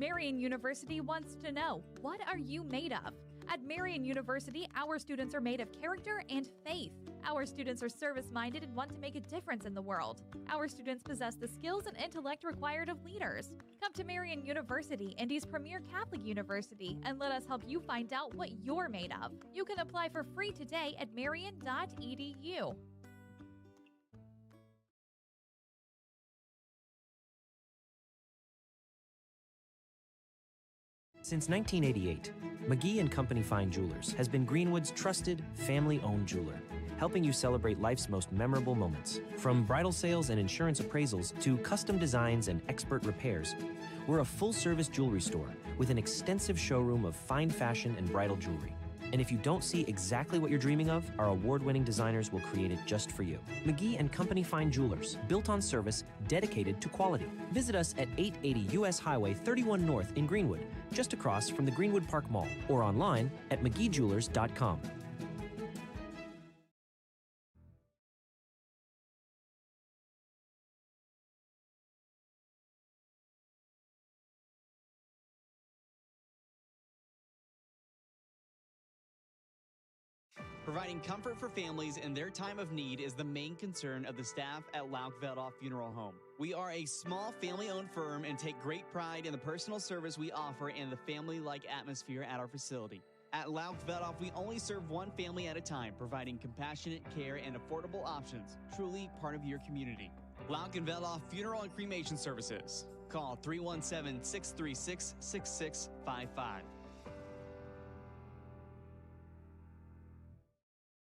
Marian University wants to know, what are you made of? At Marian University, our students are made of character and faith. Our students are service-minded and want to make a difference in the world. Our students possess the skills and intellect required of leaders. Come to Marian University, Indy's premier Catholic university, and let us help you find out what you're made of. You can apply for free today at marian.edu. Since 1988, McGee & Company Fine Jewelers has been Greenwood's trusted, family-owned jeweler, helping you celebrate life's most memorable moments. From bridal sales and insurance appraisals to custom designs and expert repairs, we're a full-service jewelry store with an extensive showroom of fine fashion and bridal jewelry. And if you don't see exactly what you're dreaming of, our award-winning designers will create it just for you. McGee & Company Fine Jewelers, built on service, dedicated to quality. Visit us at 880 U.S. Highway 31 North in Greenwood, just across from the Greenwood Park Mall, or online at mcgeejewelers.com. Providing comfort for families in their time of need is the main concern of the staff at Lauk-Veldoff Funeral Home. We are a small family-owned firm and take great pride in the personal service we offer and the family-like atmosphere at our facility. At Lauk-Veldoff, we only serve one family at a time, providing compassionate care and affordable options, truly part of your community. Lauk-Veldoff Funeral and Cremation Services. Call 317-636-6655.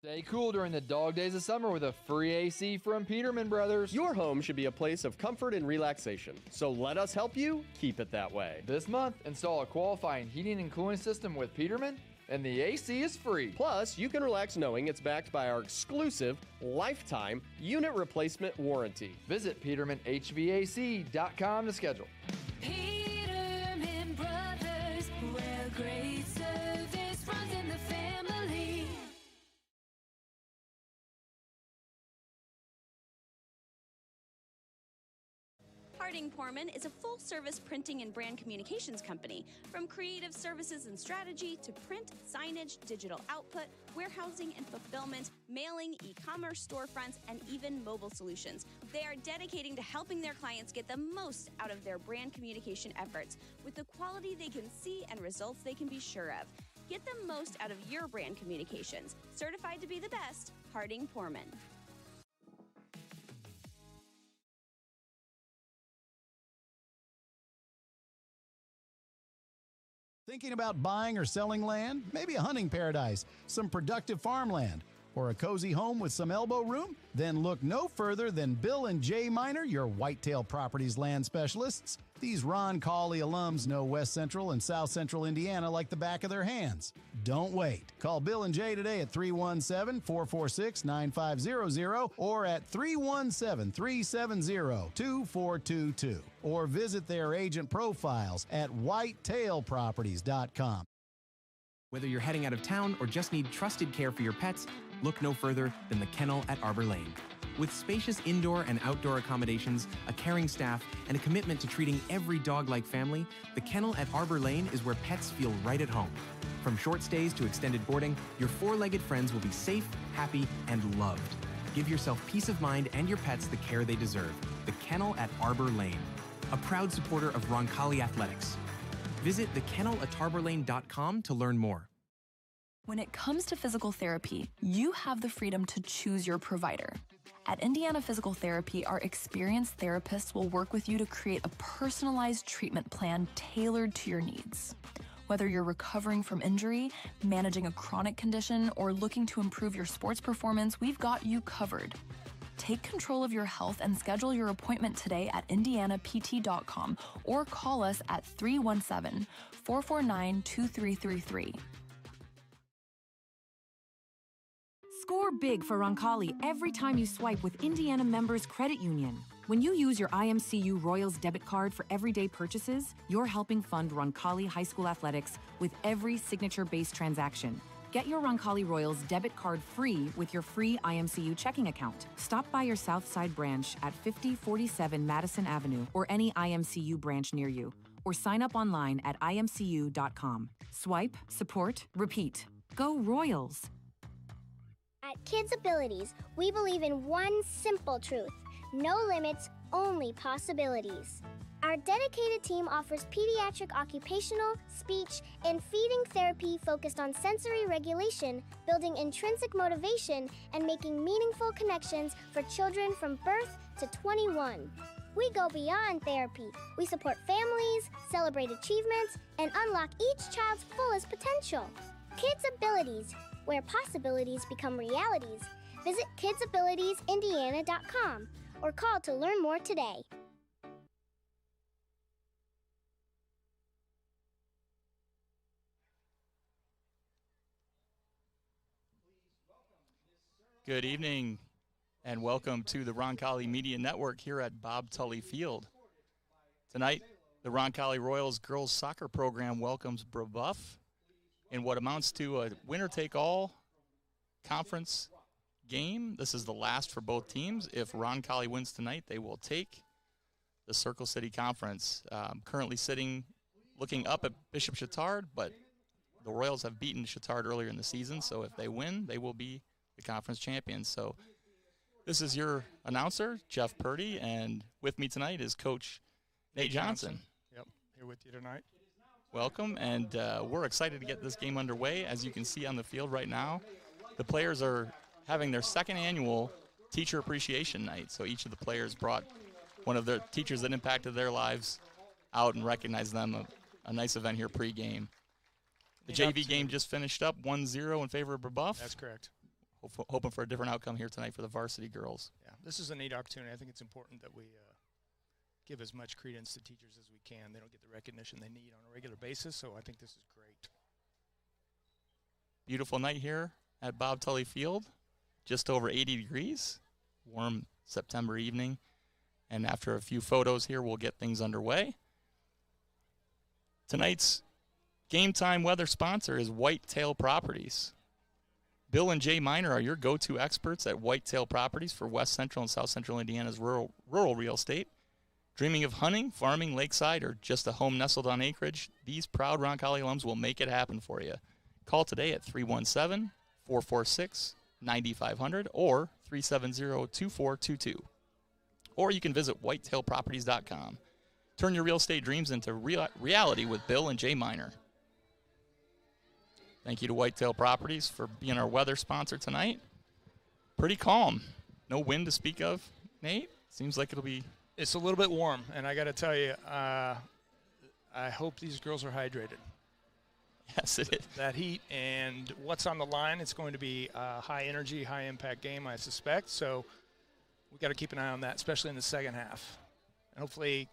Stay cool during the dog days of summer with a free AC from Peterman Brothers. Your home should be a place of comfort and relaxation, so let us help you keep it that way. This month, install a qualifying heating and cooling system with Peterman, and the AC is free. Plus, you can relax knowing it's backed by our exclusive lifetime unit replacement warranty. Visit PetermanHVAC.com to schedule. Peterman Brothers, where great service runs in the family. Harding-Poorman is a full-service printing and brand communications company. From creative services and strategy to print, signage, digital output, warehousing and fulfillment, mailing, e-commerce storefronts, and even mobile solutions. They are dedicating to helping their clients get the most out of their brand communication efforts with the quality they can see and results they can be sure of. Get the most out of your brand communications. Certified to be the best, Harding-Poorman. Thinking about buying or selling land? Maybe a hunting paradise, some productive farmland, or a cozy home with some elbow room? Then look no further than Bill and Jay Miner, your Whitetail Properties land specialists. These Roncalli alums know West Central and South Central Indiana like the back of their hands. Don't wait. Call Bill and Jay today at 317-446-9500 or at 317-370-2422 or visit their agent profiles at whitetailproperties.com. Whether you're heading out of town or just need trusted care for your pets, look no further than the Kennel at Arbor Lane. With spacious indoor and outdoor accommodations, a caring staff, and a commitment to treating every dog like family, the Kennel at Arbor Lane is where pets feel right at home. From short stays to extended boarding, your four-legged friends will be safe, happy, and loved. Give yourself peace of mind and your pets the care they deserve. The Kennel at Arbor Lane, a proud supporter of Roncalli Athletics. Visit thekennelatarborlane.com to learn more. When it comes to physical therapy, you have the freedom to choose your provider. At Indiana Physical Therapy, our experienced therapists will work with you to create a personalized treatment plan tailored to your needs. Whether you're recovering from injury, managing a chronic condition, or looking to improve your sports performance, we've got you covered. Take control of your health and schedule your appointment today at indianapt.com or call us at 317-449-2333. Score big for Roncalli every time you swipe with Indiana Members Credit Union. When you use your IMCU Royals debit card for everyday purchases, you're helping fund Roncalli High School athletics with every signature-based transaction. Get your Roncalli Royals debit card free with your free IMCU checking account. Stop by your Southside branch at 5047 Madison Avenue or any IMCU branch near you, or sign up online at imcu.com. Swipe, support, repeat. Go Royals! At Kids Abilities, we believe in one simple truth: no limits, only possibilities. Our dedicated team offers pediatric occupational, speech, and feeding therapy focused on sensory regulation, building intrinsic motivation, and making meaningful connections for children from birth to 21. We go beyond therapy. We support families, celebrate achievements, and unlock each child's fullest potential. Kids Abilities, where possibilities become realities. Visit kidsabilitiesindiana.com or call to learn more today. Good evening and welcome to the Roncalli Media Network here at Bob Tully Field. Tonight, the Roncalli Royals girls soccer program welcomes Brebeuf in what amounts to a winner-take-all conference game. This is the last for both teams. If Roncalli wins tonight, they will take the Circle City Conference. Currently looking up at Bishop Chatard, but the Royals have beaten Chatard earlier in the season, so if they win, they will be the conference champions. So this is your announcer, Jeff Purdy, and with me tonight is Coach Nate Johnson. Yep, here with you tonight. Welcome, and we're excited to get this game underway. As you can see on the field right now, the players are having their second annual Teacher Appreciation Night. So each of the players brought one of their teachers that impacted their lives out and recognized them. A nice event here pregame. The JV game just finished up 1-0 in favor of Brebeuf. That's correct. Hoping for a different outcome here tonight for the varsity girls. Yeah, this is a neat opportunity. I think it's important that we give as much credence to teachers as we can. They don't get the recognition they need on a regular basis, so I think this is great. Beautiful night here at Bob Tully Field. Just over 80 degrees. Warm September evening. And after a few photos here, we'll get things underway. Tonight's game time weather sponsor is Whitetail Properties. Bill and Jay Miner are your go-to experts at Whitetail Properties for West Central and South Central Indiana's rural real estate. Dreaming of hunting, farming, lakeside, or just a home nestled on acreage, these proud Roncalli alums will make it happen for you. Call today at 317-446-9500 or 370-2422. Or you can visit whitetailproperties.com. Turn your real estate dreams into reality with Bill and Jay Miner. Thank you to Whitetail Properties for being our weather sponsor tonight. Pretty calm. No wind to speak of, Nate. Seems like it'll be... It's a little bit warm, and I got to tell you, I hope these girls are hydrated. Yes, it is. That heat and what's on the line, it's going to be a high-energy, high-impact game, I suspect. So we got to keep an eye on that, especially in the second half. And hopefully...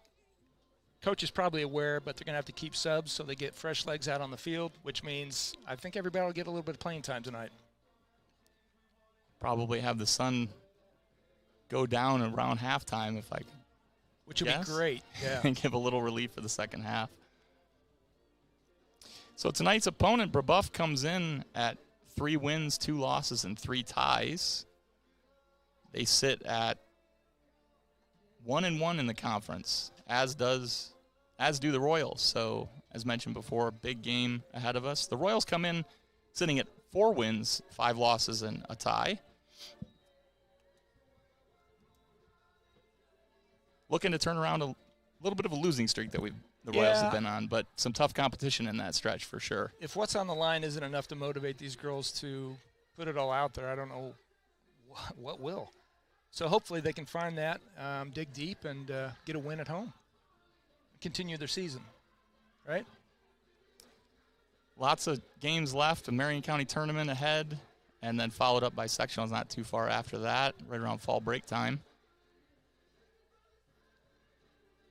Coach is probably aware, but they're going to have to keep subs so they get fresh legs out on the field, which means I think everybody will get a little bit of playing time tonight. Probably have the sun go down around halftime if I could. Which would be great, yeah. And give a little relief for the second half. So tonight's opponent, Brebeuf, comes in at 3 wins, 2 losses, and 3 ties. They sit at 1-1 in the conference, as do the Royals. So, as mentioned before, big game ahead of us. The Royals come in sitting at 4 wins, 5 losses, and a tie. Looking to turn around a little bit of a losing streak that the Royals have been on, but some tough competition in that stretch for sure. If what's on the line isn't enough to motivate these girls to put it all out there, I don't know what will. So hopefully they can find that, dig deep, and get a win at home. Continue their season, right? Lots of games left, a Marion County tournament ahead, and then followed up by sectionals not too far after that, right around fall break time.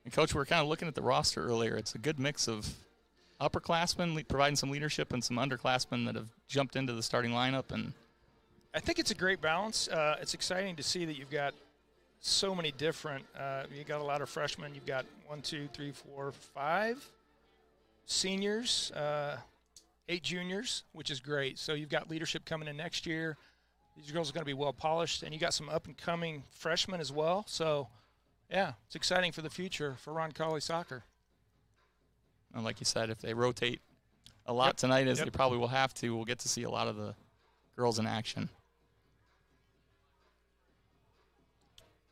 And, Coach, we were kind of looking at the roster earlier. It's a good mix of upperclassmen providing some leadership and some underclassmen that have jumped into the starting lineup. And I think it's a great balance. It's exciting to see that you've got so many different you've got a lot of freshmen. You've got 1, 2, 3, 4, 5 seniors, 8 juniors, which is great. So you've got leadership coming in next year. These girls are going to be well polished, and you got some up-and-coming freshmen as well. So, yeah, it's exciting for the future for Roncalli soccer. And like you said, if they rotate a lot tonight, as they probably will have to, we'll get to see a lot of the girls in action.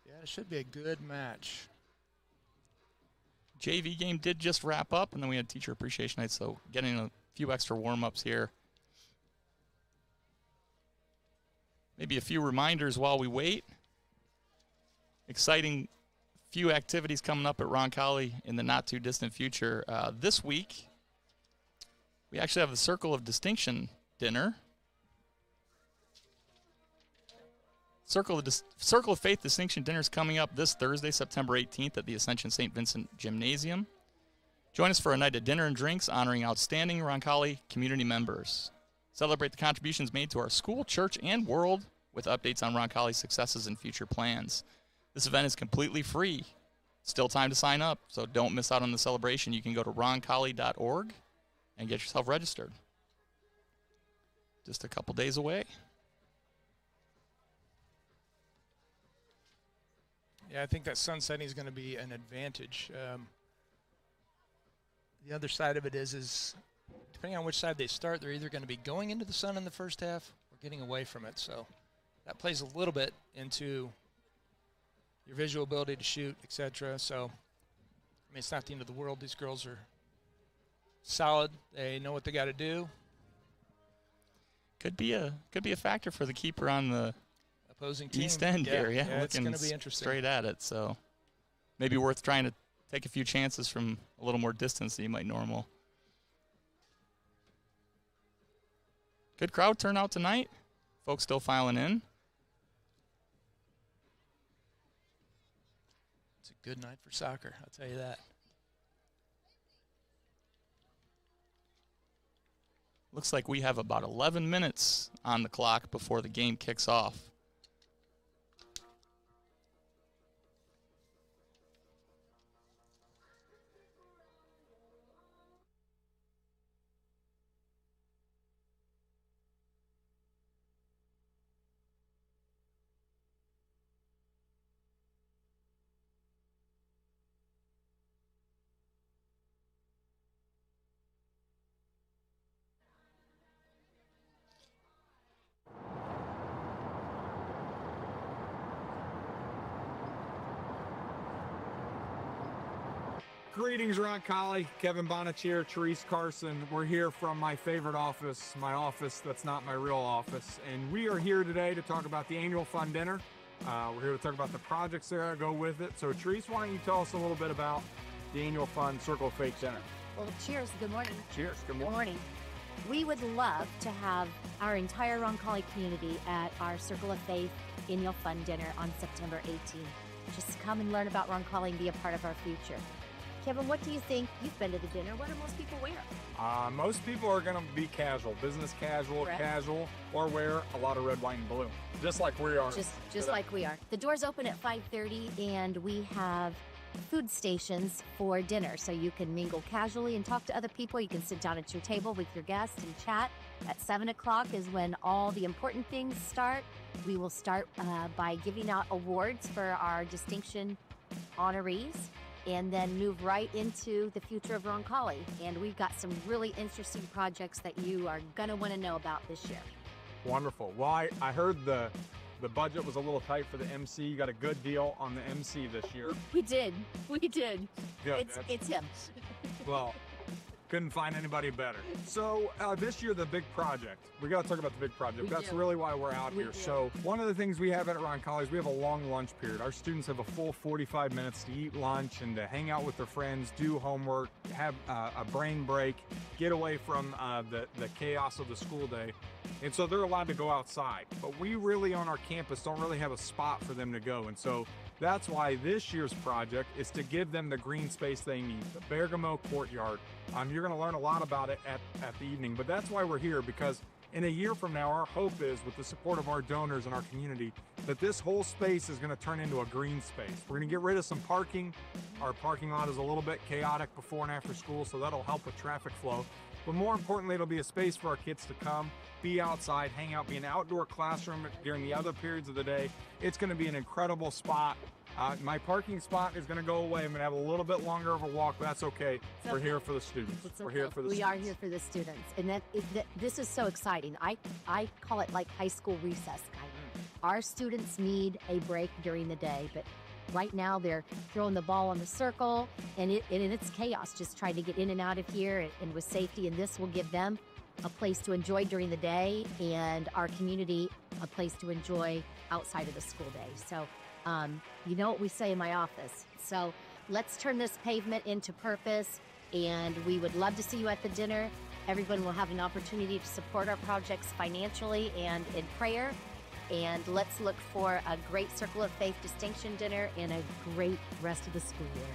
Yeah, it should be a good match. JV game did just wrap up, and then we had Teacher Appreciation Night, so getting a few extra warm-ups here. Maybe a few reminders while we wait. Exciting few activities coming up at Roncalli in the not-too-distant future. This week, we actually have the Circle of Distinction dinner. Circle of Faith Distinction Dinner is coming up this Thursday, September 18th at the Ascension St. Vincent Gymnasium. Join us for a night of dinner and drinks honoring outstanding Roncalli community members. Celebrate the contributions made to our school, church, and world with updates on Roncalli's successes and future plans. This event is completely free. Still time to sign up, so don't miss out on the celebration. You can go to roncalli.org and get yourself registered. Just a couple days away. Yeah, I think that sun setting is going to be an advantage. The other side of it is depending on which side they start, they're either going to be going into the sun in the first half or getting away from it. So that plays a little bit into your visual ability to shoot, etc. So, I mean, it's not the end of the world. These girls are solid. They know what they got to do. Could be a factor for the keeper on the opposing team. East End here, yeah, looking it's going to be interesting. Straight at it. So maybe worth trying to take a few chances from a little more distance than you might normal. Good crowd turnout tonight. Folks still filing in. It's a good night for soccer, I'll tell you that. Looks like we have about 11 minutes on the clock before the game kicks off. Greetings, Roncalli. Kevin Bonich here, Therese Carson. We're here from my favorite office, my office that's not my real office. And we are here today to talk about the annual fun dinner. We're here to talk about the projects that go with it. So, Therese, why don't you tell us a little bit about the annual fun Circle of Faith dinner? Well, cheers. Good morning. Cheers. Good morning. Good morning. We would love to have our entire Roncalli community at our Circle of Faith annual fun dinner on September 18th. Just come and learn about Roncalli and be a part of our future. Kevin, what do you think? You've been to the dinner. What do most people wear? Most people are going to be casual, business casual, Correct. Casual, or wear a lot of red, white, and blue, just like we are. Just like we are. The doors open at 5:30, and we have food stations for dinner, so you can mingle casually and talk to other people. You can sit down at your table with your guests and chat. At 7 o'clock is when all the important things start. We will start by giving out awards for our distinction honorees, and then move right into the future of Roncalli. And we've got some really interesting projects that you are going to want to know about this year. Wonderful. Well, I heard the budget was a little tight for the MC. You got a good deal on the MC this year. We did. Good. It's him. Well, couldn't find anybody better. So this year, the big project. We got to talk about the big project. That's really why we're out here. So one of the things we have at Roncalli is we have a long lunch period. Our students have a full 45 minutes to eat lunch and to hang out with their friends, do homework, have a brain break, get away from the chaos of the school day. And so they're allowed to go outside. But we really on our campus don't really have a spot for them to go. And so that's why this year's project is to give them the green space they need, the Bergamo courtyard. You're going to learn a lot about it at the evening, but that's why we're here, because in a year from now, our hope is, with the support of our donors and our community, that this whole space is going to turn into a green space. We're going to get rid of some parking. Our parking lot is a little bit chaotic before and after school, so that'll help with traffic flow. But more importantly, it'll be a space for our kids to come, be outside, hang out, be an outdoor classroom during the other periods of the day. It's going to be an incredible spot My parking spot is going to go away. I'm going to have a little bit longer of a walk, but that's okay. We're here for the students. We're here for the We students. are here for the students, and this is so exciting. I call it like high school recess kind of. Our students need a break during the day, but right now they're throwing the ball on the circle, and it's chaos just trying to get in and out of here and with safety, and this will give them a place to enjoy during the day and our community a place to enjoy outside of the school day. So you know what we say in my office. So let's turn this pavement into purpose, and we would love to see you at the dinner. Everyone will have an opportunity to support our projects financially and in prayer. And let's look for a great Circle of Faith distinction dinner and a great rest of the school year.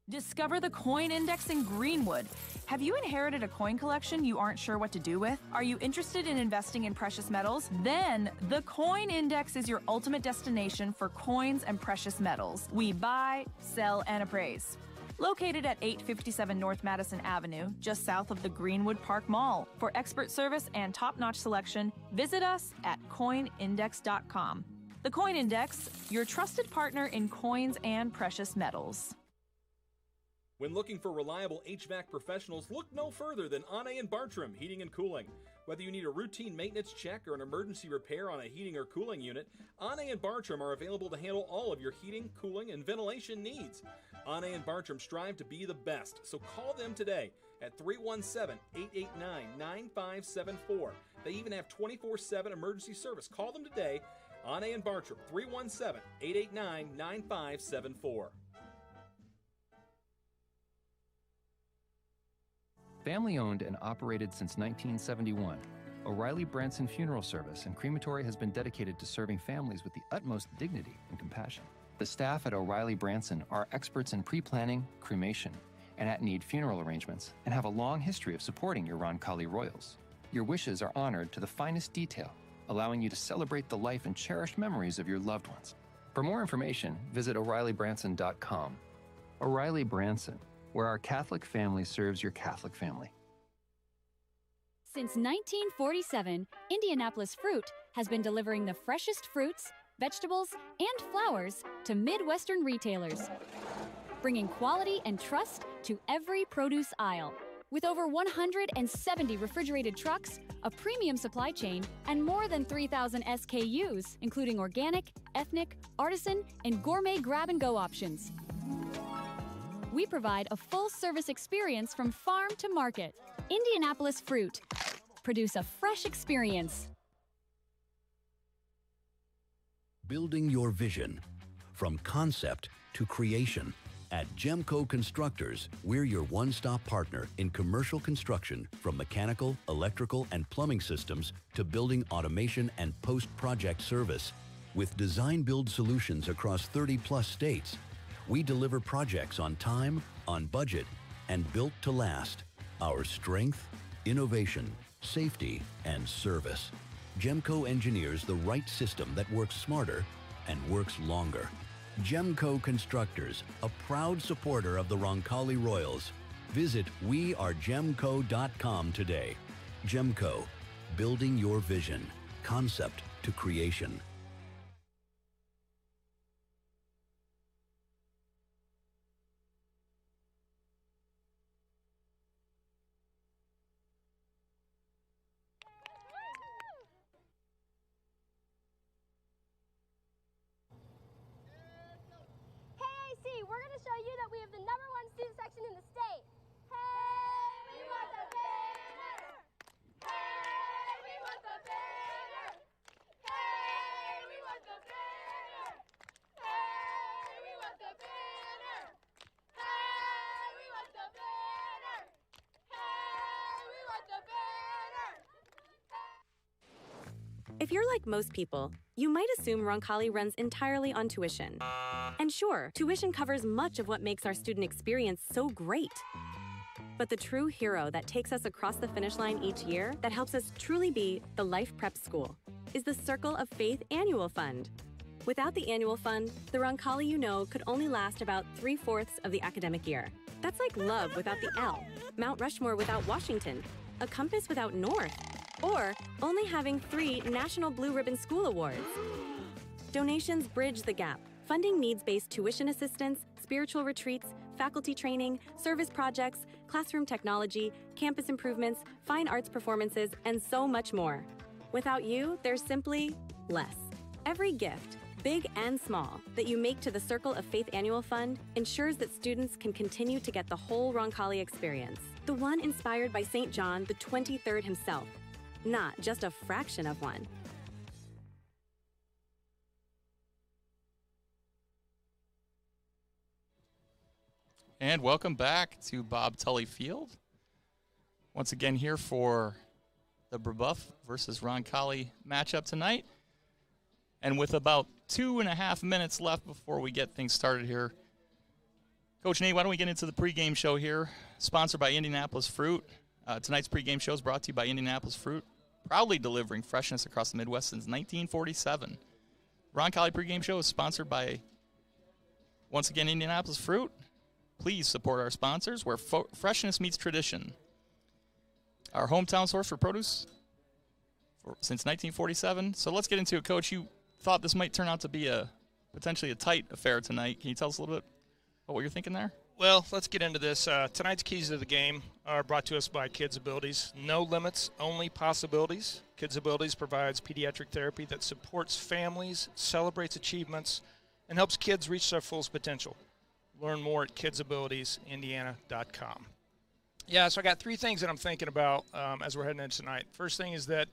Discover the Coin Index in Greenwood. Have you inherited a coin collection you aren't sure what to do with? Are you interested in investing in precious metals? Then the Coin Index is your ultimate destination for coins and precious metals. We buy, sell, and appraise. Located at 857 North Madison Avenue, just south of the Greenwood Park Mall. For expert service and top-notch selection, visit us at coinindex.com. The Coin Index, your trusted partner in coins and precious metals. When looking for reliable HVAC professionals, look no further than Anne & Bartram Heating and Cooling. Whether you need a routine maintenance check or an emergency repair on a heating or cooling unit, Anne & Bartram are available to handle all of your heating, cooling, and ventilation needs. Anne & Bartram strive to be the best, so call them today at 317-889-9574. They even have 24/7 emergency service. Call them today, Anne & Bartram, 317-889-9574. Family owned and operated since 1971, O'Reilly Branson Funeral Service and Crematory has been dedicated to serving families with the utmost dignity and compassion. The staff at O'Reilly Branson are experts in pre-planning, cremation, and at-need funeral arrangements, and have a long history of supporting your Roncalli Royals. Your wishes are honored to the finest detail, allowing you to celebrate the life and cherished memories of your loved ones. For more information, visit O'ReillyBranson.com. O'Reilly Branson, where our Catholic family serves your Catholic family. Since 1947, Indianapolis Fruit has been delivering the freshest fruits, vegetables, and flowers to Midwestern retailers, bringing quality and trust to every produce aisle. With over 170 refrigerated trucks, a premium supply chain, and more than 3,000 SKUs, including organic, ethnic, artisan, and gourmet grab-and-go options. We provide a full-service experience from farm to market. Indianapolis Fruit. Produce a fresh experience. Building your vision. From concept to creation. At Gemco Constructors, we're your one-stop partner in commercial construction, from mechanical, electrical, and plumbing systems to building automation and post-project service. With design-build solutions across 30-plus states, we deliver projects on time, on budget, and built to last. Our strength, innovation, safety, and service. Gemco engineers the right system that works smarter and works longer. Gemco Constructors, a proud supporter of the Roncalli Royals. Visit wearegemco.com today. Gemco, building your vision, concept to creation. We're going to show you that we have the #1 student section in the state. Hey, we want the banner! Hey, we want the banner! Hey, we want the banner! Hey, we want the banner! Hey, we want the banner! Hey, we want the banner! If you're like most people, you might assume Roncalli runs entirely on tuition. And sure, tuition covers much of what makes our student experience so great. But the true hero that takes us across the finish line each year, that helps us truly be the Life Prep School, is the Circle of Faith Annual Fund. Without the annual fund, the Roncalli you know could only last about 3/4 of the academic year. That's like love without the L, Mount Rushmore without Washington, a compass without North, or only having 3 National Blue Ribbon School Awards. Donations bridge the gap, funding needs-based tuition assistance, spiritual retreats, faculty training, service projects, classroom technology, campus improvements, fine arts performances, and so much more. Without you, there's simply less. Every gift, big and small, that you make to the Circle of Faith Annual Fund ensures that students can continue to get the whole Roncalli experience, the one inspired by St. John the 23rd himself, not just a fraction of one. And welcome back to Bob Tully Field. Once again here for the Brebeuf versus Roncalli matchup tonight. And with about 2.5 minutes left before we get things started here, Coach Nate, why don't we get into the pregame show here, sponsored by Indianapolis Fruit. Tonight's pregame show is brought to you by Indianapolis Fruit, proudly delivering freshness across the Midwest since 1947. Roncalli pregame show is sponsored by, once again, Indianapolis Fruit. Please support our sponsors, where freshness meets tradition. Our hometown source for produce since 1947. So let's get into it, Coach. You thought this might turn out to be potentially a tight affair tonight. Can you tell us a little bit about what you're thinking there? Well, let's get into this. Tonight's keys to the game are brought to us by Kids Abilities. No limits, only possibilities. Kids Abilities provides pediatric therapy that supports families, celebrates achievements, and helps kids reach their fullest potential. Learn more at kidsabilitiesindiana.com. Yeah, so I got 3 things that I'm thinking about as we're heading into tonight. First thing is that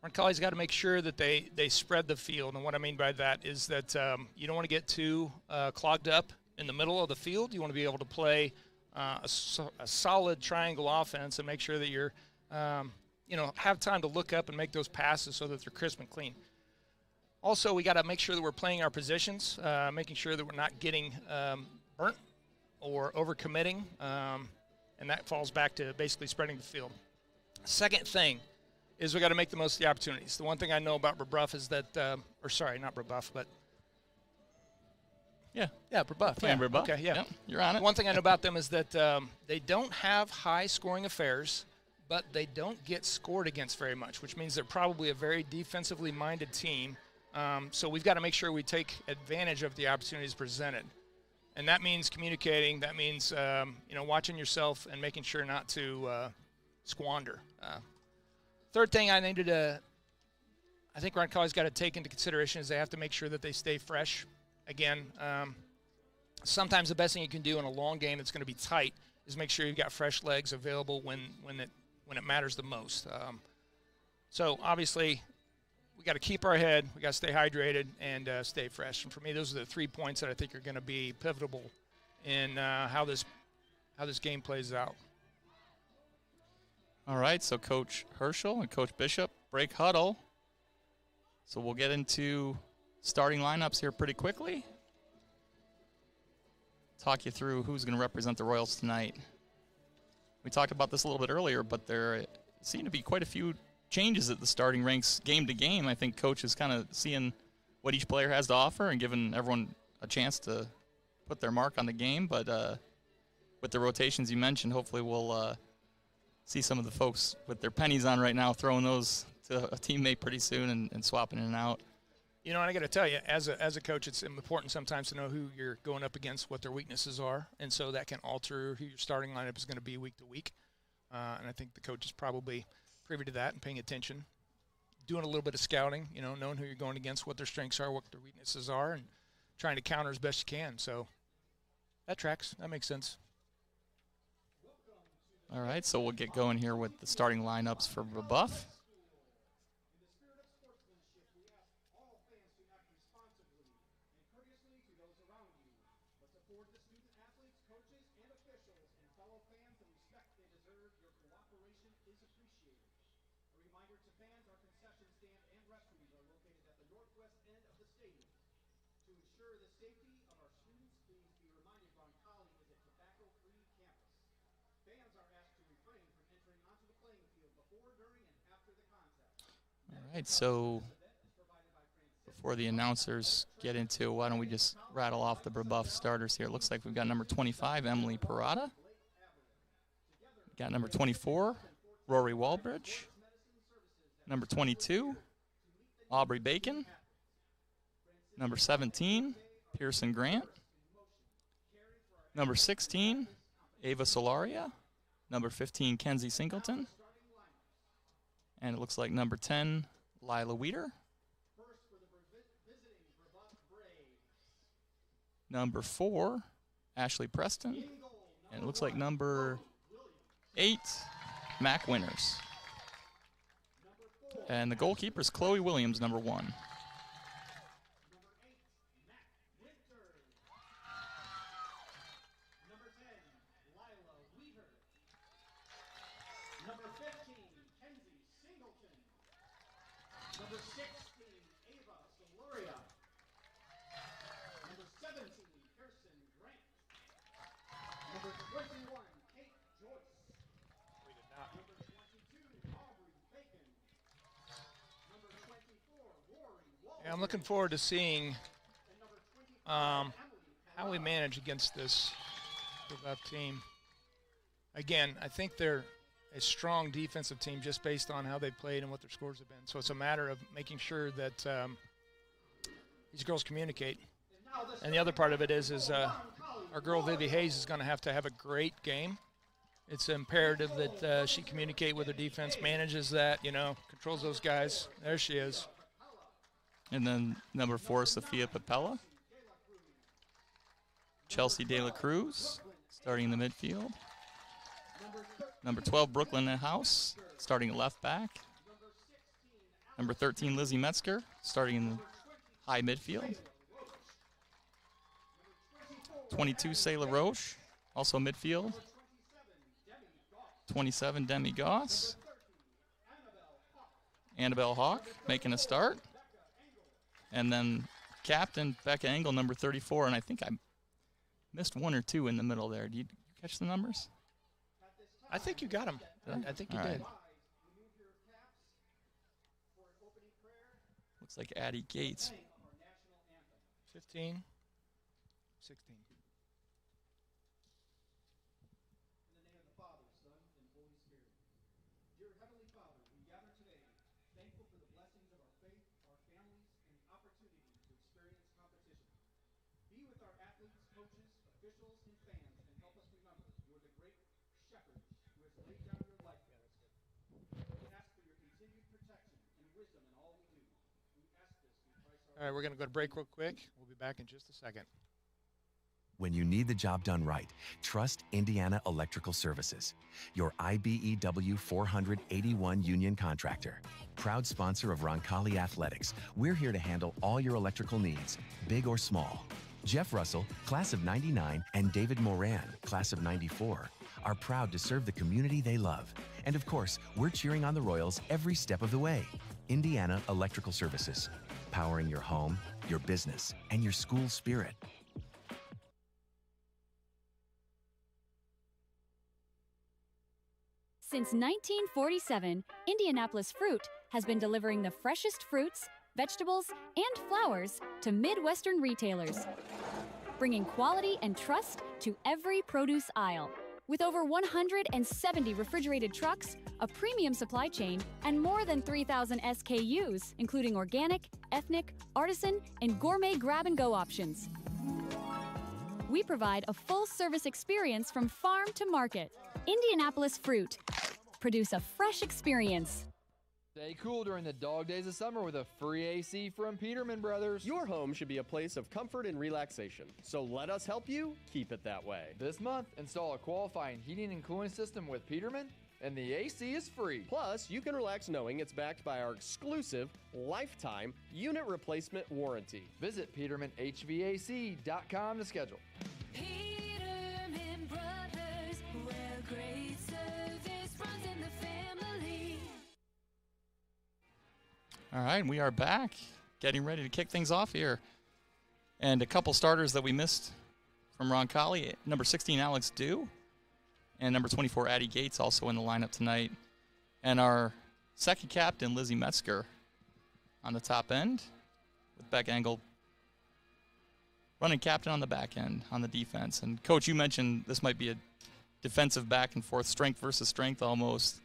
Roncalli's got to make sure that they spread the field. And what I mean by that is that you don't want to get too clogged up in the middle of the field. You want to be able to play a solid triangle offense and make sure that you're, have time to look up and make those passes so that they're crisp and clean. Also, we got to make sure that we're playing our positions, making sure that we're not getting burnt or overcommitting, and that falls back to basically spreading the field. Second thing is we got to make the most of the opportunities. The one thing I know about Brebeuf is that, not Brebeuf, but Brebeuf. Brebeuf. Okay, yeah. Yep, you're on it. One thing I know about them is that they don't have high scoring affairs, but they don't get scored against very much, which means they're probably a very defensively minded team. So we've got to make sure we take advantage of the opportunities presented. And that means communicating. That means, watching yourself and making sure not to squander. Third thing I think Roncalli's got to take into consideration is they have to make sure that they stay fresh. Again, sometimes the best thing you can do in a long game that's going to be tight is make sure you've got fresh legs available when it matters the most. So obviously, we got to keep our head, we got to stay hydrated, and stay fresh. And for me, those are the 3 points that I think are going to be pivotal in how this game plays out. All right, so Coach Herschel and Coach Bishop break huddle. So we'll get into starting lineups here pretty quickly. Talk you through who's going to represent the Royals tonight. We talked about this a little bit earlier, but there seem to be quite a few changes at the starting ranks game to game. I think Coach is kind of seeing what each player has to offer and giving everyone a chance to put their mark on the game. But with the rotations you mentioned, hopefully we'll see some of the folks with their pennies on right now throwing those to a teammate pretty soon and swapping in and out. And I got to tell you, as a coach, it's important sometimes to know who you're going up against, what their weaknesses are, and so that can alter who your starting lineup is going to be week to week. And I think the coach is probably privy to that and paying attention, doing a little bit of scouting, knowing who you're going against, what their strengths are, what their weaknesses are, and trying to counter as best you can. So that tracks. That makes sense. All right, so we'll get going here with the starting lineups for Brebeuf. All right, so before the announcers get into, why don't we just rattle off the Brebeuf starters here. It looks like we've got number 25, Emily Parada. Got number 24, Rory Walbridge. Number 22, Aubrey Bacon. Number 17, Pearson Grant. Number 16, Ava Solaria. Number 15, Kenzie Singleton. And it looks like number 10, Lila Weeder. Number 4, Ashley Preston. And it looks like number 8, Mac Winters. And the goalkeeper is Chloe Williams, number 1. Yeah, I'm looking forward to seeing how we manage against this Brebeuf team. Again, I think they're a strong defensive team just based on how they played and what their scores have been. So it's a matter of making sure that these girls communicate. And the other part of it is our girl Vivi Hayes is going to have a great game. It's imperative that she communicate with her defense, manages that, controls those guys. There she is. And then number 4, Sophia Papella. Chelsea De La Cruz, starting in the midfield. Number 12, Brooklyn House, starting left back. Number 13, Lizzie Metzger, starting in the high midfield. 22, Sayla Roche, also midfield. 27, Demi Goss. Annabelle Hawk making a start. And then captain Becca Engel, number 34. And I think I missed 1 or 2 in the middle there. Did you catch the numbers? I think you got them. I think you did. Looks like Addie Gates. 15, 16. All right, we're going to go to break real quick. We'll be back in just a second. When you need the job done right, trust Indiana Electrical Services, your IBEW 481 union contractor. Proud sponsor of Roncalli Athletics, we're here to handle all your electrical needs, big or small. Jeff Russell, class of 99, and David Moran, class of 94, are proud to serve the community they love. And of course, we're cheering on the Royals every step of the way. Indiana Electrical Services, powering your home, your business, and your school spirit. Since 1947, Indianapolis Fruit has been delivering the freshest fruits, vegetables, and flowers to Midwestern retailers, bringing quality and trust to every produce aisle. With over 170 refrigerated trucks, a premium supply chain, and more than 3,000 SKUs, including organic, ethnic, artisan, and gourmet grab-and-go options. We provide a full-service experience from farm to market. Indianapolis Fruit. Produce a fresh experience. Stay cool during the dog days of summer with a free AC from Peterman Brothers. Your home should be a place of comfort and relaxation, so let us help you keep it that way. This month, install a qualifying heating and cooling system with Peterman, and the AC is free. Plus, you can relax knowing it's backed by our exclusive lifetime unit replacement warranty. Visit PetermanHVAC.com to schedule. Peterman Brothers, where great service runs in the family. All right, we are back, getting ready to kick things off here. And a couple starters that we missed from Roncalli. Number 16, Alex Dew. And number 24, Addie Gates, also in the lineup tonight. And our second captain, Lizzie Metzger, on the top end. with Beck Engel running captain on the back end on the defense. And, Coach, you mentioned this might be a defensive back and forth, strength versus strength almost.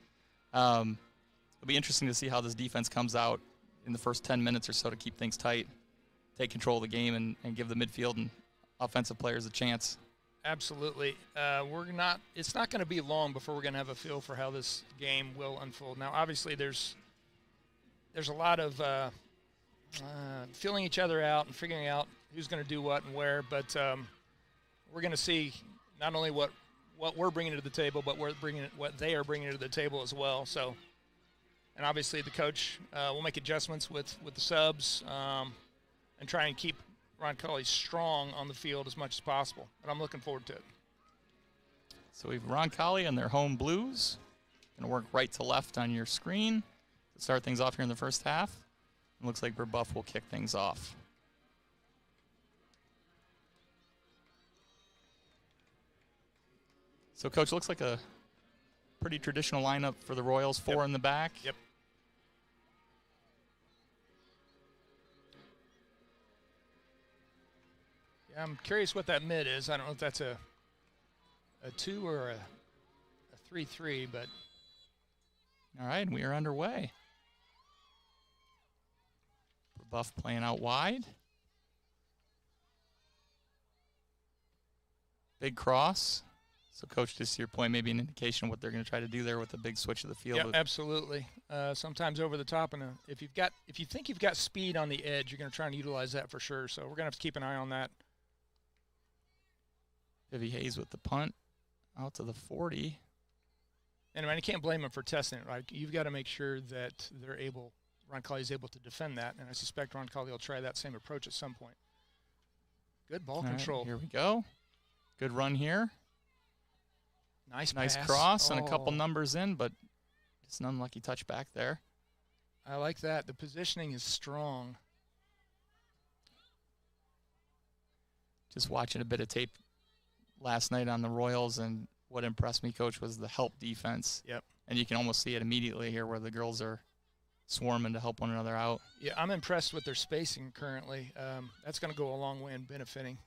It'll be interesting to see how this defense comes out in the first 10 minutes or so to keep things tight, take control of the game, and give the midfield and offensive players a chance. Absolutely. It's not going to be long before we're going to have a feel for how this game will unfold. Now, obviously, there's a lot of feeling each other out and figuring out who's going to do what and where, but we're going to see not only what we're bringing to the table, but what they are bringing to the table as well. So, and obviously the coach will make adjustments with the subs and try and keep Roncalli strong on the field as much as possible. But I'm looking forward to it. So we have Roncalli and their home blues. Going to work right to left on your screen to start things off here in the first half. It looks like Brebeuf will kick things off. So, Coach, looks like a pretty traditional lineup for the Royals. Four in the back. Yep. Yeah, I'm curious what that mid is. I don't know if that's a 2 or a 3-3, but. All right, we are underway. Brebeuf playing out wide. Big cross. So, Coach, just to your point, maybe an indication of what they're going to try to do there with the big switch of the field. Yeah, absolutely. Sometimes over the top, and if you think you've got speed on the edge, you're going to try and utilize that for sure. So we're going to have to keep an eye on that. Vivi Hayes with the punt out to the 40. And I mean, you can't blame them for testing it, right? You've got to make sure that Roncalli is able to defend that, and I suspect Roncalli will try that same approach at some point. Good ball control. Right, here we go. Good run here. Nice pass. Nice Cross and a couple numbers in, but just an unlucky touch back there. I like that. The positioning is strong. Just watching a bit of tape last night on the Royals, and what impressed me, Coach, was the help defense. Yep. And you can almost see it immediately here where the girls are swarming to help one another out. Yeah, I'm impressed with their spacing currently. That's going to go a long way in benefiting.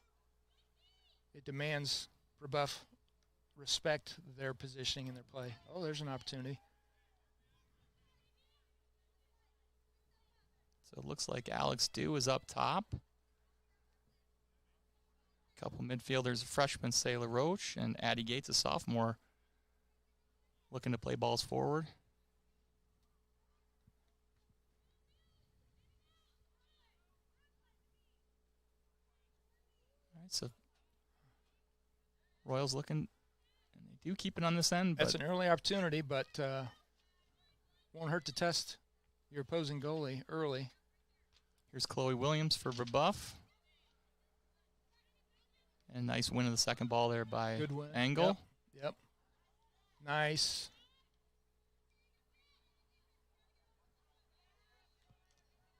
It demands Brebeuf respect their positioning and their play. Oh, there's an opportunity. So it looks like Alex Dew is up top. A couple midfielders, a freshman, Sailor Roach, and Addie Gates, a sophomore, looking to play balls forward. All right, so Royals looking. Do keep it on this end. That's an early opportunity, but won't hurt to test your opposing goalie early. Here's Chloe Williams for Brebeuf. And nice win of the second ball there by Good win. Engel. Yep. Nice.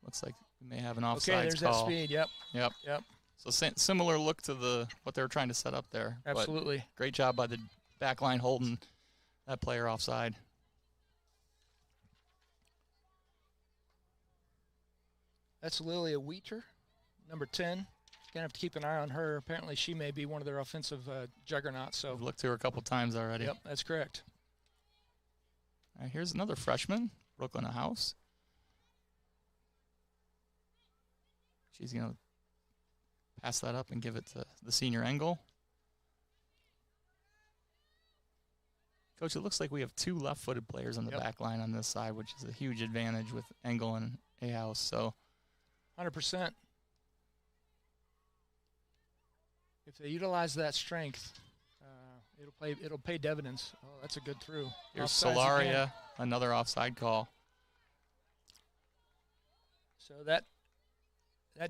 Looks like we may have an offsides call. Okay, there's that speed. Yep. Yep. Yep. So similar look to what they were trying to set up there. Absolutely. But great job by the back line holding that player offside. That's Lilia Wheater, number 10. Going to have to keep an eye on her. Apparently she may be one of their offensive juggernauts. So I've looked to her a couple times already. Yep, that's correct. All right, here's another freshman, Brooklyn House. She's going to pass that up and give it to the senior Engel. Coach, it looks like we have two left-footed players on the back line on this side, which is a huge advantage with Engel and A-House. So 100%. If they utilize that strength, it'll pay dividends. Oh, that's a good through. Here's Offsides Solaria, again. another offside call. So that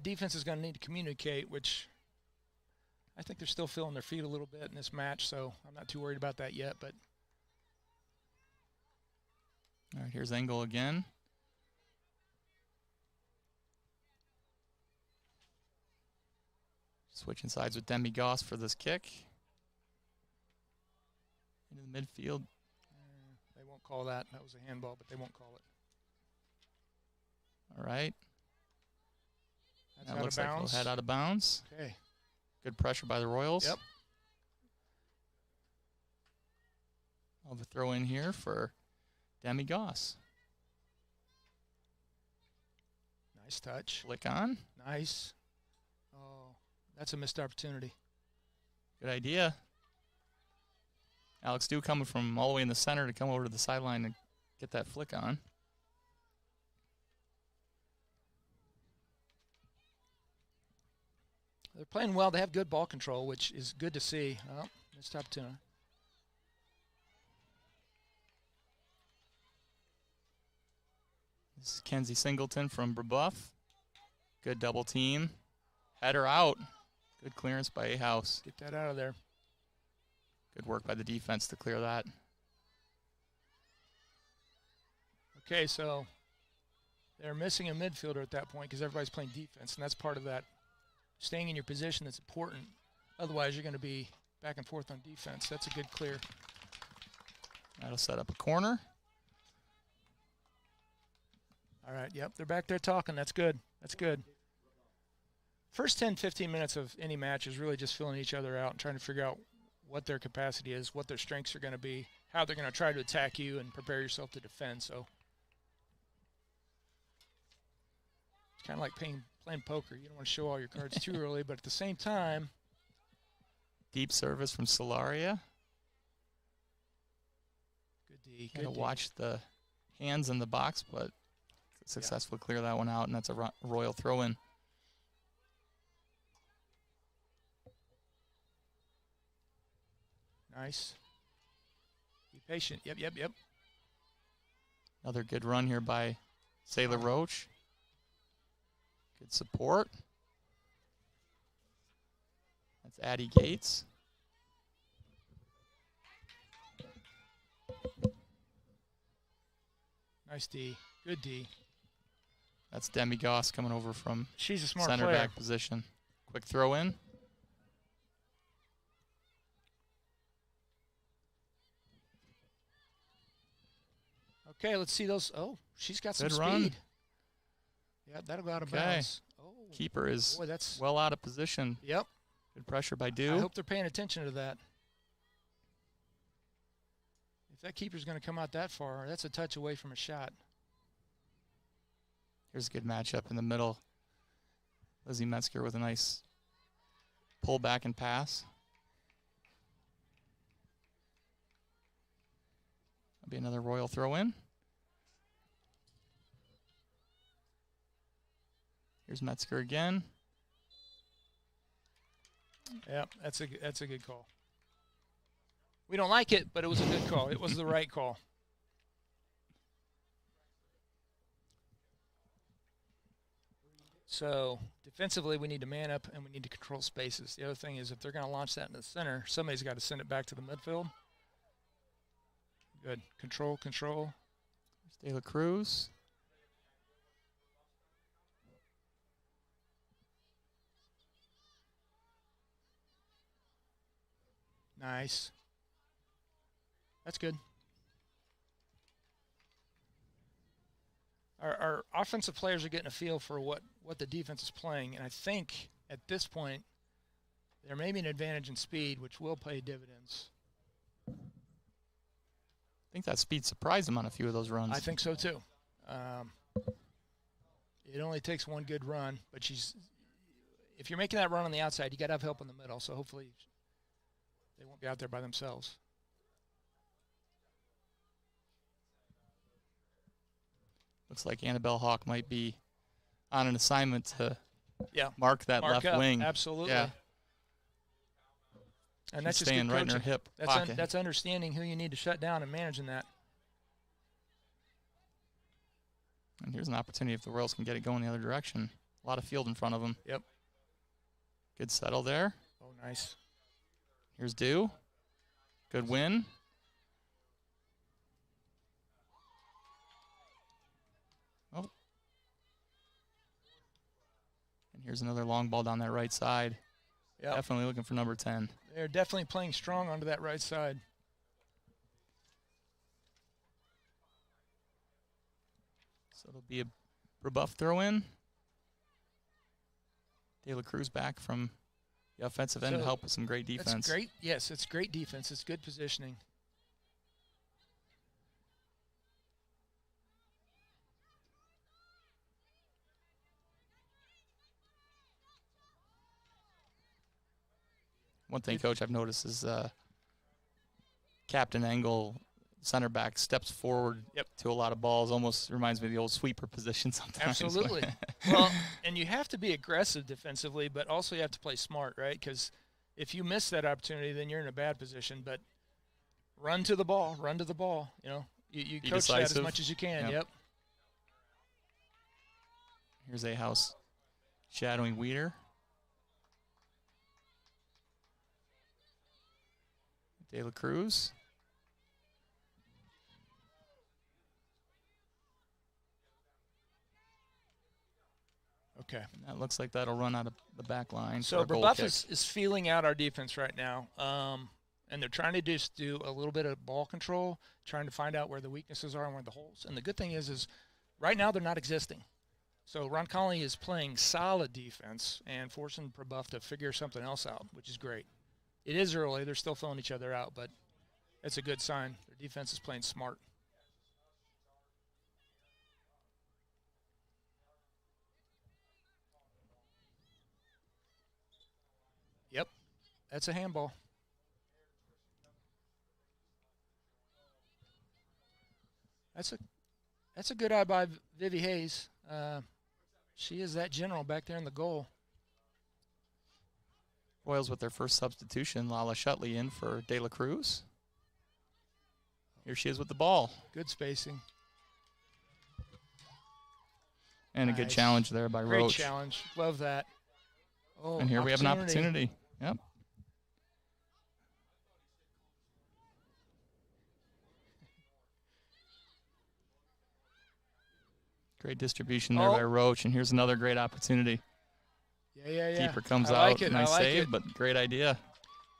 defense is going to need to communicate, which I think they're still feeling their feet a little bit in this match, so I'm not too worried about that yet. But all right, here's Engel again. Switching sides with Demi Goss for this kick. Into the midfield. They won't call that. That was a handball, but they won't call it. All right. That looks like he'll head out of bounds. Okay. Good pressure by the Royals. Yep. I'll have a throw in here for Demi Goss. Nice touch. Flick on. Nice. Oh, that's a missed opportunity. Good idea. Alex Dew coming from all the way in the center to come over to the sideline and get that flick on. They're playing well. They have good ball control, which is good to see. Oh, missed opportunity. This is Kenzie Singleton from Brebeuf. Good double team. Header out. Good clearance by A House. Get that out of there. Good work by the defense to clear that. Okay, so they're missing a midfielder at that point because everybody's playing defense, and that's part of that. Staying in your position that's important. Otherwise, you're going to be back and forth on defense. That's a good clear. That'll set up a corner. All right, yep, they're back there talking. That's good. That's good. First 10, 15 minutes of any match is really just filling each other out and trying to figure out what their capacity is, what their strengths are going to be, how they're going to try to attack you and prepare yourself to defend. So it's kind of like playing poker. You don't want to show all your cards too early, but at the same time. Deep service from Solaria. Good D. Got to watch the hands in the box, but successfully clear that one out, and that's a Royal throw-in. Nice. Be patient. Yep, yep, yep. Another good run here by Sailor Roach. Good support. That's Addie Gates. Nice D. Good D. That's Demi Goss coming over from She's a smart center player. back position. Quick throw in. Okay, let's see those. Oh, she's got some Good speed. run. Yeah, that'll go out of Okay. bounds. Oh, Keeper is boy, that's well out of position. Yep. Good pressure by Dew. I hope they're paying attention to that. If that keeper's going to come out that far, that's a touch away from a shot. Here's a good matchup in the middle. Lizzie Metzger with a nice pull back and pass. That'll be another Royal throw in. Here's Metzger again. Yep, that's a good call. We don't like it, but it was a good call. It was the right call. So defensively, we need to man up and we need to control spaces. The other thing is if they're going to launch that in the center, somebody's got to send it back to the midfield. Good. Control, control. De La Cruz. Nice. That's good. Our offensive players are getting a feel for what the defense is playing, and I think at this point there may be an advantage in speed, which will pay dividends. I think that speed surprised him on a few of those runs. I think so too. It only takes one good run, but if you're making that run on the outside, you got to have help in the middle, so hopefully they won't be out there by themselves. Looks like Annabelle Hawk might be on an assignment to mark that Mark left up. wing. Absolutely. Yeah. And that's just staying good right in her coaching. hip That's pocket. that's understanding who you need to shut down and managing that. And here's an opportunity if the Royals can get it going the other direction. A lot of field in front of them. Yep. Good settle there. Oh, nice. Here's Dew. Good win. Oh. And here's another long ball down that right side. Yep. Definitely looking for number 10. They're definitely playing strong onto that right side. So it'll be a Brebeuf throw in. De La Cruz back from the offensive end to help with some great defense. That's great. Yes, it's great defense. It's good positioning. One thing, Coach, I've noticed is Captain Engel, center back, steps forward to a lot of balls. Almost reminds me of the old sweeper position sometimes. Absolutely. Well, and you have to be aggressive defensively, but also you have to play smart, right? Because if you miss that opportunity, then you're in a bad position. But run to the ball. You know, you coach decisive. that as much as you can. Yep. Here's a house shadowing Weeder. De La Cruz. Okay. And that looks like that'll run out of the back line. So Brebeuf is feeling out our defense right now. And they're trying to just do a little bit of ball control, trying to find out where the weaknesses are and where the holes. And the good thing is right now they're not existing. So Roncalli is playing solid defense and forcing Brebeuf to figure something else out, which is great. It is early. They're still filling each other out, but that's a good sign. Their defense is playing smart. Yep, that's a handball. That's a good eye by Vivi Hayes. She is that general back there in the goal. Royals with their first substitution, Lala Shutley in for De La Cruz. Here she is with the ball. Good spacing. And a good challenge there by Great Roach. Great challenge. Love that. Oh, and here we have an opportunity. Yep. Great distribution there by Roach, and here's another great opportunity. Yeah. Keeper comes I out, nice save, but great idea.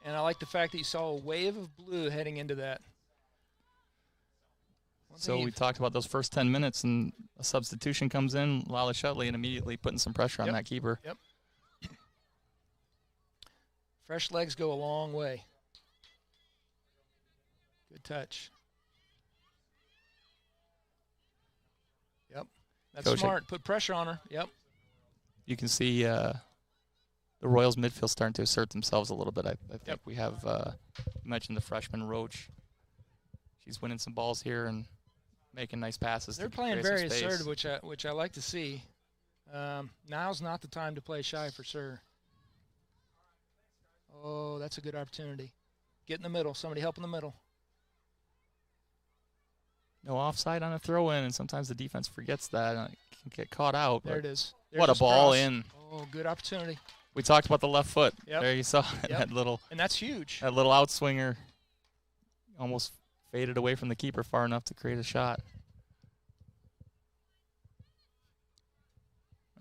And I like the fact that you saw a wave of blue heading into that. So we talked about those first 10 minutes, and a substitution comes in, Lala Shutley, and immediately putting some pressure on that keeper. Yep. Fresh legs go a long way. Good touch. Yep. That's Coach, smart. Put pressure on her. Yep. You can see the Royals midfield starting to assert themselves a little bit. I think we have you mentioned the freshman Roach. She's winning some balls here and making nice passes. They're playing very assertive, which I like to see. Now's not the time to play shy for sure. Oh, that's a good opportunity. Get in the middle. Somebody help in the middle. No offside on a throw-in, and sometimes the defense forgets that and it can get caught out. There it is. What a ball in. Oh, good opportunity. We talked about the left foot. Yep. There you saw that little. And that's huge. That little outswinger almost faded away from the keeper far enough to create a shot.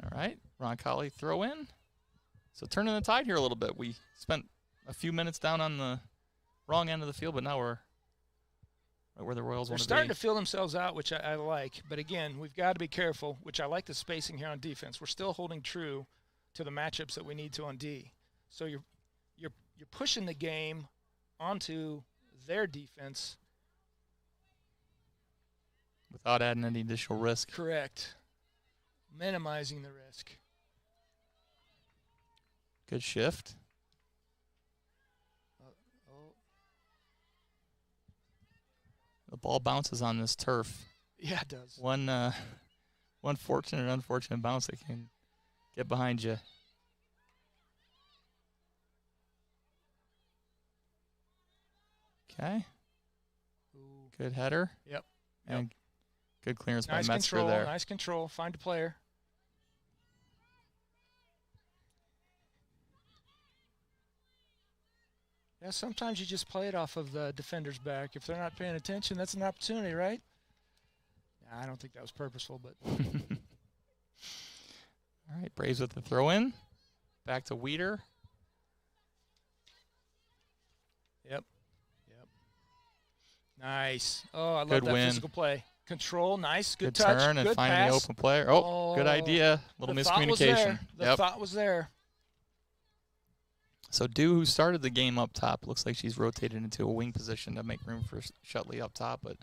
All right, Roncalli throw in. So turning the tide here a little bit. We spent a few minutes down on the wrong end of the field, but now we're right where the Royals want to be. They're starting to feel themselves out, which I like. But again, we've got to be careful, which I like the spacing here on defense. We're still holding true to the matchups that we need to on D. So you're pushing the game onto their defense without adding any additional risk. Correct. Minimizing the risk. Good shift. The ball bounces on this turf. Yeah, it does. One fortunate or unfortunate bounce that can get behind you. Okay. Good header. Yep. And good clearance nice by Metzger control, there. Nice control. Find a player. Yeah, sometimes you just play it off of the defender's back. If they're not paying attention, that's an opportunity, right? Nah, I don't think that was purposeful, but. All right, Braves with the throw in. Back to Weeder. Yep. Nice. Oh, I love Good that win. physical play. Control, nice, good Good touch, turn and good finding pass. the open player. Oh, good idea. Little the thought was miscommunication. there. The thought was there. So Dew, who started the game up top, looks like she's rotated into a wing position to make room for Shutley up top, but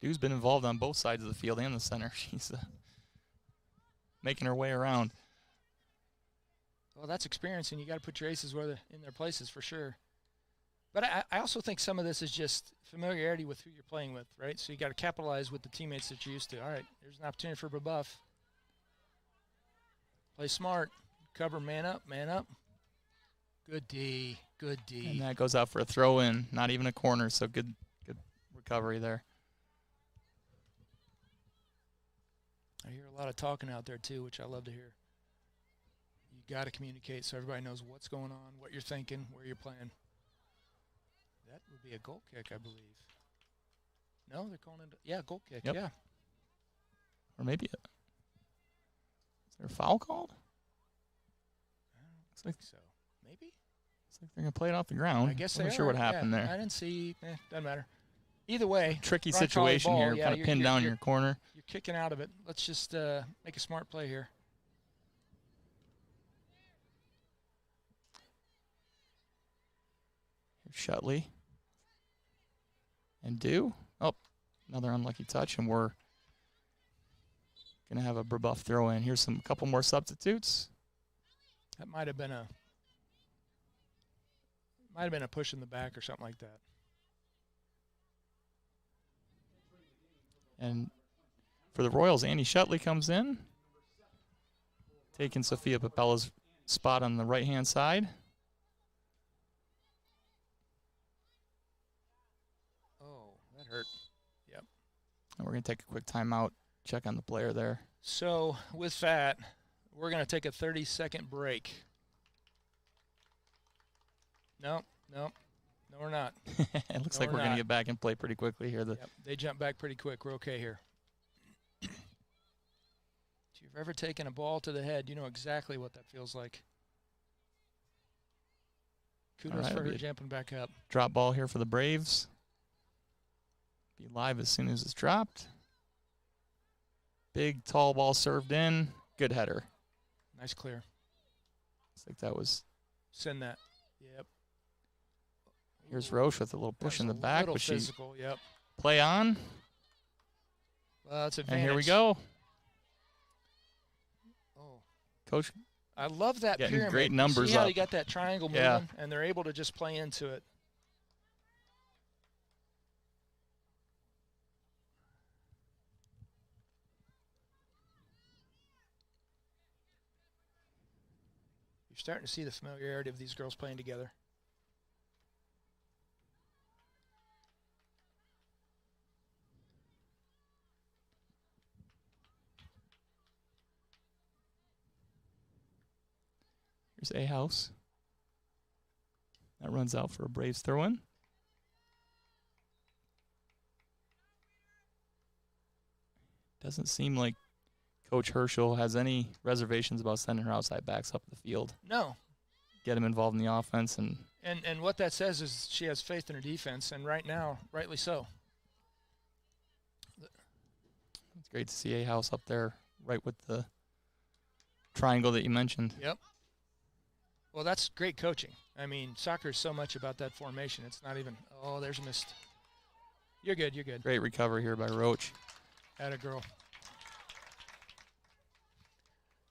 Dew's been involved on both sides of the field and the center. She's making her way around. Well, that's experience, and you got to put your aces where they're in their places for sure. But I also think some of this is just familiarity with who you're playing with, right? So you got to capitalize with the teammates that you're used to. All right, there's an opportunity for Brebeuf. Play smart. Cover, man up, man up. Good D, good D. And that goes out for a throw in, not even a corner, so good recovery there. I hear a lot of talking out there too, which I love to hear. You got to communicate so everybody knows what's going on, what you're thinking, where you're playing. That would be a goal kick, I believe. No, they're calling it. Yeah, goal kick. Yep. Yeah. Or maybe is there a foul called? I don't think so. Maybe. Looks like they're gonna play it off the ground. I guess I'm they not sure are. what happened Yeah, there. I didn't see. Doesn't matter. Either way, Tricky Roncalli situation ball. here. Yeah, Kind of you're- pinned you're- down in you're- your corner. You're kicking out of it. Let's just make a smart play here. Here's Shutley. And Dew. Oh, another unlucky touch, and we're going to have a Brebeuf throw in. Here's a couple more substitutes. That might have been a push in the back or something like that. And for the Royals, Annie Shutley comes in, taking Sophia Papella's spot on the right-hand side. Oh, that hurt. Yep. And we're going to take a quick timeout, check on the player there. So with that, we're going to take a 30-second break. No, we're not. It looks like we're going to get back and play pretty quickly here. Yep, they jump back pretty quick. We're okay here. If you've ever taken a ball to the head, you know exactly what that feels like. Kudos All right, for her it'll be a jumping back up. Drop ball here for the Braves. Be live as soon as it's dropped. Big, tall ball served in. Good header. Nice clear. Looks like that was. Send that. Yep. Here's Roche with a little push in the back. Little But physical, yep. Play on. Well, that's And advantage. here we go. Oh. Coach. I love that Getting pyramid. great numbers See how up. you got that triangle moving, Yeah. and they're able to just play into it. You're starting to see the familiarity of these girls playing together. Here's A House. That runs out for a Braves throw-in. Doesn't seem like Coach Herschel has any reservations about sending her outside backs up the field. No. Get him involved in the offense. And what that says is she has faith in her defense, and right now, rightly so. it's great to see A House up there right with the triangle that you mentioned. Yep. Well, that's great coaching. I mean, soccer is so much about that formation. It's not even, oh, there's a missed. You're good, you're good. Great recovery here by Roach. Atta girl.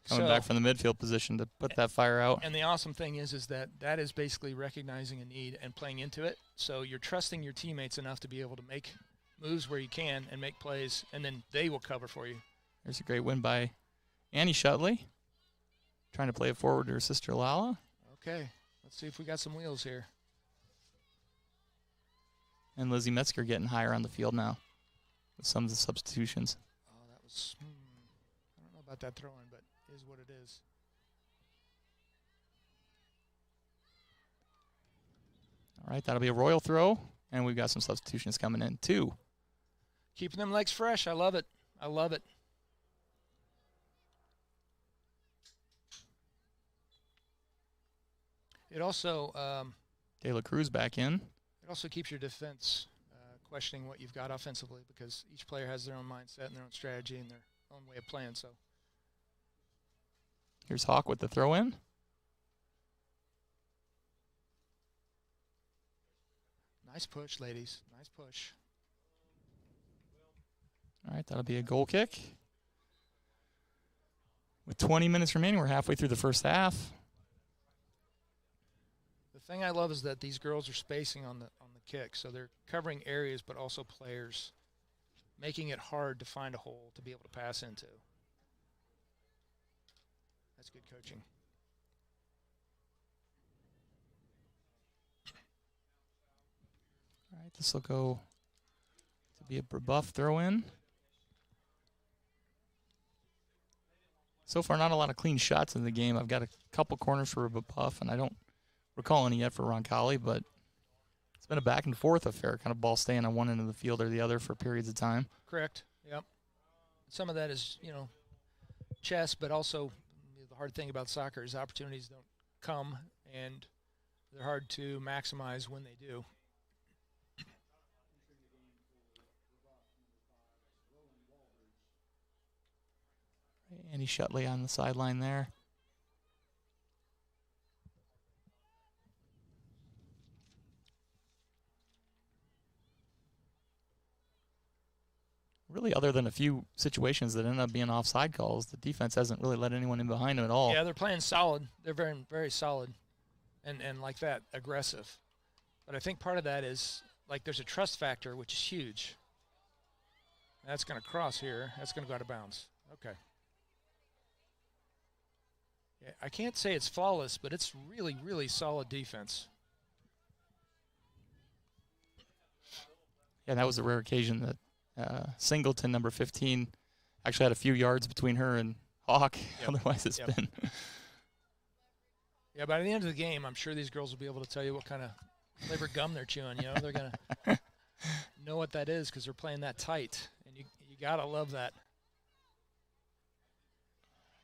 Coming back from the midfield position to put that fire out. And the awesome thing is that is basically recognizing a need and playing into it. So you're trusting your teammates enough to be able to make moves where you can and make plays, and then they will cover for you. There's a great win by Annie Shutley. Trying to play it forward to her sister Lala. Okay, let's see if we got some wheels here. And Lizzie Metzger getting higher on the field now with some of the substitutions. Oh, that was, I don't know about that throw-in, but it is what it is. All right, that'll be a Royal throw, and we've got some substitutions coming in too. Keeping them legs fresh. I love it. I love it. It also De La Cruz back in. It also keeps your defense questioning what you've got offensively, because each player has their own mindset and their own strategy and their own way of playing. So Here's Hawk with the throw in. Nice push, ladies. Nice push. All right, that'll be a goal kick. With 20 minutes remaining, we're halfway through the first half. The thing I love is that these girls are spacing on the kick, so they're covering areas but also players, making it hard to find a hole to be able to pass into. That's good coaching. All right, this will go to be a Brebeuf throw in. So far, not a lot of clean shots in the game. I've got a couple corners for Brebeuf, and I don't recall any yet for Roncalli, but it's been a back and forth affair, kind of ball staying on one end of the field or the other for periods of time. Correct. Yep. Some of that is, chess, but also the hard thing about soccer is opportunities don't come, and they're hard to maximize when they do. Andy Shutley on the sideline there. Really, other than a few situations that end up being offside calls, the defense hasn't really let anyone in behind them at all. Yeah, they're playing solid. They're very, very solid and like that, aggressive. But I think part of that is, like, there's a trust factor, which is huge. That's going to cross here. That's going to go out of bounds. Okay. Yeah, I can't say it's flawless, but it's really, really solid defense. Yeah, that was a rare occasion that Singleton, number 15, actually had a few yards between her and Hawk. Yep. Otherwise, it's been. Yeah, by the end of the game, I'm sure these girls will be able to tell you what kind of flavored gum they're chewing. They're going to know what that is because they're playing that tight, and you got to love that.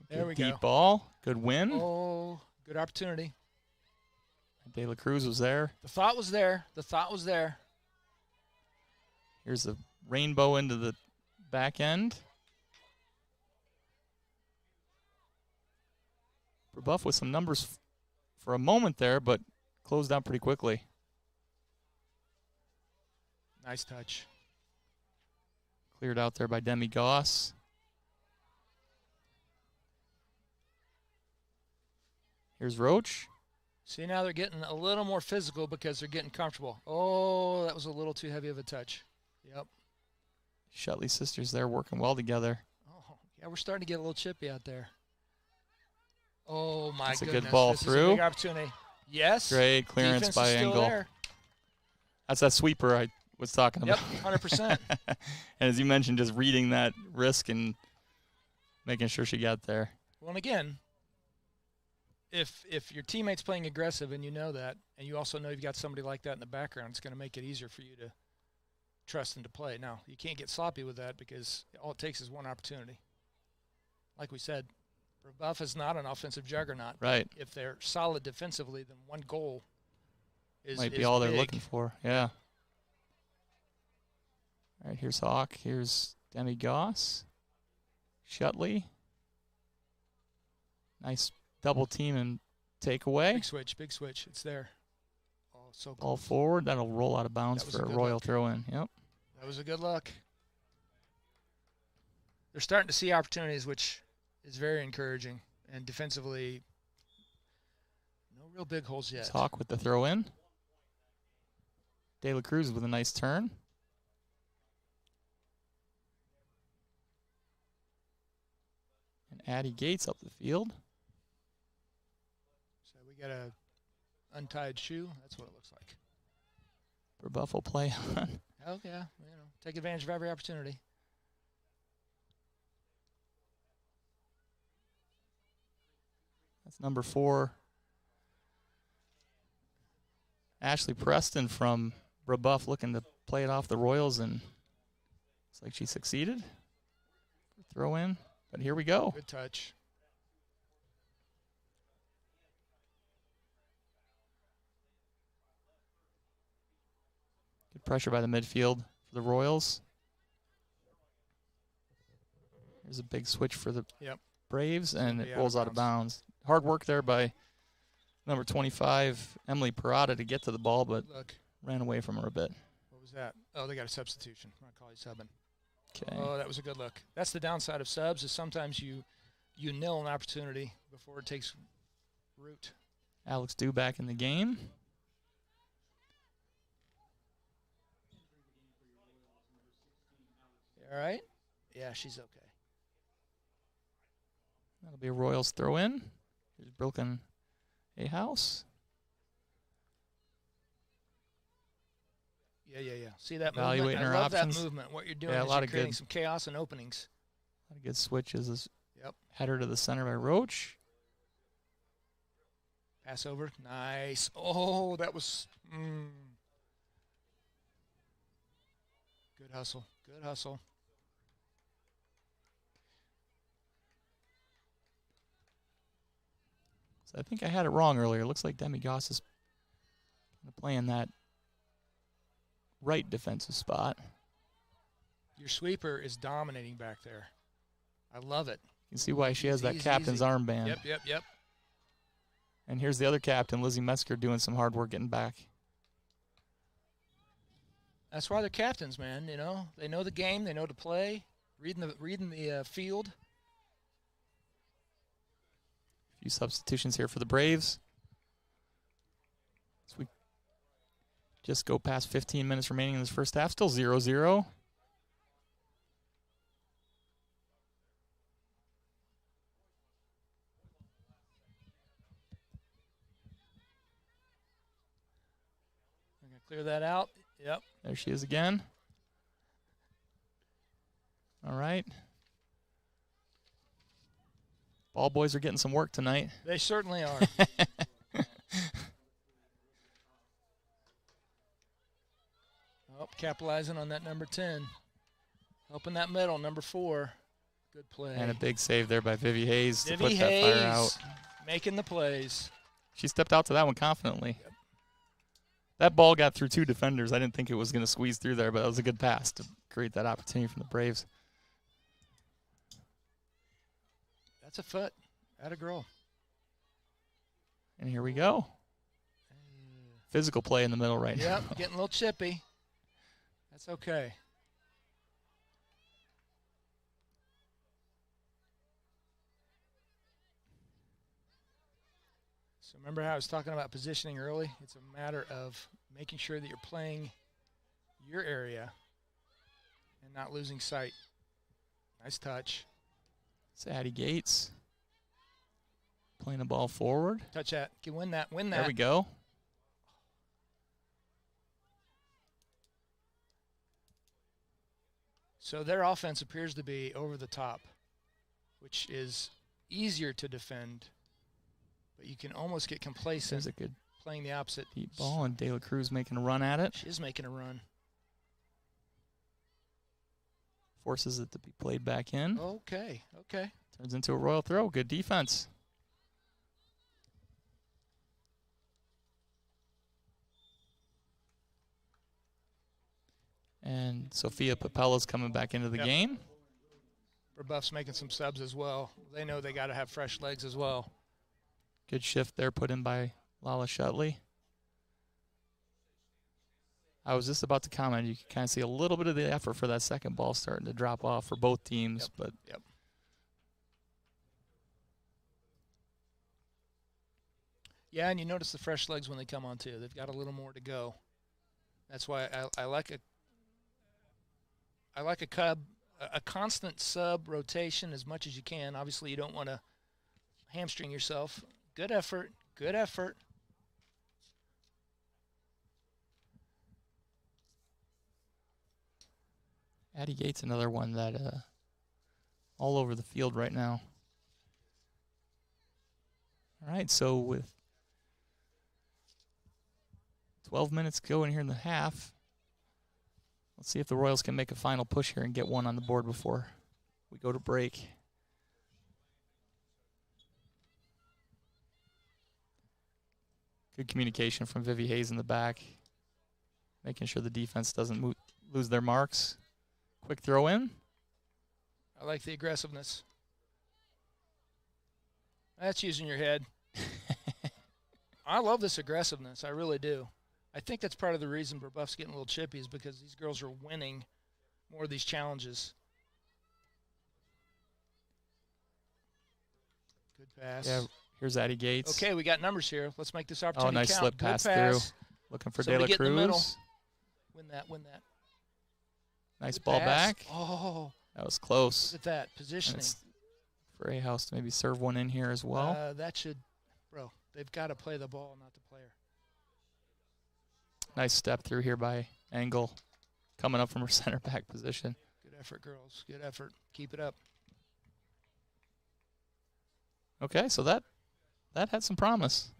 There we go. Deep ball. Good win. Oh, good opportunity. De La Cruz was there. The thought was there. The thought was there. Here's the rainbow into the back end. Brebeuf with some numbers for a moment there, but closed out pretty quickly. Nice touch. Cleared out there by Demi Goss. Here's Roach. See, now they're getting a little more physical because they're getting comfortable. Oh, that was a little too heavy of a touch. Yep. Shutley sisters there working well together. Oh, yeah, we're starting to get a little chippy out there. Oh, my That's goodness. a good ball this through. Is a big opportunity. Yes. Great clearance Defense by is still Engel. there. That's that sweeper I was talking about. Yep, 100%. And as you mentioned, just reading that risk and making sure she got there. Well, and again, if your teammate's playing aggressive and you know that, and you also know you've got somebody like that in the background, it's going to make it easier for you to trust them to play. Now, you can't get sloppy with that because all it takes is one opportunity. Like we said, Brebeuf is not an offensive juggernaut. Right. If they're solid defensively, then one goal might be all big. they're looking for. Yeah. All right, here's Hawk. Here's Demi Goss. Shutley. Nice double team and takeaway. Big switch, big switch. It's there. Oh, so Ball close. forward. That'll roll out of bounds for a Royal throw-in. Yep. That was a good look. They're starting to see opportunities, which is very encouraging. And defensively, no real big holes yet. Here's Hawk with the throw-in. De La Cruz with a nice turn. And Addie Gates up the field. So we got a untied shoe. That's what it looks like. Brebeuf will play on. Oh, yeah. Take advantage of every opportunity. That's number 4. Ashley Preston from Brebeuf looking to play it off the Royals, and looks like she succeeded. Throw in, but here we go. Good touch. Good pressure by the midfield for the Royals. There's a big switch for the Braves, and be it out rolls of out of bounds. Hard work there by number 25, Emily Parada, to get to the ball, but Look. ran away from her a bit. What was that? Oh, they got a substitution. Roncalli subbing. Okay. Oh, that was a good look. That's the downside of subs, is sometimes you nil an opportunity before it takes root. Alex Dew back in the game. All right? Yeah, she's okay. That'll be a Royals throw in. Here's Broken A House. Yeah. See that Evaluating movement? her I love options. that movement. What you're doing Yeah, is you're creating some chaos and openings. A lot of good switches. Yep. Header to the center by Roach. Pass over. Nice. Oh, that was good hustle. Good hustle. So I think I had it wrong earlier. It looks like Demi Goss is playing that right defensive spot. Your sweeper is dominating back there. I love it. You can see why she has that captain's armband. Yep. And here's the other captain, Lizzie Metzger, doing some hard work getting back. That's why they're captains, man. You know, they know the game, they know to play, reading the field. A few substitutions here for the Braves. So we just go past 15 minutes remaining in this first half. Still 0-0. Clear that out. Yep. There she is again. All right. Ball boys are getting some work tonight. They certainly are. Capitalizing on that number 10. Helping that middle, number 4. Good play. And a big save there by Vivi Hayes to put Hayes that fire out. Making the plays. She stepped out to that one confidently. Yep. That ball got through 2 defenders. I didn't think it was going to squeeze through there, but that was a good pass to create that opportunity from the Braves. That's a foot. Atta girl. And here we go. Physical play in the middle right now. Yep, getting a little chippy. That's okay. So remember how I was talking about positioning early? It's a matter of making sure that you're playing your area and not losing sight. Nice touch. It's Addie Gates playing the ball forward. Touch that. Can win that. Win that. There we go. So their offense appears to be over the top, which is easier to defend. But you can almost get complacent. There's a good playing the opposite. Deep ball, and De La Cruz making a run at it. She is making a run. Forces it to be played back in. Okay. Turns into a Royal throw. Good defense. And Sophia Papella's coming back into the game. Brebeuf's making some subs as well. They know they got to have fresh legs as well. Good shift there put in by Lala Shutley. I was just about to comment. You can kind of see a little bit of the effort for that second ball starting to drop off for both teams. Yep. Yeah, and you notice the fresh legs when they come on too. They've got a little more to go. That's why I like a constant sub rotation as much as you can. Obviously, you don't want to hamstring yourself. Good effort. Addie Gates, another one that all over the field right now. All right, so with 12 minutes going here in the half, let's see if the Royals can make a final push here and get one on the board before we go to break. Good communication from Vivi Hayes in the back, making sure the defense doesn't lose their marks. Quick throw in. I like the aggressiveness. That's using your head. I love this aggressiveness. I really do. I think that's part of the reason Brebeuf's getting a little chippy is because these girls are winning more of these challenges. Good pass. Yeah, here's Addie Gates. Okay, we got numbers here. Let's make this opportunity nice count. slip Good pass pass. through. Looking for De Somebody La get in the middle. Cruz. Win that, win that. Nice Good ball pass. back. Oh. That was close. Look at that, positioning. For A House to maybe serve one in here as well. That should, bro, they've got to play the ball, not the player. Nice step through here by Engel, coming up from her center back position. Good effort, girls. Good effort. Keep it up. Okay, so that had some promise.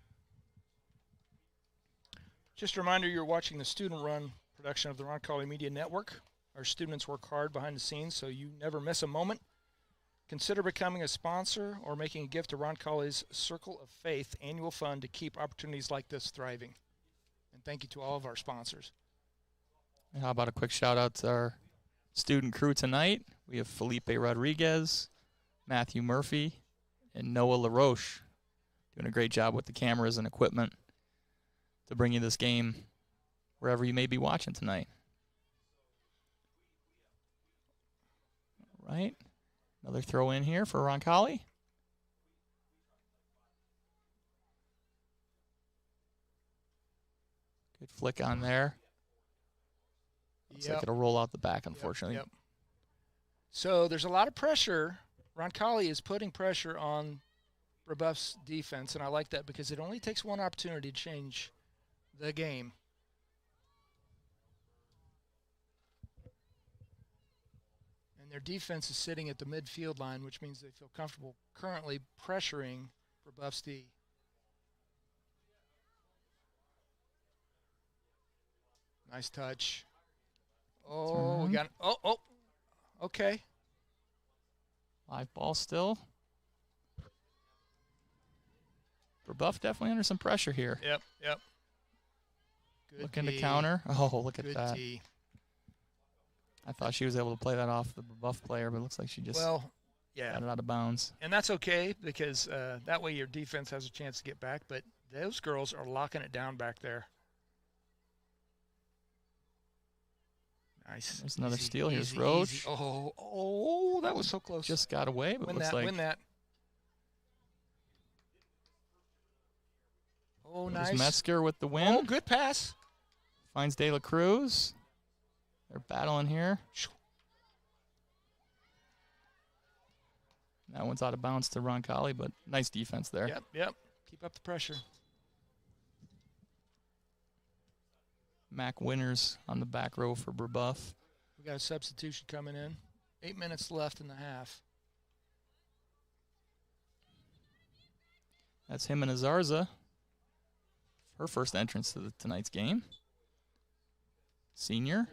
Just a reminder, you're watching the student-run production of the Roncalli Media Network. Our students work hard behind the scenes, so you never miss a moment. Consider becoming a sponsor or making a gift to Roncalli's Circle of Faith annual fund to keep opportunities like this thriving. And thank you to all of our sponsors. And how about a quick shout-out to our student crew tonight? We have Felipe Rodriguez, Matthew Murphy, and Noah LaRoche doing a great job with the cameras and equipment to bring you this game wherever you may be watching tonight. All right. Another throw in here for Roncalli. Good flick on there. Looks like it'll roll out the back, unfortunately. Yep. So there's a lot of pressure. Roncalli is putting pressure on Brebeuf's defense, and I like that because it only takes one opportunity to change the game. And their defense is sitting at the midfield line, which means they feel comfortable currently pressuring Brebeuf's D. Nice touch. Oh, we got it. Oh, okay. Live ball still. Brebeuf definitely under some pressure here. Yep. Good Looking to D. counter. Oh, look at Good that. D. I thought she was able to play that off the Brebeuf player, but it looks like she just got it out of bounds. And that's okay because that way your defense has a chance to get back, but those girls are locking it down back there. Nice. There's another Easy, steal. Here's easy, Roach. easy. Oh, that was so close. Just got away, but win looks that, like win that. Oh, there's nice. Metzger with the win. Oh, good pass. Finds De La Cruz. They're battling here. That one's out of bounds to Roncalli, but nice defense there. Yep. Keep up the pressure. Mac Winters on the back row for Brebeuf. We got a substitution coming in. 8 minutes left in the half. That's him and Azarza. Her first entrance to tonight's game. Senior.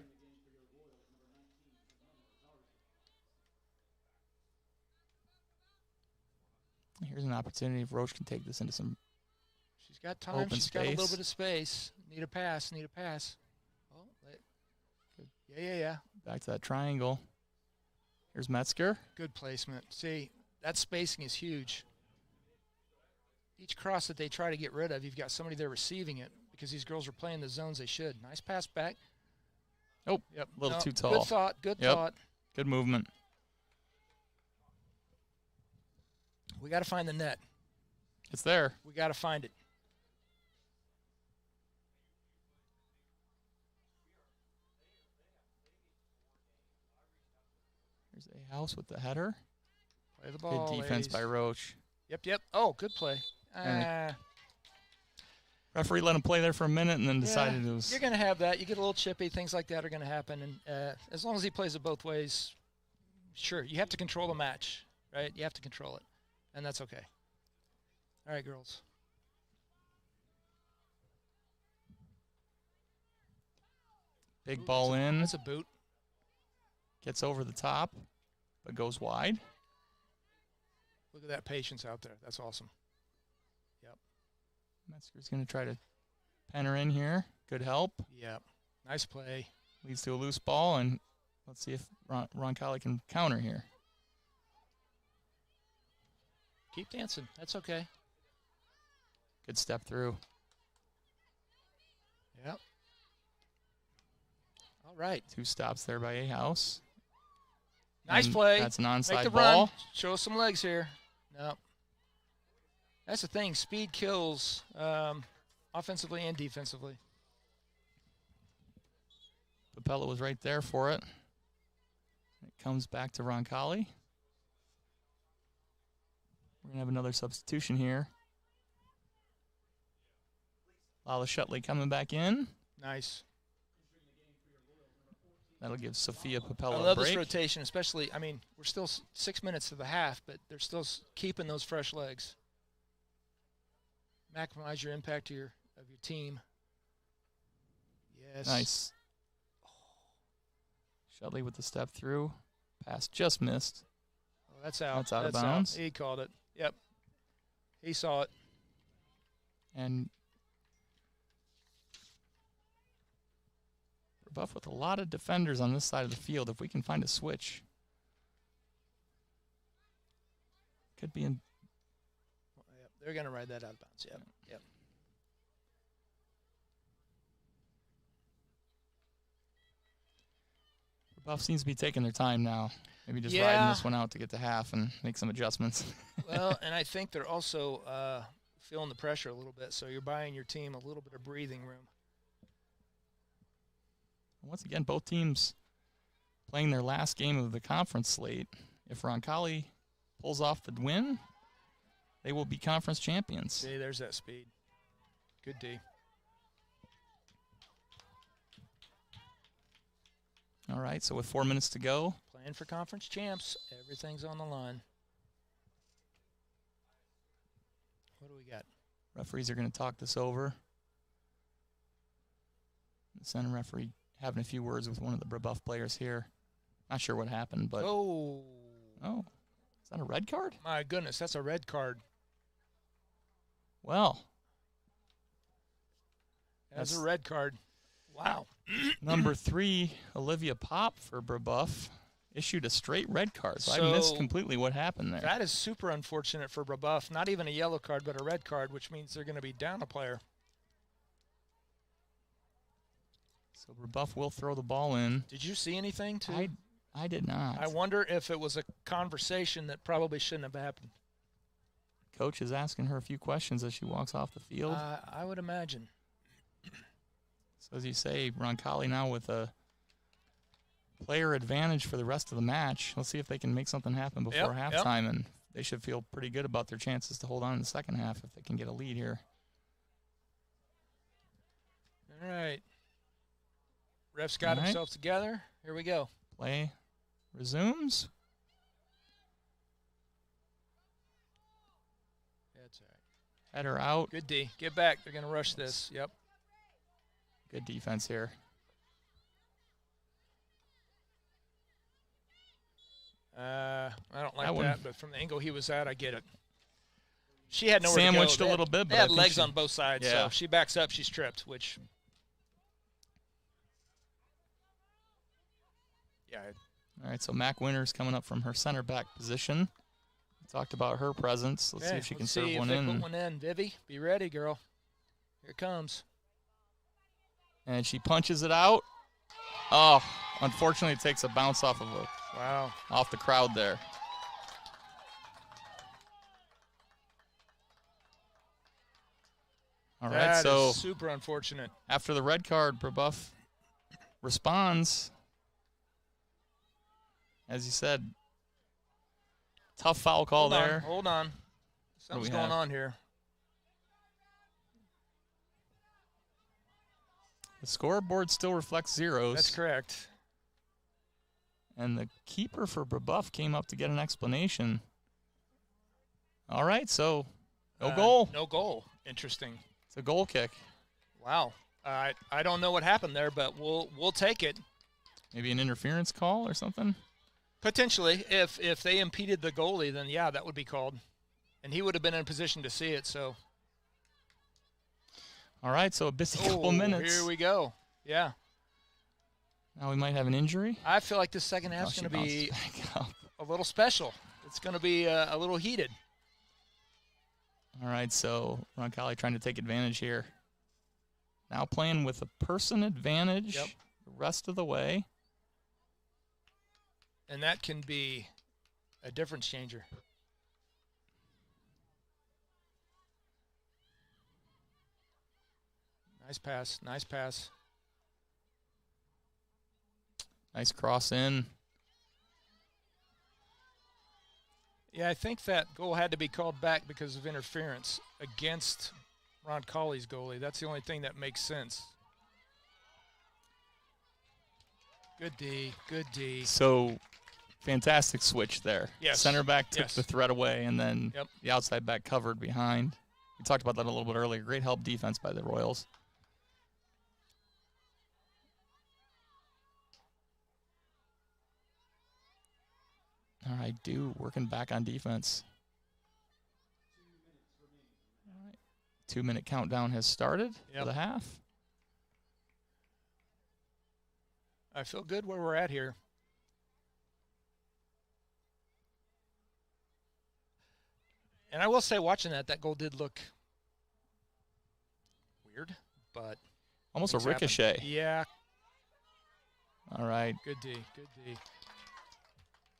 Here's an opportunity if Roche can take this into some She's got time. open She's space. got a little bit of space. Need a pass. Oh, yeah. Back to that triangle. Here's Metzger. Good placement. See, that spacing is huge. Each cross that they try to get rid of, you've got somebody there receiving it because these girls are playing the zones they should. Nice pass back. Oh, Yep. a little No, too tall. Good thought. Good movement. We got to find the net. It's there. We got to find it. Here's A House with the header. Play the ball. Good defense ladies. by Roche. Yep. Oh, good play. And referee let him play there for a minute and then decided it was. You're going to have that. You get a little chippy. Things like that are going to happen. And as long as he plays it both ways, sure. You have to control the match, right? You have to control it. And that's okay. All right, girls. Big ball in. That's a boot. Gets over the top, but goes wide. Look at that patience out there. That's awesome. Yep. Metzger's going to try to pen her in here. Good help. Yep. Nice play. Leads to a loose ball, and let's see if Roncalli can counter here. Keep dancing. That's okay. Good step through. Yep. All right. 2 stops there by A-House. Nice And play. that's an Make onside the ball. run. Show us some legs here. No. That's the thing. Speed kills offensively and defensively. Papella was right there for it. It comes back to Roncalli. We're going to have another substitution here. Lala Shutley coming back in. Nice. That'll give Sophia I Papella a love break. this rotation, especially, I mean, we're still 6 minutes to the half, but they're still keeping those fresh legs. Maximize your impact of your team. Yes. Nice. Shutley with the step through. Pass just missed. Oh, that's out. That's out of bounds. He called it. Yep. He saw it. And Brebeuf with a lot of defenders on this side of the field. If we can find a switch, could be in. Yep. They're going to ride that out of bounds. Yep. Yep. Brebeuf seems to be taking their time now. Maybe just riding this one out to get to half and make some adjustments. Well, and I think they're also feeling the pressure a little bit, so you're buying your team a little bit of breathing room. Once again, both teams playing their last game of the conference slate. If Roncalli pulls off the win, they will be conference champions. See, there's that speed. Good D. All right, so with 4 minutes to go. Playing for conference champs. Everything's on the line. What do we got? Referees are going to talk this over. The center referee having a few words with one of the Brebeuf players here. Not sure what happened, but. Oh. Is that a red card? My goodness, that's a red card. Well. That's a red card. Wow. Number 3, Olivia Pop for Brebeuf, issued a straight red card. So I missed completely what happened there. That is super unfortunate for Brebeuf. Not even a yellow card, but a red card, which means they're going to be down a player. So Brebeuf will throw the ball in. Did you see anything, too? I did not. I wonder if it was a conversation that probably shouldn't have happened. Coach is asking her a few questions as she walks off the field. I would imagine. So as you say, Roncalli now with a player advantage for the rest of the match. Let's see if they can make something happen before halftime, and they should feel pretty good about their chances to hold on in the second half if they can get a lead here. All right. Ref's got himself together. Here we go. Play resumes. That's all right. Header out. Good D. Get back. They're going to rush this. Yep. Good defense here. I don't like that, but from the angle he was at, I get it. She had nowhere sandwiched to go. a little bit, but they I had think legs on both sides, so if she backs up, she's tripped, which, All right, so Mac Winters coming up from her center back position. We talked about her presence. Let's see if she can serve one in. Put one in. Vivi, be ready, girl. Here it comes. And she punches it out. Oh, unfortunately, it takes a bounce off of off the crowd there. All right, That so is super unfortunate. After the red card, Brebeuf responds. As you said, tough foul call there. Hold on. Something's going on here. The scoreboard still reflects zeros. That's correct. And the keeper for Brebeuf came up to get an explanation. All right, so no goal. No goal. Interesting. It's a goal kick. Wow. I don't know what happened there, but we'll take it. Maybe an interference call or something? Potentially. If they impeded the goalie, then yeah, that would be called. And he would have been in a position to see it, so. All right, so a busy couple minutes. Here we go. Yeah. Now we might have an injury. I feel like the second half's going to be a little special. It's going to be a little heated. All right, so Roncalli trying to take advantage here. Now playing with a person advantage the rest of the way. And that can be a difference changer. Nice pass, nice pass. Nice cross in. Yeah, I think that goal had to be called back because of interference against Roncalli's goalie. That's the only thing that makes sense. Good D, good D. So, fantastic switch there. Yes. Center back took Yes. the threat away, and then the outside back covered behind. We talked about that a little bit earlier. Great help defense by the Royals. All right, working back on defense. All right. 2-minute countdown has started for the half. I feel good where we're at here. And I will say, watching that goal did look weird, but almost a things happen. ricochet. Yeah. All right. Good D, good D.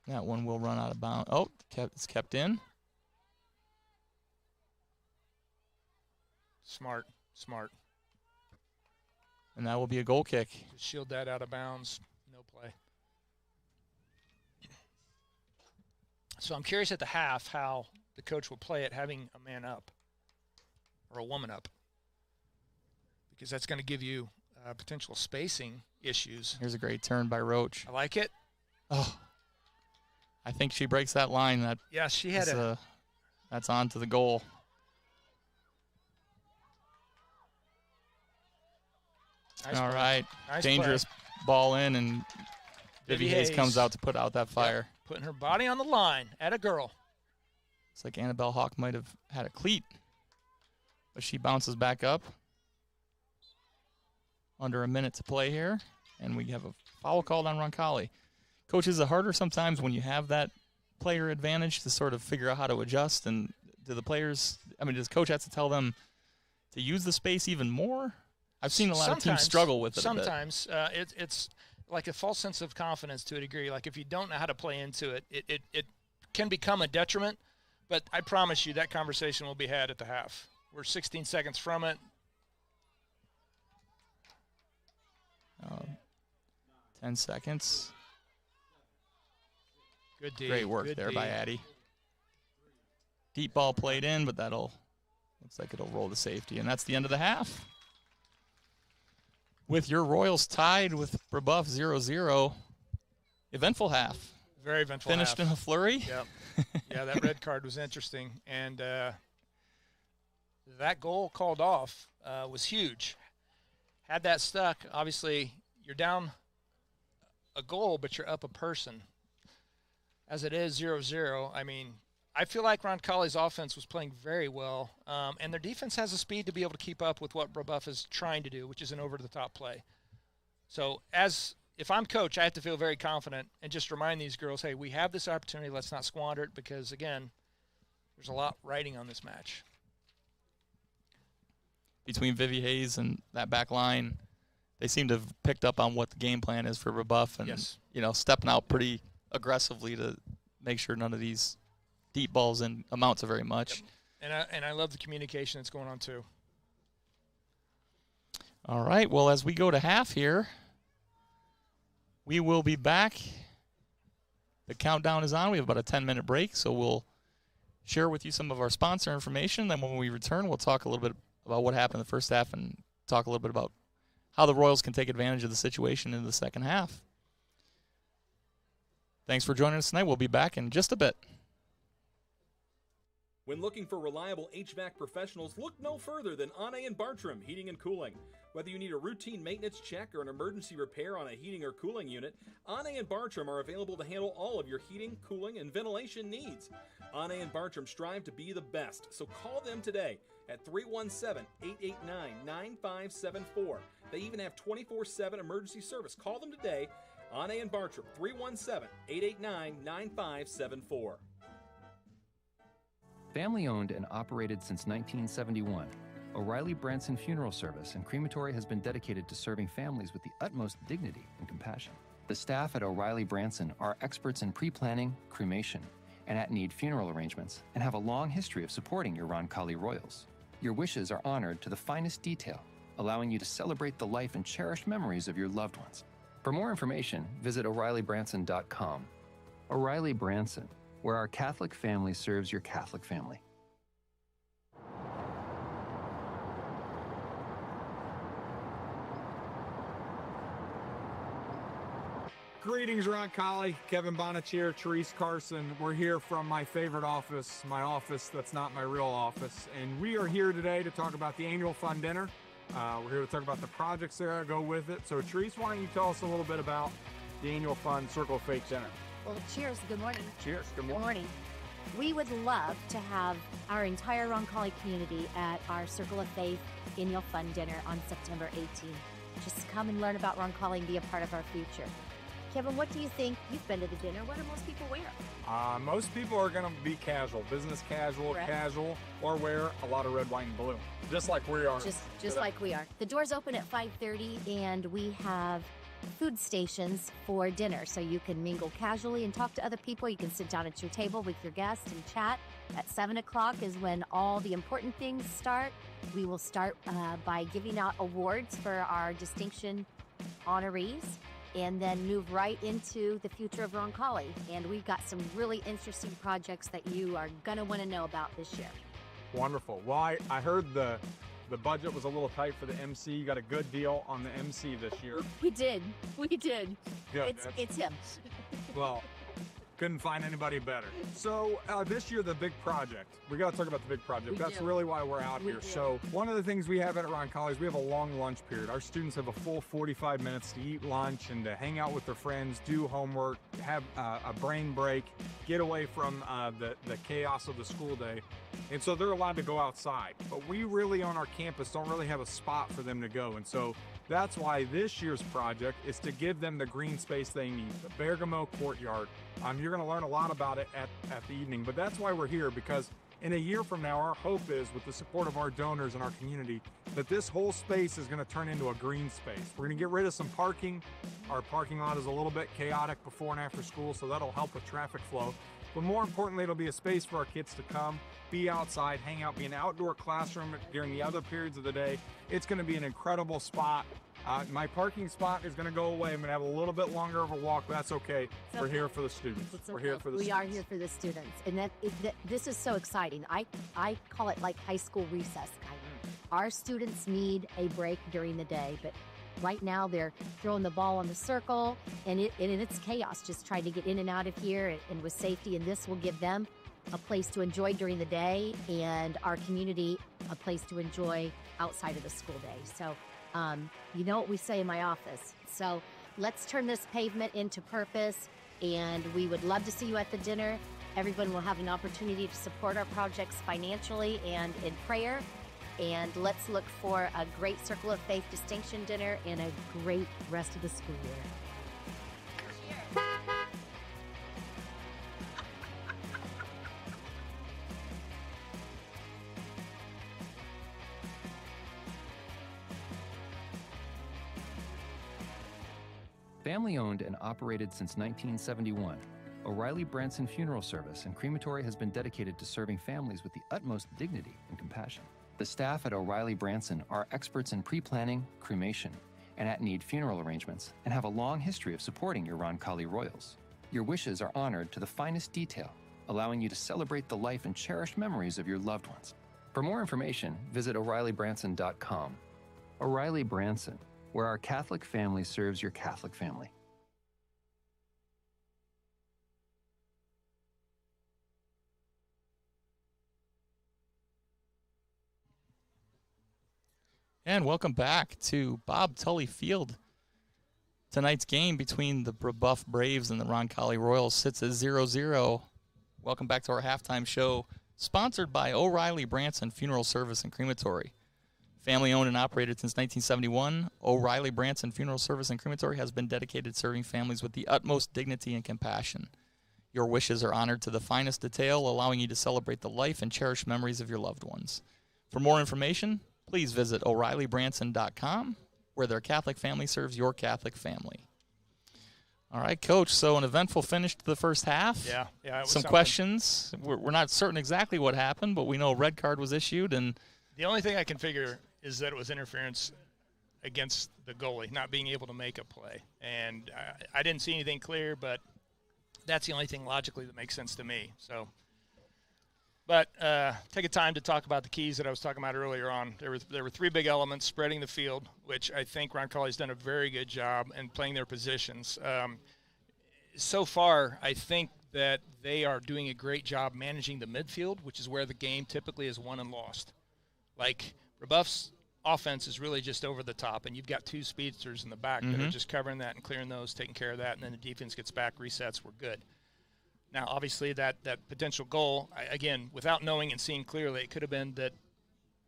That one will run out of bounds. Oh, it's kept in. Smart, smart. And that will be a goal kick. Just shield that out of bounds. No play. So I'm curious at the half how the coach will play it having a man up or a woman up, because that's going to give you potential spacing issues. Here's a great turn by Roach. I like it. Oh, I think she breaks that line. Yeah, she had that's on to the goal. Nice All play. right. Nice Dangerous ball in, and Vivi Hayes comes out to put out that fire. Yep. Putting her body on the line at a girl. It's like Annabelle Hawk might have had a cleat, but she bounces back up. Under a minute to play here, and we have a foul called on Roncalli. Coach, is it harder sometimes when you have that player advantage to sort of figure out how to adjust? And do the players, does coach have to tell them to use the space even more? I've seen a lot of teams struggle with it Sometimes it's like a false sense of confidence to a degree. Like if you don't know how to play into it, it can become a detriment. But I promise you that conversation will be had at the half. We're 16 seconds from it. 10 seconds. Good D. Great work there by Addie. Deep ball played in, but looks like it'll roll to safety, and that's the end of the half. With your Royals tied with Brebeuf 0-0, eventful half. Very eventful Finished half. in a flurry. Yep. Yeah, that red card was interesting, and that goal called off was huge. Had that stuck, obviously you're down a goal, but you're up a person. As it is 0-0, I feel like Roncalli's offense was playing very well, and their defense has the speed to be able to keep up with what Brebeuf is trying to do, which is an over-the-top play. So if I'm coach, I have to feel very confident and just remind these girls, hey, we have this opportunity. Let's not squander it because, again, there's a lot riding on this match. Between Vivi Hayes and that back line, they seem to have picked up on what the game plan is for Brebeuf and, stepping out pretty aggressively to make sure none of these deep balls amount to very much. Yep. And I love the communication that's going on too. All right, well, as we go to half here, we will be back. The countdown is on. We have about a 10-minute break, so we'll share with you some of our sponsor information. Then when we return, we'll talk a little bit about what happened in the first half and talk a little bit about how the Royals can take advantage of the situation in the second half. Thanks for joining us tonight. We'll be back in just a bit. When looking for reliable HVAC professionals, look no further than Anne and Bartram Heating and Cooling. Whether you need a routine maintenance check or an emergency repair on a heating or cooling unit, Anne and Bartram are available to handle all of your heating, cooling, and ventilation needs. Anne and Bartram strive to be the best, so call them today at 317-889-9574. They even have 24/7 emergency service. Call them today, Anne and Bartram, 317-889-9574. Family owned and operated since 1971, O'Reilly Branson Funeral Service and Crematory has been dedicated to serving families with the utmost dignity and compassion. The staff at O'Reilly Branson are experts in pre-planning, cremation, and at-need funeral arrangements, and have a long history of supporting your Roncalli Royals. Your wishes are honored to the finest detail, allowing you to celebrate the life and cherished memories of your loved ones. For more information, visit O'ReillyBranson.com. O'Reilly Branson, where our Catholic family serves your Catholic family. Greetings, Roncalli. Kevin Bonich here, Therese Carson. We're here from my favorite office, my office that's not my real office. And we are here today to talk about the annual fund dinner. We're here to talk about the projects that go with it. So, Therese, why don't you tell us a little bit about the annual fund Circle of Faith dinner? Well, cheers. Good morning. Cheers. Good morning. Good morning. We would love to have our entire Roncalli community at our Circle of Faith annual fund dinner on September 18th. Just come and learn about Roncalli and be a part of our future. Kevin, what do you think? You've been to the dinner. What do most people wear? Most people are going to be casual, business casual, Correct. Casual, or wear a lot of red, white, and blue, just like we are. Just like we are. The doors open at 5:30, and we have food stations for dinner, so you can mingle casually and talk to other people. You can sit down at your table with your guests and chat. At 7 o'clock is when all the important things start. We will start by giving out awards for our distinction honorees, and then move right into the future of Roncalli. And we've got some really interesting projects that you are going to want to know about this year. Wonderful. Well, I heard the budget was a little tight for the MC. You got a good deal on the MC this year. We did. Good. It's him. Well, couldn't find anybody better. So this year, the big project. We got to talk about the big project. That's really why we're out here. So one of the things we have at Roncalli is we have a long lunch period. Our students have a full 45 minutes to eat lunch and to hang out with their friends, do homework, have a brain break, get away from the chaos of the school day. And so they're allowed to go outside. But we really on our campus don't really have a spot for them to go. And so that's why this year's project is to give them the green space they need, the Bergamo courtyard. You're going to learn a lot about it at the evening, but that's why we're here, because in a year from now, our hope is, with the support of our donors and our community, that this whole space is going to turn into a green space. We're going to get rid of some parking. Our parking lot is a little bit chaotic before and after school, so that'll help with traffic flow. But more importantly, it'll be a space for our kids to come, be outside, hang out, be an outdoor classroom during the other periods of the day. It's going to be an incredible spot. My parking spot is going to go away. I'm going to have a little bit longer of a walk, but that's okay. We're here for the students. We're here for the students. We are here for the students. And this is so exciting. I call it like high school recess kind of. Our students need a break during the day, but right now they're throwing the ball on the circle, and it's chaos just trying to get in and out of here and with safety. And this will give them a place to enjoy during the day, and our community a place to enjoy outside of the school day. So you know what we say in my office. So let's turn this pavement into purpose, and we would love to see you at the dinner. Everyone will have an opportunity to support our projects financially and in prayer. And let's look for a great Circle of Faith distinction dinner and a great rest of the school year. Family owned and operated since 1971, O'Reilly Branson Funeral Service and Crematory has been dedicated to serving families with the utmost dignity and compassion. The staff at O'Reilly Branson are experts in pre-planning, cremation, and at-need funeral arrangements, and have a long history of supporting your Roncalli Royals. Your wishes are honored to the finest detail, allowing you to celebrate the life and cherished memories of your loved ones. For more information, visit O'ReillyBranson.com. O'Reilly Branson, where our Catholic family serves your Catholic family. And welcome back to Bob Tully Field. Tonight's game between the Brebeuf Braves and the Roncalli Royals sits at 0-0. Welcome back to our halftime show, sponsored by O'Reilly Branson Funeral Service and Crematory. Family owned and operated since 1971, O'Reilly Branson Funeral Service and Crematory has been dedicated to serving families with the utmost dignity and compassion. Your wishes are honored to the finest detail, allowing you to celebrate the life and cherished memories of your loved ones. For more information, please visit O'ReillyBranson.com, where their Catholic family serves your Catholic family. All right, Coach, so an eventful finish to the first half. Yeah, it was Some something. questions. We're not certain exactly what happened, but we know a red card was issued. And The only thing I can figure is that it was interference against the goalie, not being able to make a play. And I didn't see anything clear, but that's the only thing logically that makes sense to me. So, but take a time to talk about the keys that I was talking about earlier on. There were three big elements: spreading the field, which I think Roncalli's done a very good job in playing their positions. So far, I think that they are doing a great job managing the midfield, which is where the game typically is won and lost. Like, Brebeuf's offense is really just over the top, and you've got two speedsters in the back that are just covering that and clearing those, taking care of that, and then the defense gets back, resets, we're good. Now, obviously, that potential goal, again, without knowing and seeing clearly, it could have been that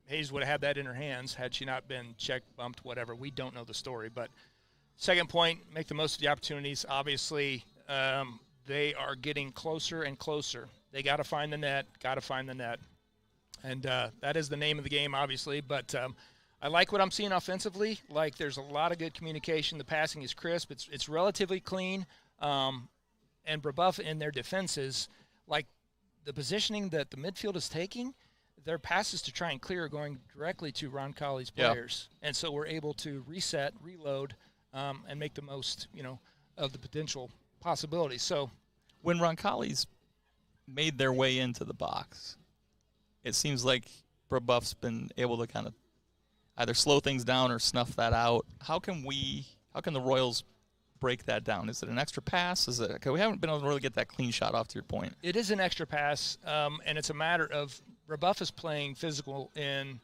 Hayes would have had that in her hands had she not been checked, bumped, whatever. We don't know the story. But second point, make the most of the opportunities. Obviously, they are getting closer and closer. They got to find the net, And that is the name of the game, obviously. But I like what I'm seeing offensively. Like, there's a lot of good communication. The passing is crisp. It's relatively clean. And Brebeuf in their defenses, like the positioning that the midfield is taking, their passes to try and clear are going directly to Roncalli's players. And so we're able to reset, reload, and make the most, of the potential possibilities. So when Roncalli's made their way into the box, it seems like Brebeuf's been able to kind of either slow things down or snuff that out. How can the Royals break that down? Is it an extra pass? We haven't been able to really get that clean shot off, to your point. It is an extra pass, and it's a matter of Brebeuf is playing physical in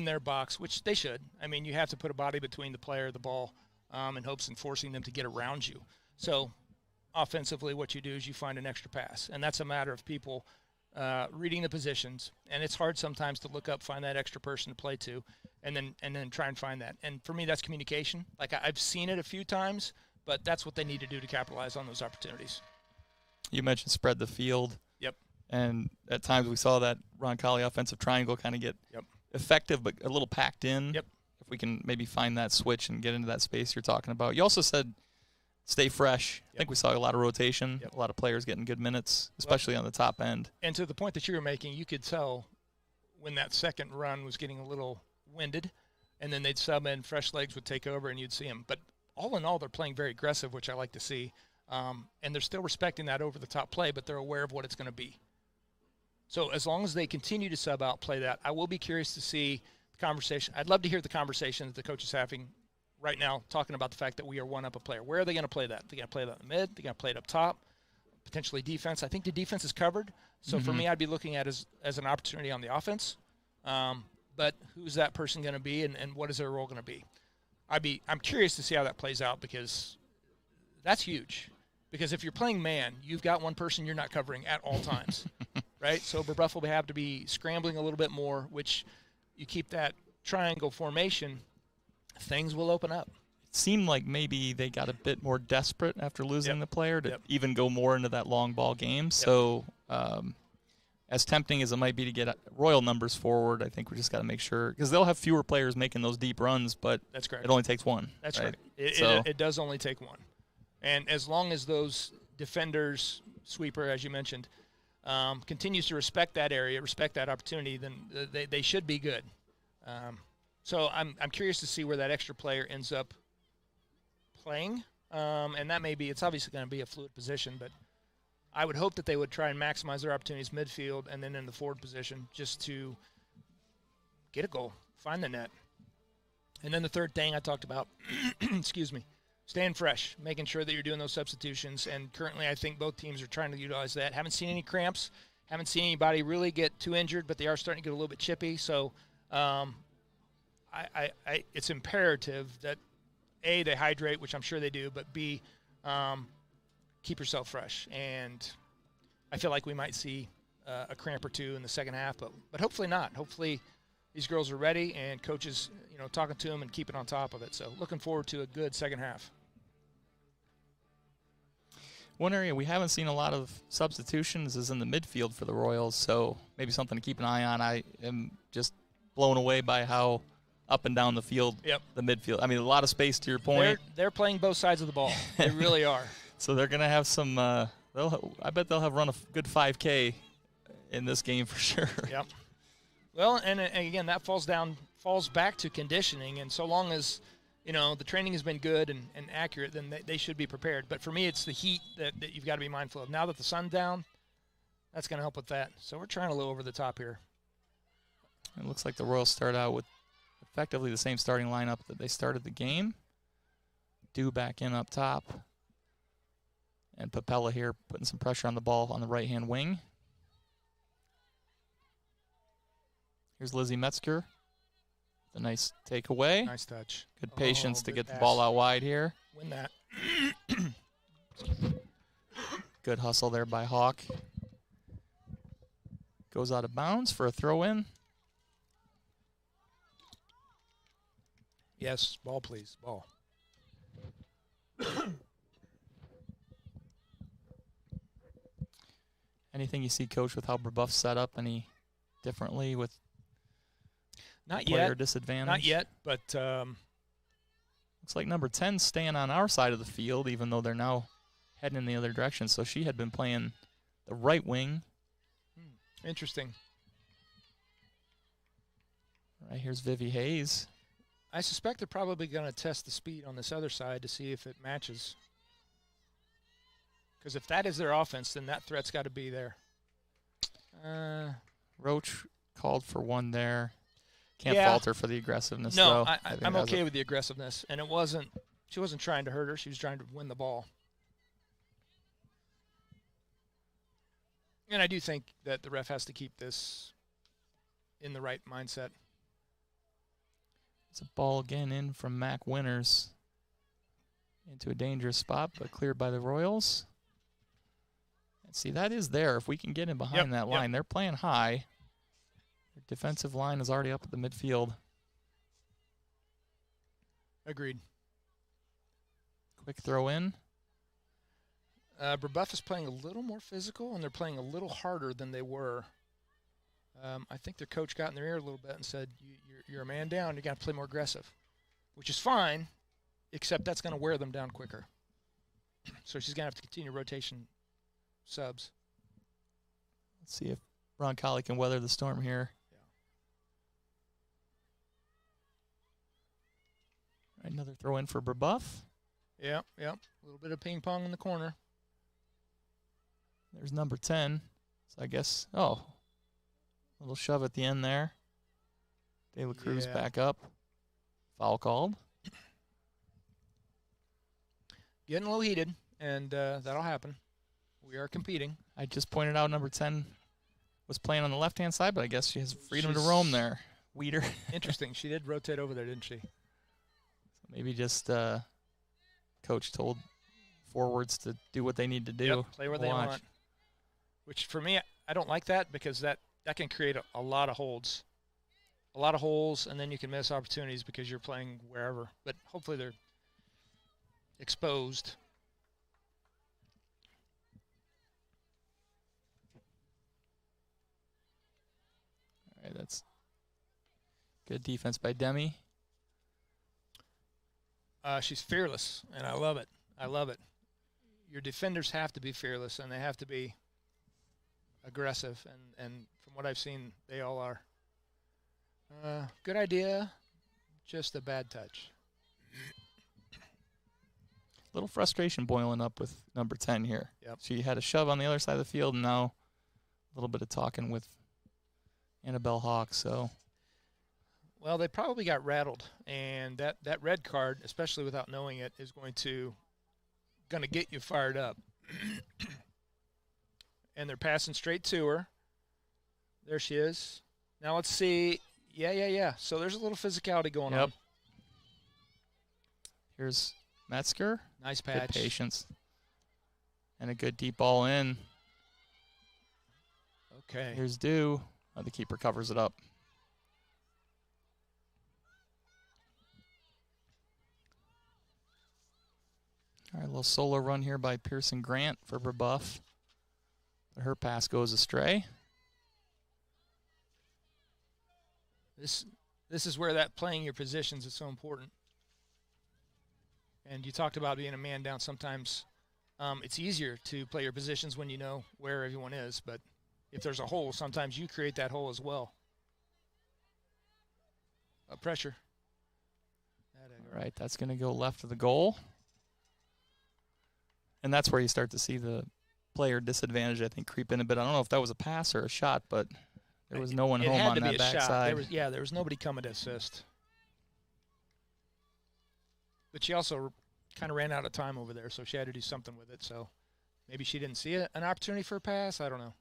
their box, which they should. I mean, you have to put a body between the player and the ball in hopes and forcing them to get around you. So offensively, what you do is you find an extra pass, and that's a matter of people reading the positions, and it's hard sometimes to look up, find that extra person to play to, and then try and find that. And for me, that's communication. Like, I've seen it a few times, but that's what they need to do to capitalize on those opportunities. You mentioned spread the field. Yep. And at times we saw that Roncalli offensive triangle kind of get effective, but a little packed in. Yep. If we can maybe find that switch and get into that space you're talking about. You also said stay fresh. I think we saw a lot of rotation, a lot of players getting good minutes, especially on the top end. And to the point that you were making, you could tell when that second run was getting a little winded, and then they'd sub in, fresh legs would take over, and you'd see them. But all in all, they're playing very aggressive, which I like to see. And they're still respecting that over-the-top play, but they're aware of what it's going to be. So as long as they continue to sub out, play that, I will be curious to see the conversation. I'd love to hear the conversation that the coach is having right now, talking about the fact that we are one up a player. Where are they going to play that? They're going to play that in the mid. They're going to play it up top, potentially defense. I think the defense is covered. So for me, I'd be looking at it as an opportunity on the offense. But who's that person going to be, and what is their role going to be? I'm curious to see how that plays out, because that's huge. Because if you're playing man, you've got one person you're not covering at all times, right? So Brebeuf will have to be scrambling a little bit more, which you keep that triangle formation, things will open up. It seemed like maybe they got a bit more desperate after losing the player to even go more into that long ball game. So as tempting as it might be to get Royal numbers forward, I think we just got to make sure, because they'll have fewer players making those deep runs, but that's correct. It only takes one. That's right. It does only take one. And as long as those defenders, sweeper, as you mentioned, continues to respect that area, respect that opportunity, then they should be good. So I'm curious to see where that extra player ends up playing. And that may be, it's obviously going to be a fluid position, but I would hope that they would try and maximize their opportunities midfield and then in the forward position just to get a goal, find the net. And then the third thing I talked about, excuse me, staying fresh, making sure that you're doing those substitutions. And currently I think both teams are trying to utilize that. Haven't seen any cramps, haven't seen anybody really get too injured, but they are starting to get a little bit chippy. So it's imperative that, A, they hydrate, which I'm sure they do, but B, keep yourself fresh. And I feel like we might see a cramp or two in the second half, but hopefully not. Hopefully these girls are ready and coaches, talking to them and keeping on top of it. So looking forward to a good second half. One area we haven't seen a lot of substitutions is in the midfield for the Royals, so maybe something to keep an eye on. I am just blown away by how up and down the field, the midfield. I mean, a lot of space to your point. They're playing both sides of the ball. They really are. So they're going to have some I bet they'll have run a good 5K in this game for sure. Yep. Well, and again, that falls back to conditioning, and so long as the training has been good and accurate, then they should be prepared. But for me, it's the heat that you've got to be mindful of. Now that the sun's down, that's going to help with that. So we're trying a little over the top here. It looks like the Royals start out with effectively the same starting lineup that they started the game. Dew back in up top. And Papella here putting some pressure on the ball on the right-hand wing. Here's Lizzie Metzger. A nice takeaway. Nice touch. Good patience to get pass. the ball out wide here. Win that. Good hustle there by Hawk. Goes out of bounds for a throw-in. Yes, ball please, ball. Anything you see, Coach, with how Brebeuf set up any differently with Not player yet. disadvantage? Not yet, but looks like number 10 staying on our side of the field, even though they're now heading in the other direction. So she had been playing the right wing. Interesting. Right, here's Vivi Hayes. I suspect they're probably going to test the speed on this other side to see if it matches. Because if that is their offense, then that threat's got to be there. Roach called for one there. Can't Yeah. fault her for the aggressiveness, No, though. I'm okay with the aggressiveness. And she wasn't trying to hurt her. She was trying to win the ball. And I do think that the ref has to keep this in the right mindset. It's a ball again in from Mac Winters into a dangerous spot, but cleared by the Royals. And see, that is there. If we can get in behind that line, they're playing high. Their defensive line is already up at the midfield. Agreed. Quick throw in. Brebeuf is playing a little more physical, and they're playing a little harder than they were. I think their coach got in their ear a little bit and said, you're a man down, you got to play more aggressive, which is fine, except that's going to wear them down quicker. So she's going to have to continue rotation subs. Let's see if Roncalli can weather the storm here. Right, another throw in for Brebeuf. Yeah. A little bit of ping pong in the corner. There's number 10. So I guess, a little shove at the end there. De La Cruz back up. Foul called. Getting a little heated, and that'll happen. We are competing. I just pointed out number 10 was playing on the left-hand side, but I guess she has freedom to roam there. Weeder. Interesting. She did rotate over there, didn't she? So maybe just coach told forwards to do what they need to do. Yep, play where they want. Which, for me, I don't like that because that can create a lot of holds. A lot of holes, and then you can miss opportunities because you're playing wherever. But hopefully they're exposed. All right, that's good defense by Demi. She's fearless, and I love it. I love it. Your defenders have to be fearless, and they have to be aggressive, and from what I've seen, they all are. Good idea, just a bad touch. Little frustration boiling up with number 10 here. Yep. She had a shove on the other side of the field, and now a little bit of talking with Annabelle Hawk. So, well, they probably got rattled, and that red card, especially without knowing it, is going to get you fired up. And they're passing straight to her. There she is. Now let's see. Yeah. So there's a little physicality going on. Here's Metzger. Nice patch. Good patience. And a good deep ball in. Okay. Here's Dew. The keeper covers it up. All right, a little solo run here by Pearson Grant for Brebeuf. But her pass goes astray. This is where that playing your positions is so important. And you talked about being a man down. Sometimes it's easier to play your positions when you know where everyone is. But if there's a hole, sometimes you create that hole as well. Pressure. All right, that's going to go left of the goal. And that's where you start to see the player disadvantage, I think, creep in a bit. I don't know if that was a pass or a shot, but there was no one home on that backside. There was nobody coming to assist. But she also kind of ran out of time over there, so she had to do something with it. So maybe she didn't see an opportunity for a pass. I don't know.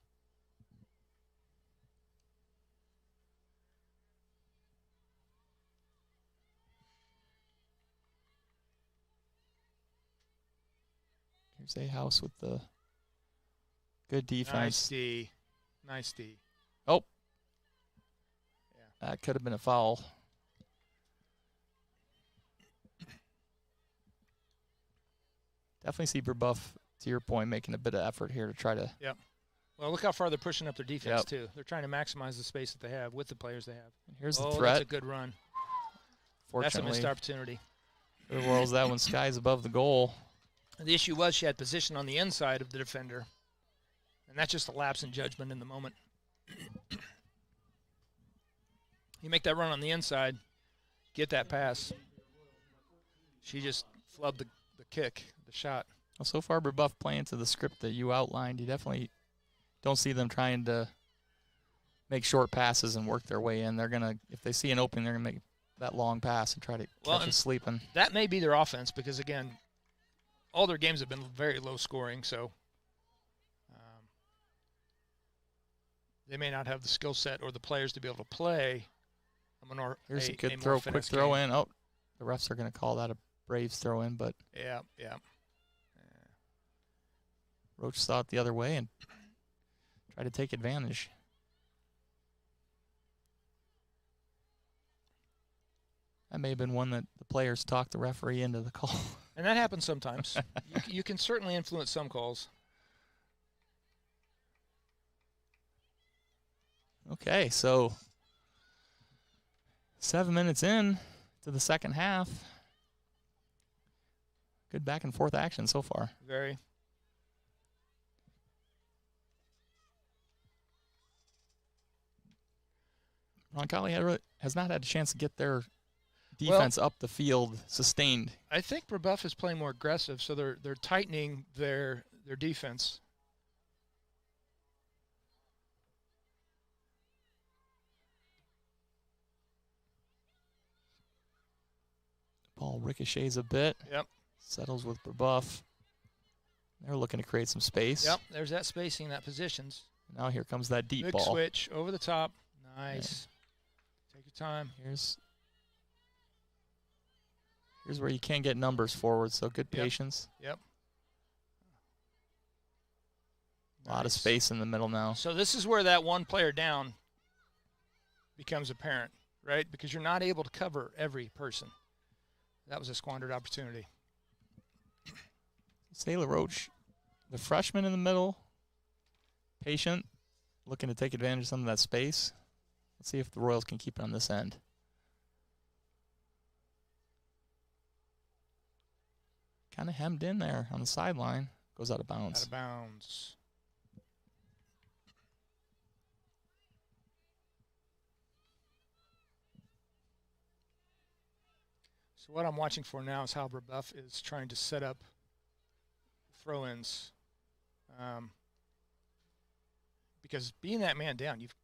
Here's a house with the good defense. Nice D. Nice D. Oh. Yeah. That could have been a foul. Definitely see Brebeuf, to your point, making a bit of effort here to try to. Yep. Well, look how far they're pushing up their defense, too. They're trying to maximize the space that they have with the players they have. And here's the threat. threat. That's a good run. That's a missed opportunity. For the Royals, that one skies above the goal. The issue was she had position on the inside of the defender, and that's just a lapse in judgment in the moment. You make that run on the inside, get that pass. She just flubbed the kick, the shot. Well, so far, Brebeuf playing to the script that you outlined. You definitely don't see them trying to make short passes and work their way in. They're going to, if they see an opening, they're going to make that long pass and try to catch it sleeping. That may be their offense because, again, all their games have been very low scoring, so they may not have the skill set or the players to be able to play. Here's a good throw, quick throw in. Oh, the refs are going to call that a Braves throw in, but yeah. Roach saw it the other way and tried to take advantage. That may have been one that the players talked the referee into the call. And that happens sometimes. You can certainly influence some calls. Okay, so 7 minutes in to the second half. Good back and forth action so far. Very. Roncalli has not had a chance to get their defense up the field sustained. I think Brebeuf is playing more aggressive, so they're tightening their defense. Ball ricochets a bit. Yep. Settles with Brebeuf. They're looking to create some space. Yep, there's that spacing, that positions. Now here comes that deep Big ball. Switch over the top. Nice. Yeah. Take your time. Here's where you can get numbers forward, so good patience. Yep. A lot of space in the middle now. So this is where that one player down becomes apparent, right? Because you're not able to cover every person. That was a squandered opportunity. Sailor Roach, the freshman in the middle, patient, looking to take advantage of some of that space. Let's see if the Royals can keep it on this end. Kind of hemmed in there on the sideline. Goes out of bounds. Out of bounds. So what I'm watching for now is how Brebeuf is trying to set up throw-ins. Because being that man down, you've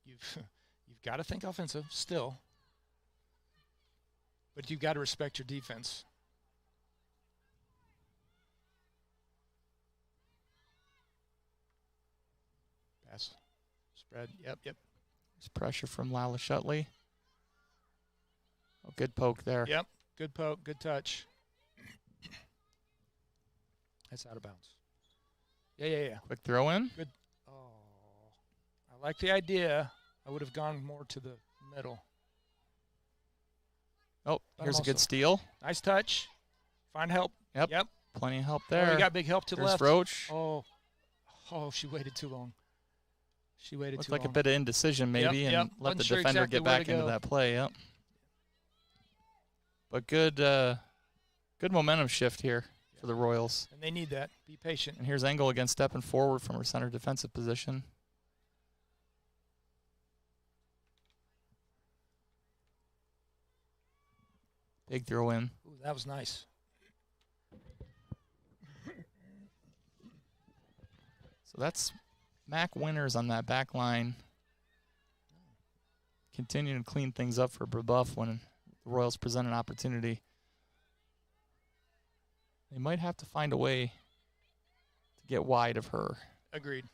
got to think offensive still, but you've got to respect your defense. Pass, spread. Yep. There's pressure from Lila Shutley. Oh, good poke there. Yep. Good poke, good touch. That's out of bounds. Yeah. Quick throw in. Good. Oh, I like the idea. I would have gone more to the middle. Oh, here's a good steal. Nice touch. Find help. Yep. plenty of help there. Oh, you got big help to the left. Roach. Oh, she waited too long. She waited Looked too like long. a bit of indecision maybe, Yep, and let wasn't the sure defender exactly get where back to into go. that play. Yep. But good momentum shift here for the Royals. And they need that. Be patient. And here's Engel again stepping forward from her center defensive position. Big throw in. Ooh, that was nice. So that's Mac Winters on that back line. Continuing to clean things up for Brebeuf when the Royals present an opportunity. They might have to find a way to get wide of her. Agreed.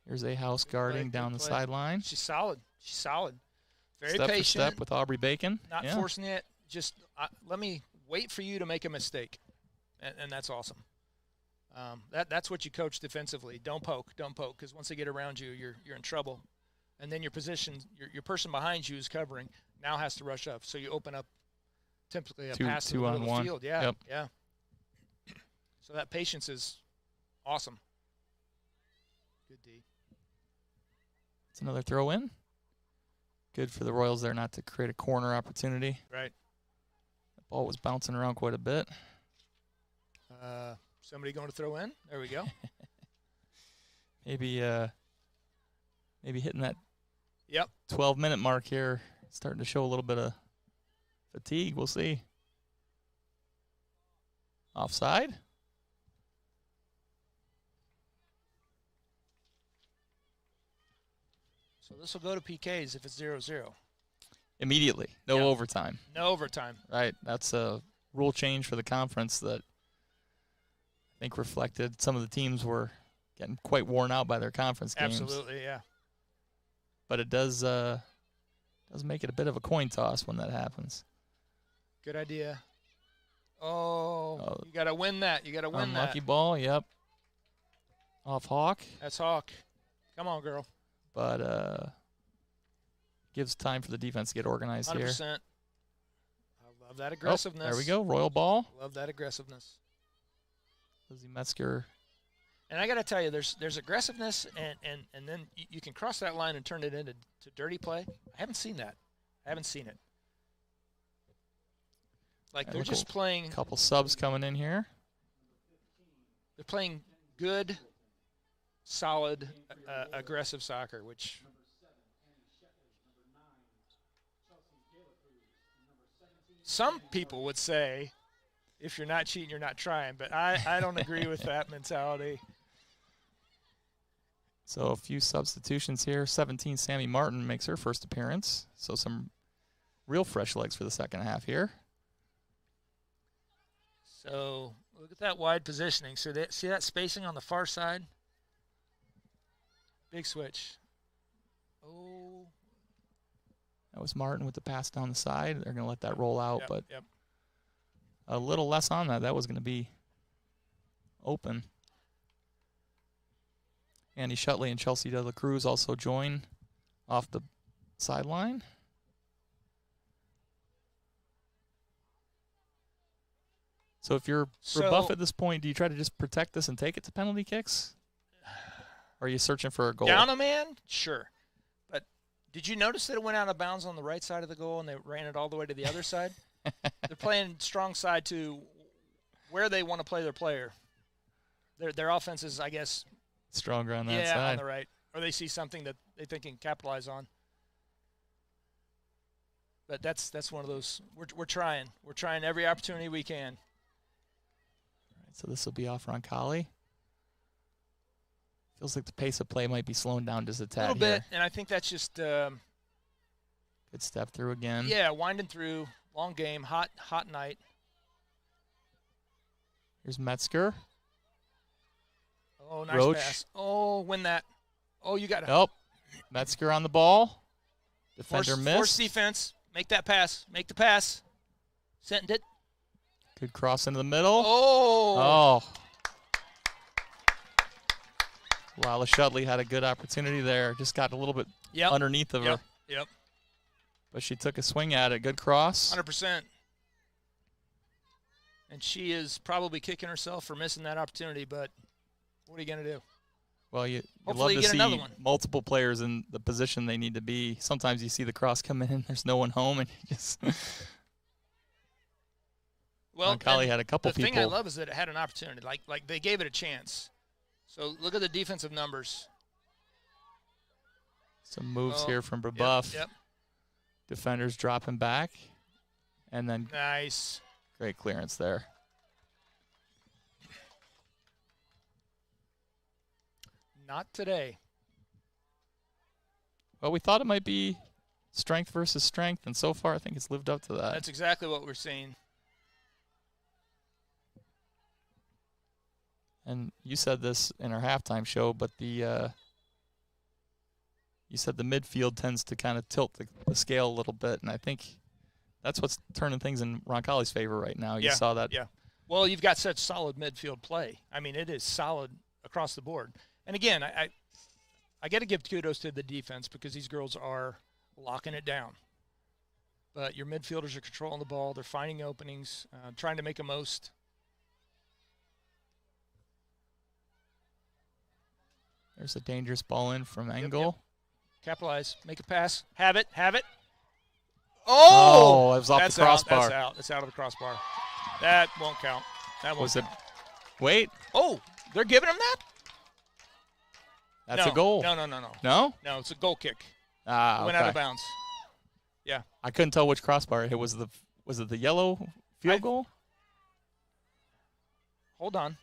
Here's a house guarding down the sideline. She's solid. She's solid. Very Step patient. for step with Aubrey Bacon. Not Yeah. forcing it. Just let me wait for you to make a mistake, and that's awesome. That's what you coach defensively. Don't poke, because once they get around you, you're in trouble. And then your position, your person behind you is covering, now has to rush up. So you open up typically a pass to the middle of the field. Yeah, Yep. yeah. So that patience is awesome. Good D. It's another throw in. Good for the Royals there not to create a corner opportunity. Right. The ball was bouncing around quite a bit. Somebody going to throw in? There we go. Maybe hitting that 12-minute mark here, starting to show a little bit of fatigue. We'll see. Offside. So this will go to PKs if it's 0-0. Immediately. No overtime. No overtime. Right. That's a rule change for the conference that I think reflected some of the teams were getting quite worn out by their conference games. Absolutely, yeah. But it does make it a bit of a coin toss when that happens. Good idea. Oh, you got to win that. You got to win Unlucky that. ball, yep. Off Hawk. That's Hawk. Come on, girl. But gives time for the defense to get organized 100%. here. I love that aggressiveness. There we go. Royal ball. Love that aggressiveness. Lizzie Metzger. And I got to tell you, there's aggressiveness, and then you can cross that line and turn it into dirty play. I haven't seen that. I haven't seen it. Like they're just playing. A couple subs coming in here. They're playing good, solid, aggressive soccer, which. Some people would say, if you're not cheating, you're not trying. But I don't agree with that mentality. So a few substitutions here. 17, Sammy Martin makes her first appearance. So some real fresh legs for the second half here. So look at that wide positioning. So see that spacing on the far side? Big switch. Oh. That was Martin with the pass down the side. They're going to let that roll out, Yep, but yep. a little less on that. That was going to be open. Andy Shutley and Chelsea De La Cruz also join off the sideline. So if you're Brebeuf at this point, do you try to just protect this and take it to penalty kicks? Or are you searching for a goal? Down a man? Sure. But did you notice that it went out of bounds on the right side of the goal and they ran it all the way to the other side? They're playing strong side to where they want to play their player. Their offense is, I guess, stronger on that side. side. On the right. Or they see something that they think can capitalize on. But that's one of those. We're trying. We're trying every opportunity we can. So this will be off Roncalli. Feels like the pace of play might be slowing down just a tad. A little bit, and I think that's just good step through again. Yeah, winding through, long game, hot night. Here's Metzger. Oh, nice Roach. pass. Oh, win that. Oh, you got to. Nope. Metzger on the ball. Defender missed. Force defense. Make that pass. Make the pass. Sent it. Good cross into the middle. Oh. Lila Shutley had a good opportunity there. Just got a little bit underneath of her. Yep. But she took a swing at it. Good cross. 100%. And she is probably kicking herself for missing that opportunity, but what are you going to do? Well, you love Hopefully to you get another see one. multiple players in the position they need to be. Sometimes you see the cross come in, there's no one home, and you just Well, Roncalli and had a couple the thing I people. love is that it had an opportunity. Like they gave it a chance. So look at the defensive numbers. Some moves Oh, here from Brebeuf. Yep. Defenders dropping back, and then Nice. great clearance there. Not today. Well, we thought it might be strength versus strength, and so far I think it's lived up to that. That's exactly what we're seeing. And you said this in our halftime show, but you said the midfield tends to kind of tilt the scale a little bit, and I think that's what's turning things in Roncalli's favor right now. You saw that. Yeah. Well, you've got such solid midfield play. I mean, it is solid across the board. And again, I got to give kudos to the defense because these girls are locking it down. But your midfielders are controlling the ball. They're finding openings, trying to make the most. There's a dangerous ball in from Engel. Yep. Capitalize. Make a pass. Have it. Oh, it was off that's the crossbar. That's out. It's out of the crossbar. That won't count. That won't count. Wait. Oh, they're giving him that? That's No. a goal. No. No? No, it's a goal kick. Ah, Went out of bounds. Yeah. I couldn't tell which crossbar it hit. Was it the yellow field goal? Hold on.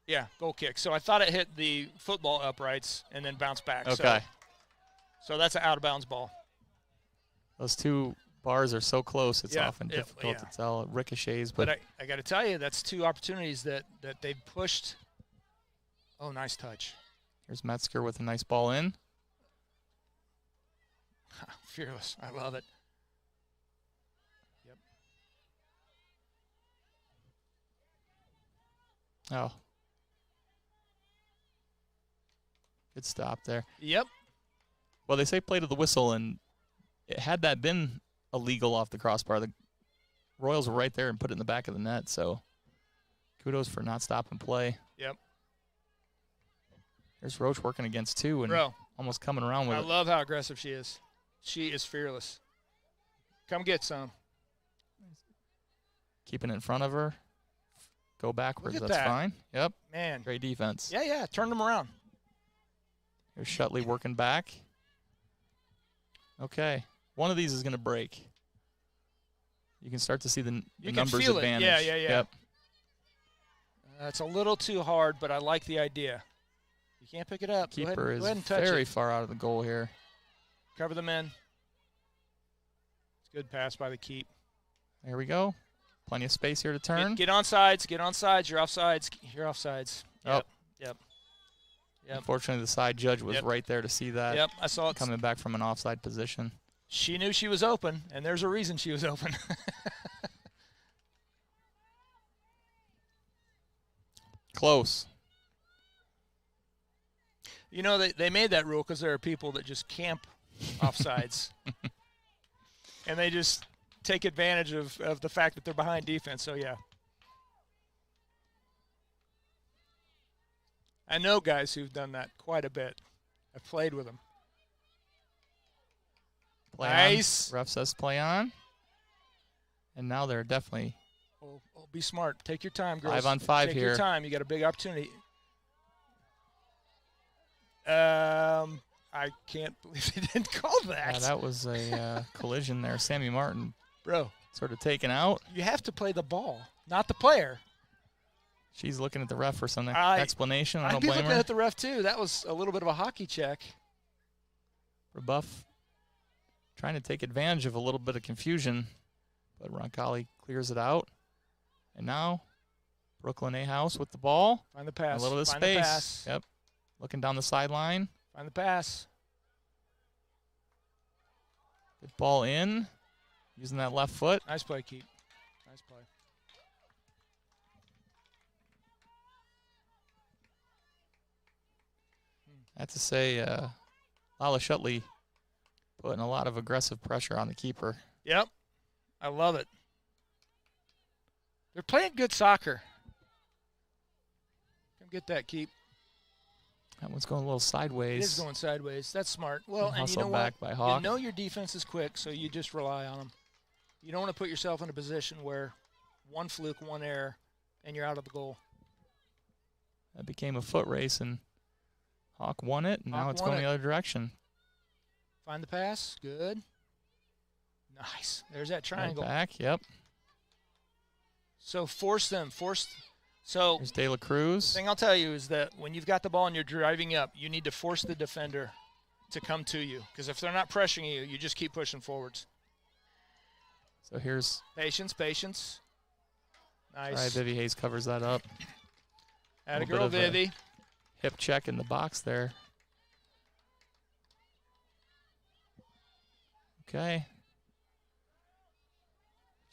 Yeah, goal kick. So I thought it hit the football uprights and then bounced back. Okay. So that's an out-of-bounds ball. Those two bars are so close, it's Yeah, often yeah, difficult yeah. to tell. It ricochets, But I got to tell you, that's two opportunities that they've pushed. Oh, nice touch. Here's Metzger with a nice ball in. Fearless. I love it. Yep. Oh. Good stop there. Yep. Well, they say play to the whistle, and had that been illegal off the crossbar, the Royals were right there and put it in the back of the net, so kudos for not stopping play. Yep. There's Roach working against two and Bro. almost coming around with I it. love how aggressive she is. She is fearless. Come get some. Keeping it in front of her. Go backwards, Look at that's that. fine. Yep. Man. Great defense. Yeah. Turn them around. Here's Shutley working back. Okay. One of these is going to break. You can start to see the You can numbers feel it. advantage. Yeah. Yep. It's a little too hard, but I like the idea. You can't pick it up. Keeper go ahead is and touch very it. far out of the goal here. Cover the men. It's a good pass by the keep. There we go. Plenty of space here to turn. Get on sides. Get on sides. You're offsides. You're offsides. Oh. Yep. Unfortunately, the side judge was Yep. right there to see that. Yep, I saw it. Coming back from an offside position. She knew she was open, and there's a reason she was open. Close. You know, they made that rule because there are people that just camp offsides. And they just take advantage of the fact that they're behind defense. So, yeah. I know guys who've done that quite a bit. I've played with them. Play Nice. on. Ref says play on. And now they're definitely Oh, be smart. Take your time, girls. 5-on-5 Take here. your time. You got a big opportunity. I can't believe they didn't call that. Yeah, that was a collision there. Sammy Martin, Bro, sort of taken out. you have to play the ball, not the player. She's looking at the ref for some I- explanation. I I'd don't be blame looking her. at the ref, too. That was a little bit of a hockey check. Brebeuf trying to take advantage of a little bit of confusion, but Roncalli clears it out. And now Brooklyn A. House with the ball. Find the pass. A little bit of Find the space. pass. Yep. Looking down the sideline. Find the pass. Good ball in. Using that left foot. Nice play, Keith. Nice play. I have to say, Lala Shutley putting a lot of aggressive pressure on the keeper. Yep. I love it. They're playing good soccer. Come get that, Keep. That one's going a little sideways. It is going sideways. That's smart. Well, and you Hustle know back what? by Hawk. You know your defense is quick, so you just rely on them. You don't want to put yourself in a position where one fluke, one error, and you're out of the goal. That became a foot race, and Hawk won it, and now it's going the other direction. Find the pass. Good. Nice. There's that triangle. Right back, yep. So force them. So there's De La Cruz. The thing I'll tell you is that when you've got the ball and you're driving up, you need to force the defender to come to you. Because if they're not pressuring you, you just keep pushing forwards. So here's patience. Nice. All right, Vivi Hayes covers that up. Atta girl, Vivi. Hip check in the box there. Okay.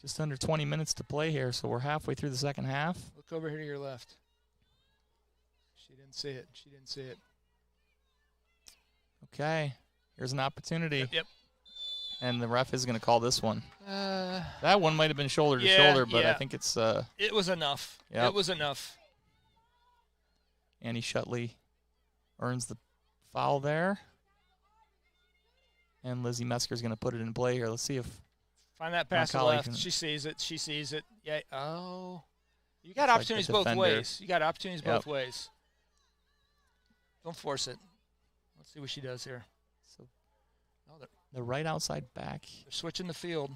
Just under 20 minutes to play here, so we're halfway through the second half. Look over here to your left. She didn't see it. Okay. Here's an opportunity. Yep. And the ref is going to call this one. That one might have been shoulder to shoulder, but I think it's it was enough. Yep. It was enough. Annie Shutley earns the foul there. And Lizzie Metzger's going to put it in play here. Let's see if find that pass to the left. She sees it. Yeah. Oh. You got opportunities both ways. Both ways. Don't force it. Let's see what she does here. So the right outside back. They're switching the field.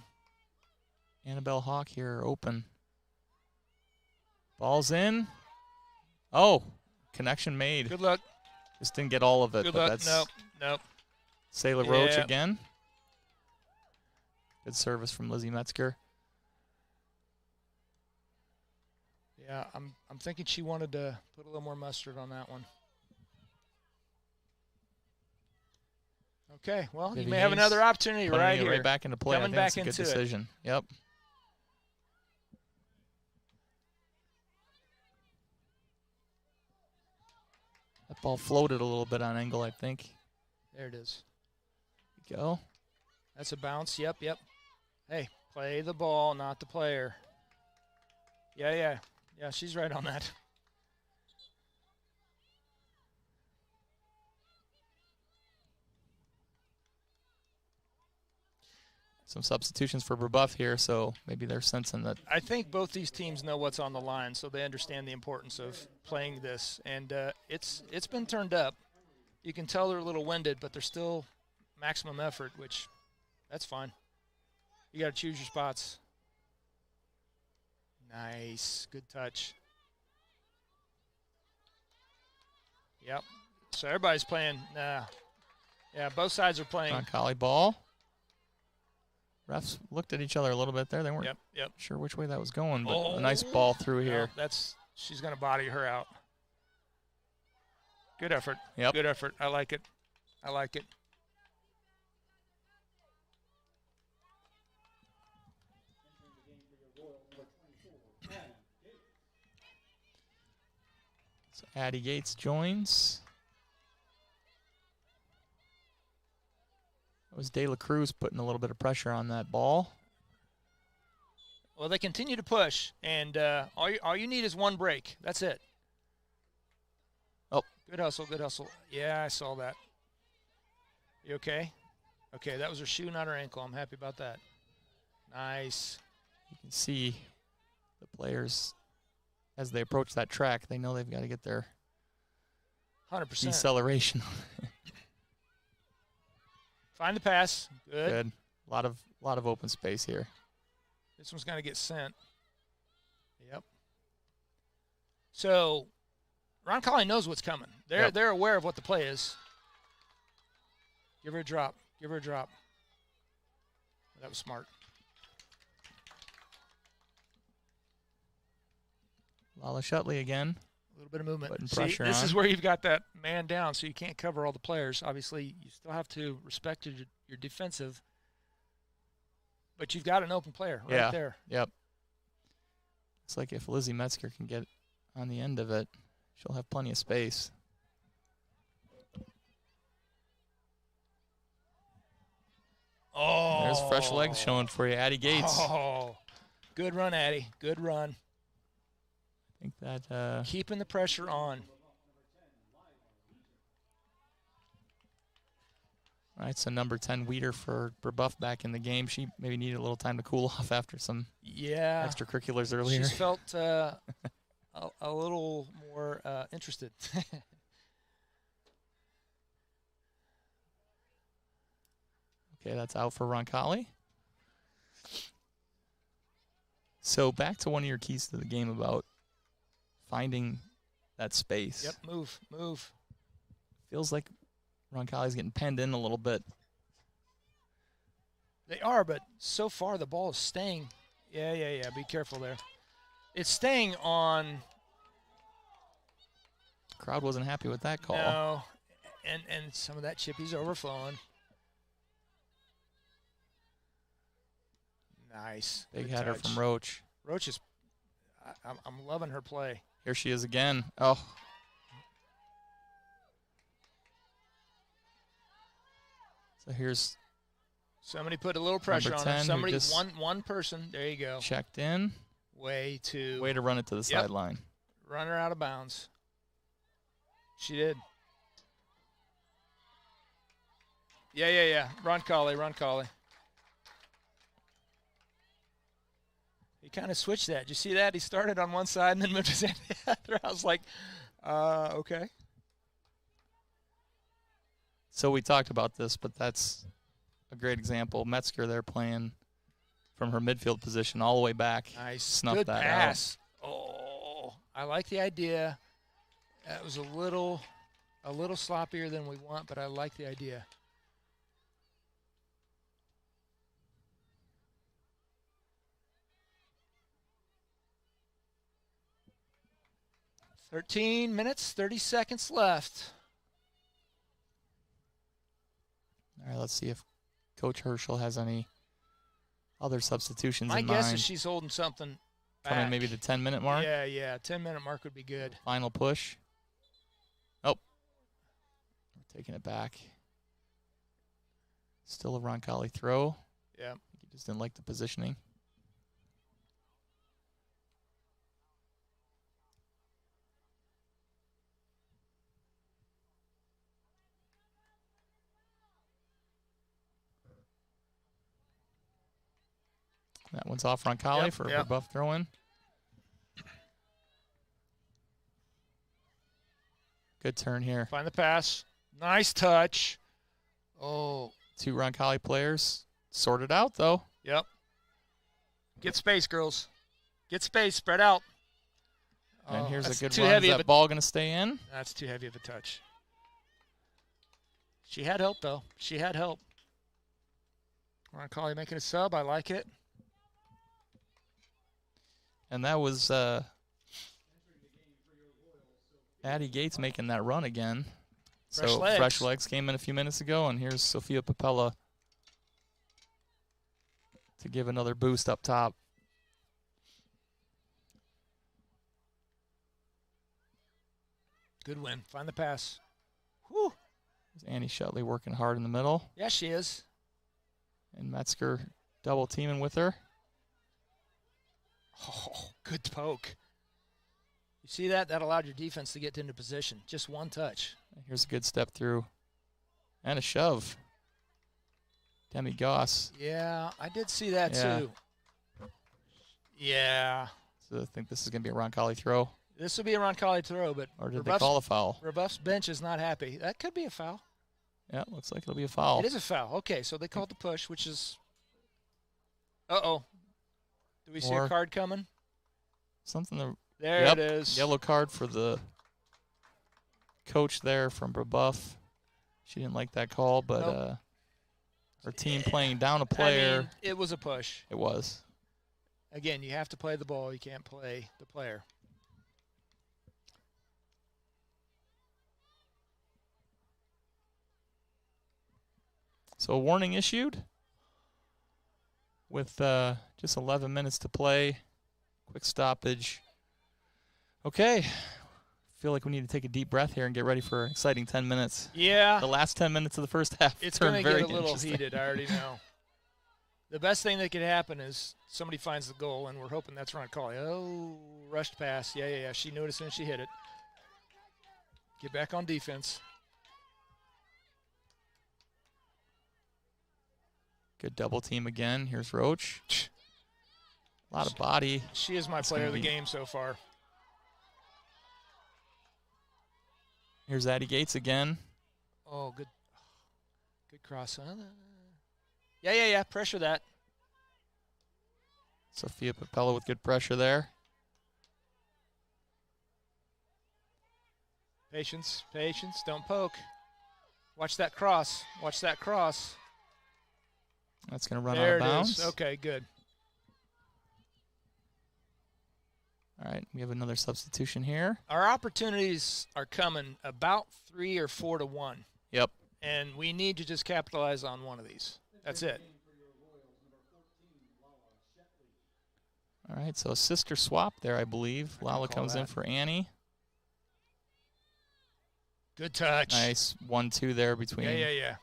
Annabelle Hawk here open. Ball's in. Oh, connection made. Good luck. Just didn't get all of it. Good but luck. That's Nope. Sailor Roach again. Good service from Lizzie Metzger. Yeah, I'm thinking she wanted to put a little more mustard on that one. Okay, well, Vivi you may have Hayes another opportunity right here. Right back into play. Coming I think back it's a good into decision. Yep. That ball floated a little bit on angle, I think. There it is. There you go. That's a bounce. Yep. Hey, play the ball, not the player. Yeah, she's right on that. Some substitutions for Brebeuf here, so maybe they're sensing that. I think both these teams know what's on the line, so they understand the importance of playing this. And it's been turned up. You can tell they're a little winded, but they're still maximum effort, which that's fine. You got to choose your spots. Nice. Good touch. Yep. So everybody's playing. Yeah, both sides are playing. Roncalli ball. Refs looked at each other a little bit there. They weren't sure which way that was going, but a nice ball through here. She's going to body her out. Good effort. Yep. Good effort. I like it. So Addie Gates joins. That was De La Cruz putting a little bit of pressure on that ball. Well, they continue to push, and all you need is one break. That's it. Oh. Good hustle. Yeah, I saw that. You okay? Okay, that was her shoe, not her ankle. I'm happy about that. Nice. You can see the players, as they approach that track, they know they've got to get their 100%. deceleration. Find the pass. Good. A lot of open space here. This one's going to get sent. Yep. So Roncalli knows what's coming. They're aware of what the play is. Give her a drop. That was smart. Lala Shutley again. A little bit of movement. Putting pressure this on. is where you've got that man down, so you can't cover all the players. Obviously, you still have to respect your defensive, but you've got an open player right there. Yep. It's like if Lizzie Metzger can get on the end of it, she'll have plenty of space. Oh. There's fresh legs showing for you, Addie Gates. Oh. Good run, Addie. Good run. I think that keeping the pressure on. All right, so number 10 Weeder for Brebeuf back in the game. She maybe needed a little time to cool off after some extracurriculars earlier. She's felt a little more interested. Okay, that's out for Roncalli. So back to one of your keys to the game about finding that space. Yep, move. Feels like Roncalli's getting penned in a little bit. They are, but so far the ball is staying. Yeah. Be careful there. It's staying on. Crowd wasn't happy with that call. No, and some of that chippy's overflowing. Nice. Big Good header touch. from Roach. Roach is. I'm loving her play. Here she is again. Oh. So here's. Somebody put a little pressure on her. Somebody, one person. There you go. Checked in. Way to run it to the sideline. Run her out of bounds. She did. Yeah. Roncalli. He kind of switched that. Did you see that? He started on one side and then moved his hand to the other. I was like, okay. So we talked about this, but that's a great example. Metzger there playing from her midfield position all the way back. Nice. Snuffed Good that pass. out. Oh, I like the idea. That was a little sloppier than we want, but I like the idea. "13 minutes, 30 seconds left." All right, let's see if Coach Herschel has any other substitutions My in guess mind. is she's holding something Coming back. maybe the 10-minute mark? Yeah, 10-minute mark would be good. Final push. Oh. We're taking it back. Still a Roncalli throw. Yeah. He just didn't like the positioning. That one's off Roncalli for a Brebeuf throw-in. Good turn here. Find the pass. Nice touch. Oh. 2 Roncalli players. Sorted out, though. Yep. Get space, girls. Get space. Spread out. And here's a that's good too run. Is heavy of that a- ball going to stay in? That's too heavy of a touch. She had help, though. She had help. Roncalli making a sub. I like it. And that was Addie Gates making that run again. Fresh so legs. fresh legs came in a few minutes ago, and here's Sophia Papella to give another boost up top. Good win. Find the pass. Whew. There's Annie Shutley working hard in the middle. Yeah, she is. And Metzger double teaming with her. Oh, good poke. You see that? That allowed your defense to get into position. Just one touch. Here's a good step through. And a shove. Demi Goss. Yeah, I did see that too. Yeah. So I think this is going to be a Roncalli throw. This will be a Roncalli throw, but Or did they call a foul? Brebeuf's bench is not happy. That could be a foul. Yeah, looks like it'll be a foul. It is a foul. Okay, so they called the push, which is. Uh-oh. Do we see a card coming? Something. There it is. Yellow card for the coach there from Brebeuf. She didn't like that call, but Nope. her team playing down a player. I mean, it was a push. It was. Again, you have to play the ball. You can't play the player. So a warning issued with just 11 minutes to play. Quick stoppage. Okay. Feel like we need to take a deep breath here and get ready for an exciting 10 minutes. Yeah. The last 10 minutes of the first half. It's going to very get a little interesting. heated. I already know. The best thing that could happen is somebody finds the goal, and we're hoping that's Roncalli. Oh, rushed pass. Yeah. She knew it as soon as she hit it. Get back on defense. Good double team again. Here's Roach. A lot of body. She is my player of the game so far. Here's Addie Gates again. Oh, good cross. Yeah. Pressure that. Sophia Papella with good pressure there. Patience. Don't poke. Watch that cross. That's going to run there out of bounds. Is. Okay, good. All right, we have another substitution here. Our opportunities are coming about 3 or 4 to 1. Yep. And we need to just capitalize on one of these. That's it. All right, so a sister swap there, I believe. Lala comes in for Annie. Good touch. Nice 1-2 there between Yeah.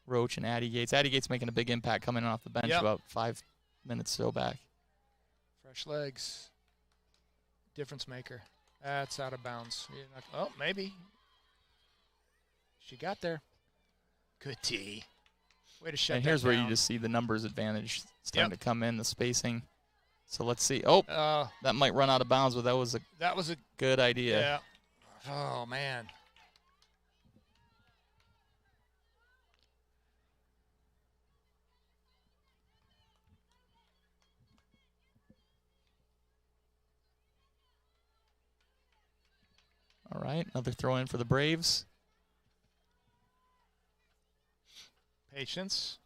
Roach and Addie Gates. Addie Gates making a big impact coming off the bench about 5 minutes so back. Fresh legs. Difference maker. That's out of bounds. Oh, maybe. She got there. Good tee. Way to shut and that here's where down. you just see the numbers advantage starting to come in, the spacing. So let's see. Oh, that might run out of bounds, but that was a good idea. Yeah. Oh, man. All right, another throw in for the Braves. Patience.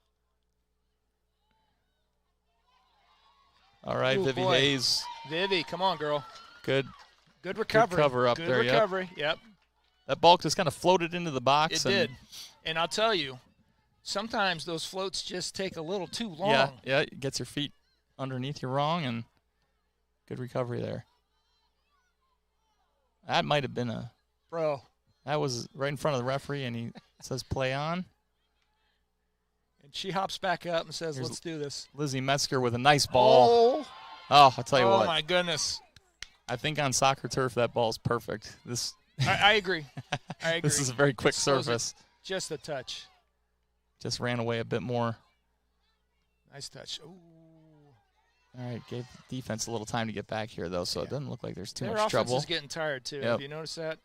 All right, Ooh, Vivi boy. Hayes. Vivi, come on, girl. Good recovery. Good cover up Good there. recovery. Yep. That ball just kind of floated into the box. It did. And I'll tell you, sometimes those floats just take a little too long. Yeah, it gets your feet underneath you wrong, and good recovery there. That might have been a Bro. That was right in front of the referee, and he says play on. And she hops back up and says, let's do this. Lizzie Metzger with a nice ball. Oh, I'll tell you what. Oh, my goodness. I think on soccer turf that ball's perfect. I agree. This is a very quick surface. Just a touch. Just ran away a bit more. Nice touch. Ooh. All right, gave defense a little time to get back here, though, so it doesn't look like there's too Their much trouble. offense is getting tired, too. Yep. Have you noticed that?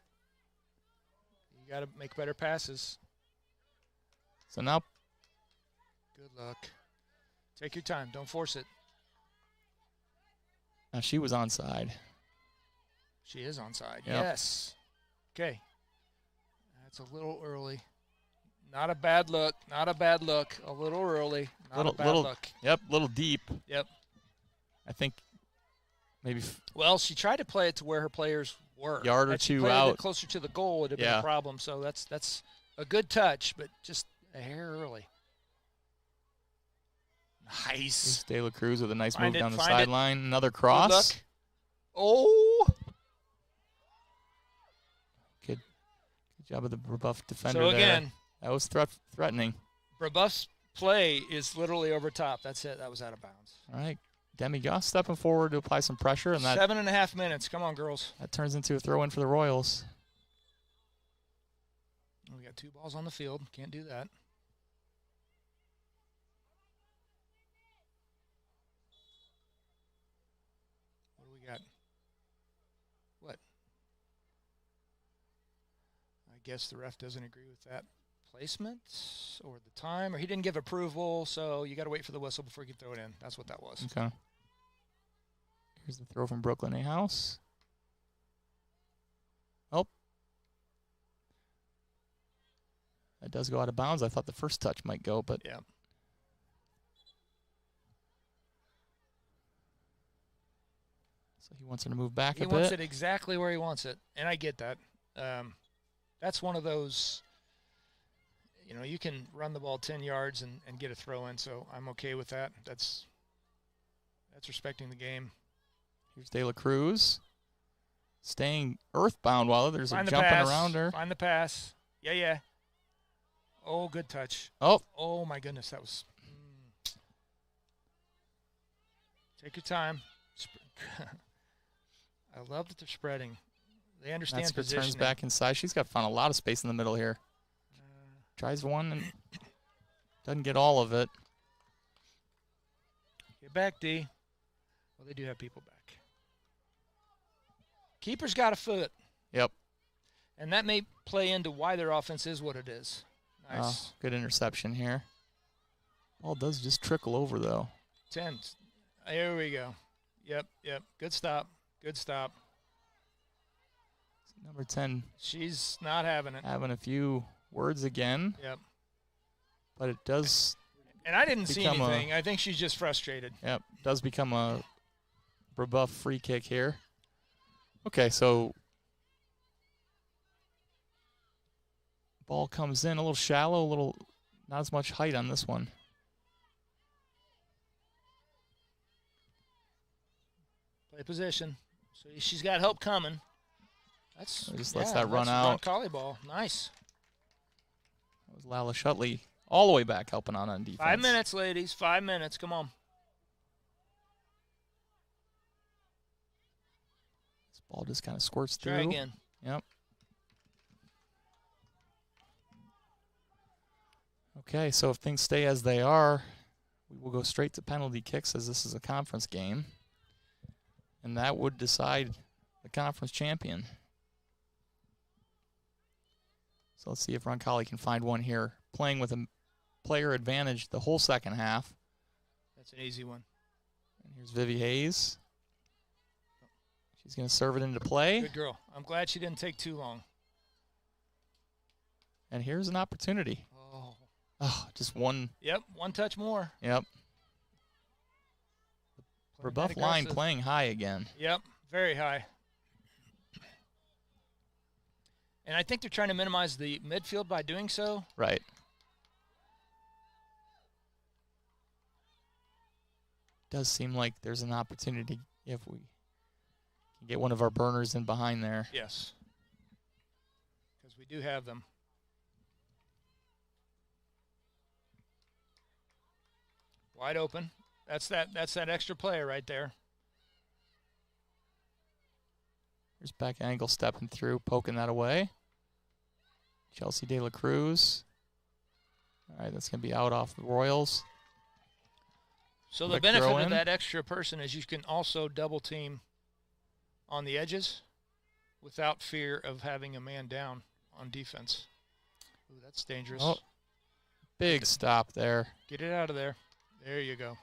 You got to make better passes. So now. Good luck. Take your time. Don't force it. Now she was onside. She is onside. Yep. Yes. Okay. That's a little early. Not a bad look. Not a bad look. A little early. Not a bad look. Yep, little deep. Yep. I think maybe. Well, she tried to play it to where her players were. Yard or Had she two played out. it closer to the goal, it would have been a problem. So that's a good touch, but just a hair early. Nice. De La Cruz with a nice move down the find it. sideline. Another Good cross. luck. Oh. Good job of the Brebeuf defender So there. again, That was threatening. Brebeuf's play is literally over top. That's it. That was out of bounds. All right. Demi Goss stepping forward to apply some pressure. And that 7.5 minutes. Come on, girls. That turns into a throw-in for the Royals. We got 2 balls on the field. Can't do that. What do we got? What? I guess the ref doesn't agree with that placement or the time, or he didn't give approval, so you got to wait for the whistle before you can throw it in. That's what that was. Okay. Here's the throw from Brooklyn A. House. Oh. That does go out of bounds. I thought the first touch might go, but. Yeah. So he wants her to move back a bit. He wants it exactly where he wants it, and I get that. That's one of those, you can run the ball 10 yards and get a throw in, so I'm okay with that. That's respecting the game. Here's De La Cruz. Staying earthbound while others are jumping around her. Find the pass. Yeah. Oh, good touch. Oh. Oh, my goodness. That was Take your time. I love that they're spreading. They understand Metzger positioning. turns back inside. She's got found a lot of space in the middle here. Tries one and doesn't get all of it. Get back, D. Well, they do have people back. Keeper's got a foot. Yep. And that may play into why their offense is what it is. Nice. Oh, good interception here. Ball does just trickle over, though. 10. There we go. Yep. Good stop. Good stop. Number 10. She's not having it. Having a few words again. Yep. But it does. And I didn't see anything. I think she's just frustrated. Yep. Does become a Brebeuf free kick here. Okay, so ball comes in a little shallow, not as much height on this one. Play position. So she's got help coming. That's just lets that run out. Roncalli ball. Nice. That was Lala Shutley all the way back helping out on defense. 5 minutes, ladies. 5 minutes. Come on. This ball just kind of squirts through. Try again. Yep. Okay, so if things stay as they are, we will go straight to penalty kicks as this is a conference game. And that would decide the conference champion. So let's see if Roncalli can find one here. Playing with a player advantage the whole second half. That's an easy one. And here's Vivi Hayes. She's going to serve it into play. Good girl. I'm glad she didn't take too long. And here's an opportunity. Oh, just one. Yep, one touch more. Yep. Brebeuf line playing high again. Yep, very high. And I think they're trying to minimize the midfield by doing so. Right. Does seem like there's an opportunity if we can get one of our burners in behind there. Yes. Because we do have them. Wide open. That's that extra player right there. Here's back angle stepping through, poking that away. Chelsea De La Cruz. All right, that's going to be out off the Royals. So the benefit of that extra person is you can also double team on the edges without fear of having a man down on defense. Ooh, that's dangerous. Oh, big stop there. Get it out of there. There you go.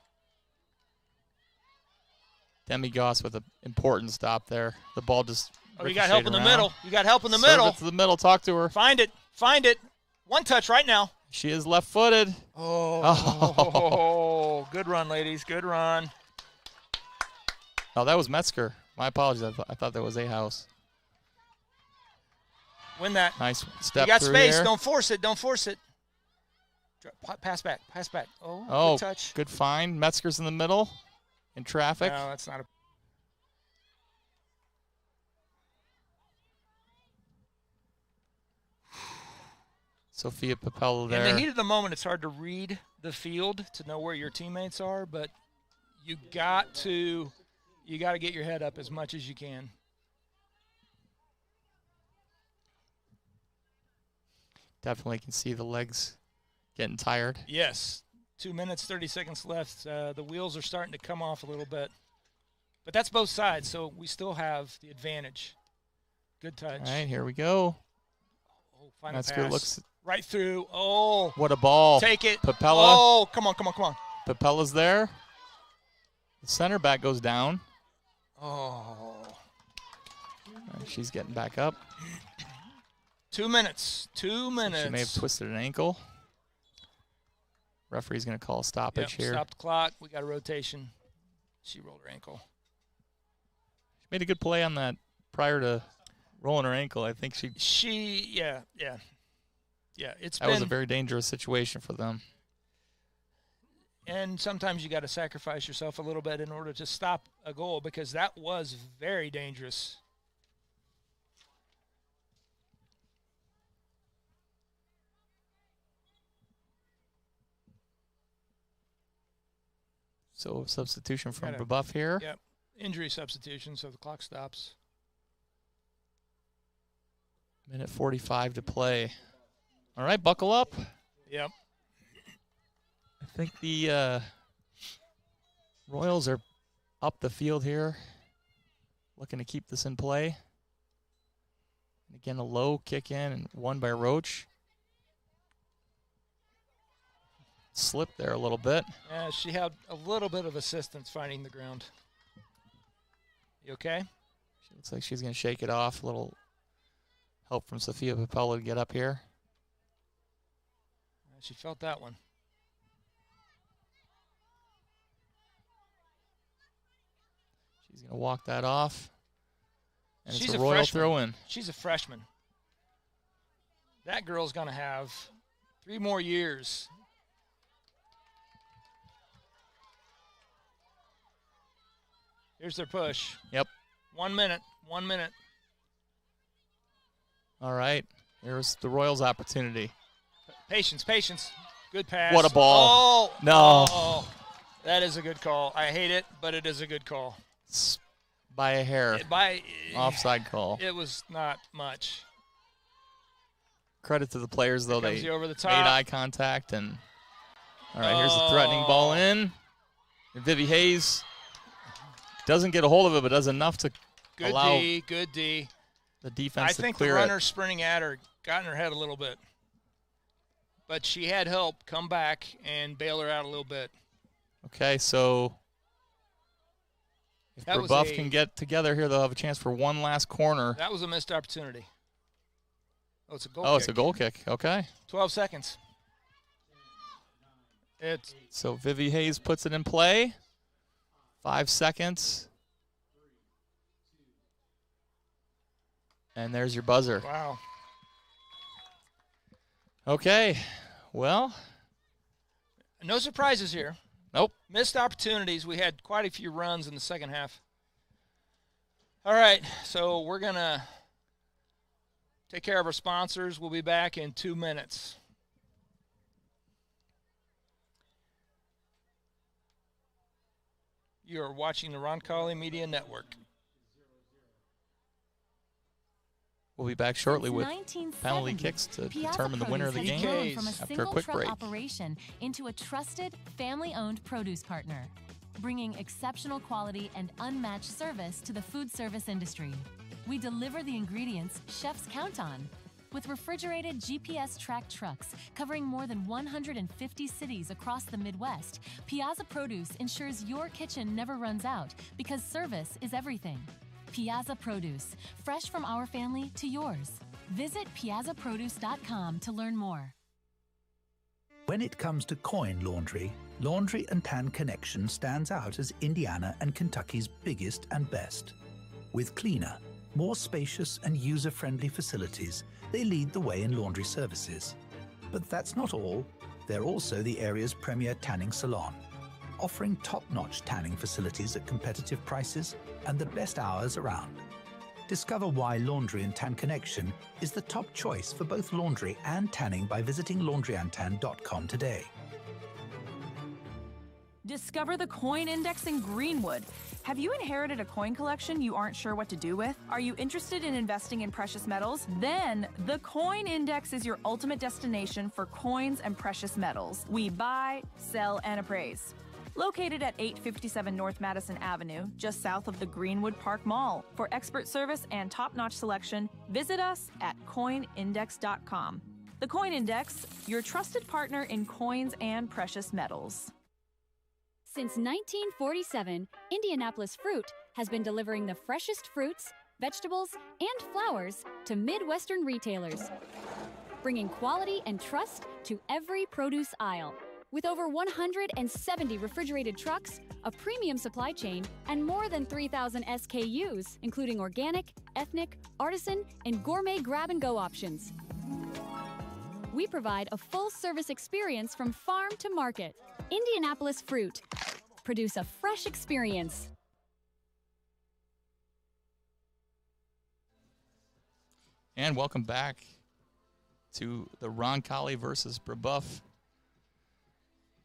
Demi Goss with an important stop there. The ball just you got help in the middle. You got help in the middle. Serve it to the middle. Talk to her. Find it. Find it. One touch right now. She is left-footed. Oh, good run, ladies. Good run. Oh, that was Metzger. My apologies. I thought that was a house. Win that. Nice step. You got space. Here. Don't force it. Don't force it. Pass back. Pass back. Oh, good touch. Good find. Metzger's in the middle. In traffic. No, that's not a. Sophia Papello there. In the heat of the moment, it's hard to read the field to know where your teammates are, but you got to get your head up as much as you can. Definitely can see the legs getting tired. Yes. 2 minutes, 30 seconds left. The wheels are starting to come off a little bit. But that's both sides, so we still have the advantage. Good touch. All right, here we go. Oh, final Metzger pass. looks right through. Oh. What a ball. Take it. Papella. Oh, come on. Papella's there. The center back goes down. Oh. And she's getting back up. 2 minutes. 2 minutes. So she may have twisted an ankle. Referee's going to call a stoppage here. Stop the clock. We got a rotation. She rolled her ankle. She made a good play on that prior to rolling her ankle. I think yeah. That was a very dangerous situation for them. And sometimes you got to sacrifice yourself a little bit in order to stop a goal because that was very dangerous. So substitution from Gotta- Brebeuf here. Yep. Injury substitution, so the clock stops. Minute 45 to play. All right, buckle up. Yep. I think the Royals are up the field here, looking to keep this in play. And again, a low kick in and won by Roach. Slipped there a little bit. Yeah, she had a little bit of assistance finding the ground. You okay? She looks like she's going to shake it off. A little help from Sophia Papello to get up here. She felt that one. She's going to walk that off. And She's it's a a Royal freshman. throw-in. She's a freshman. That girl's going to have 3 more years. Here's their push. Yep. 1 minute. 1 minute. All right. Here's the Royals' opportunity. Patience, patience. Good pass. What a ball. Oh, No. oh, that is a good call. I hate it, but it is a good call. It's by a hair. Offside call. It was not much. Credit to the players, though. Here comes They the over the made top. eye contact. And all right, here's the threatening ball in. And Vivi Hayes doesn't get a hold of it, but does enough to Good allow D, good D. the defense I to think the clear runner it. sprinting at her got in her head a little bit. But she had help come back and bail her out a little bit. Okay, so if That was Brebeuf a- can get together here, they'll have a chance for one last corner. That was a missed opportunity. Oh, it's a goal Oh, kick. it's a goal kick. Okay. 12 seconds. It's So Vivi Hayes puts it in play. 5 seconds. And there's your buzzer. wow. Okay. Well, No surprises here. nope. Missed opportunities. We had quite a few runs in the second half. All right, so we're going to take care of our sponsors. We'll be back in 2 minutes. You are watching the Roncalli Media Network. We'll be back shortly with 1970, penalty kicks to Piazza determine the winner of the Produce game has grown from a after a single quick truck break. operation into a trusted, family-owned produce partner, bringing exceptional quality and unmatched service to the food service industry. We deliver the ingredients chefs count on. With refrigerated GPS-tracked trucks covering more than 150 cities across the Midwest, Piazza Produce ensures your kitchen never runs out because service is everything. Piazza Produce, fresh from our family to yours. Visit piazzaproduce.com to learn more. When it comes to coin laundry, Laundry and Tan Connection stands out as Indiana and Kentucky's biggest and best. With cleaner, more spacious and user-friendly facilities, they lead the way in laundry services. But that's not all. They're also the area's premier tanning salon, offering top-notch tanning facilities at competitive prices and the best hours around. Discover why Laundry and Tan Connection is the top choice for both laundry and tanning by visiting laundryandtan.com today. Discover the coin index in Greenwood. Have you inherited a coin collection you aren't sure what to do with? Are you interested in investing in precious metals? Then the coin index is your ultimate destination for coins and precious metals. We buy, sell, and appraise. Located at 857 North Madison Avenue, just south of the Greenwood Park Mall. For expert service and top-notch selection, visit us at coinindex.com. The Coin Index, your trusted partner in coins and precious metals. Since 1947, Indianapolis Fruit has been delivering the freshest fruits, vegetables, and flowers to Midwestern retailers, bringing quality and trust to every produce aisle. With over 170 refrigerated trucks, a premium supply chain, and more than 3,000 SKUs, including organic, ethnic, artisan, and gourmet grab-and-go options. We provide a full-service experience from farm to market. Indianapolis Fruit. Produce a fresh experience. And welcome back to the Roncalli versus Brebeuf.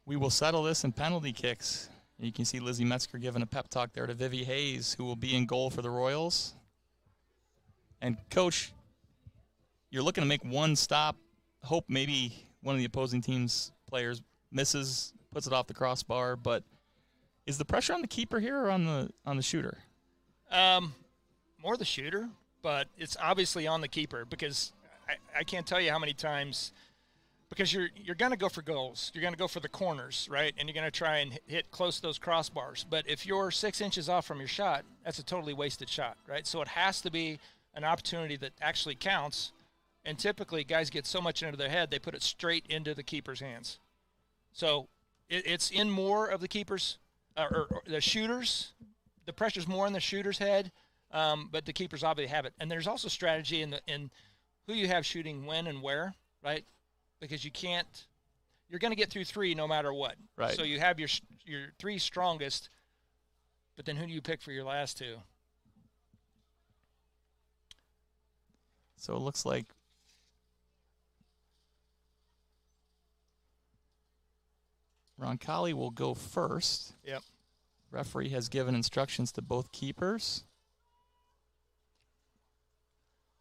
We will settle this in penalty kicks. You can see Lizzie Metzger giving a pep talk there to Vivi Hayes, who will be in goal for the Royals. And, Coach, you're looking to make one stop. Hope maybe one of the opposing team's players misses, puts it off the crossbar. But is the pressure on the keeper here or on the shooter? More the shooter, but it's obviously on the keeper because I can't tell you how many times – because you're going to go for goals. You're going to go for the corners, right? And you're going to try and hit close to those crossbars. But if you're 6 inches off from your shot, that's a totally wasted shot, right? So it has to be an opportunity that actually counts. And typically guys get so much into their head, they put it straight into the keeper's hands. So it's in more of the keeper's or the shooters. The pressure's more in the shooter's head, but the keepers obviously have it. And there's also strategy in who you have shooting when and where, right? Because you're going to get through 3 no matter what. Right. So you have your 3 strongest, but then who do you pick for your last 2? So it looks like Roncalli will go first. Yep. Referee has given instructions to both keepers.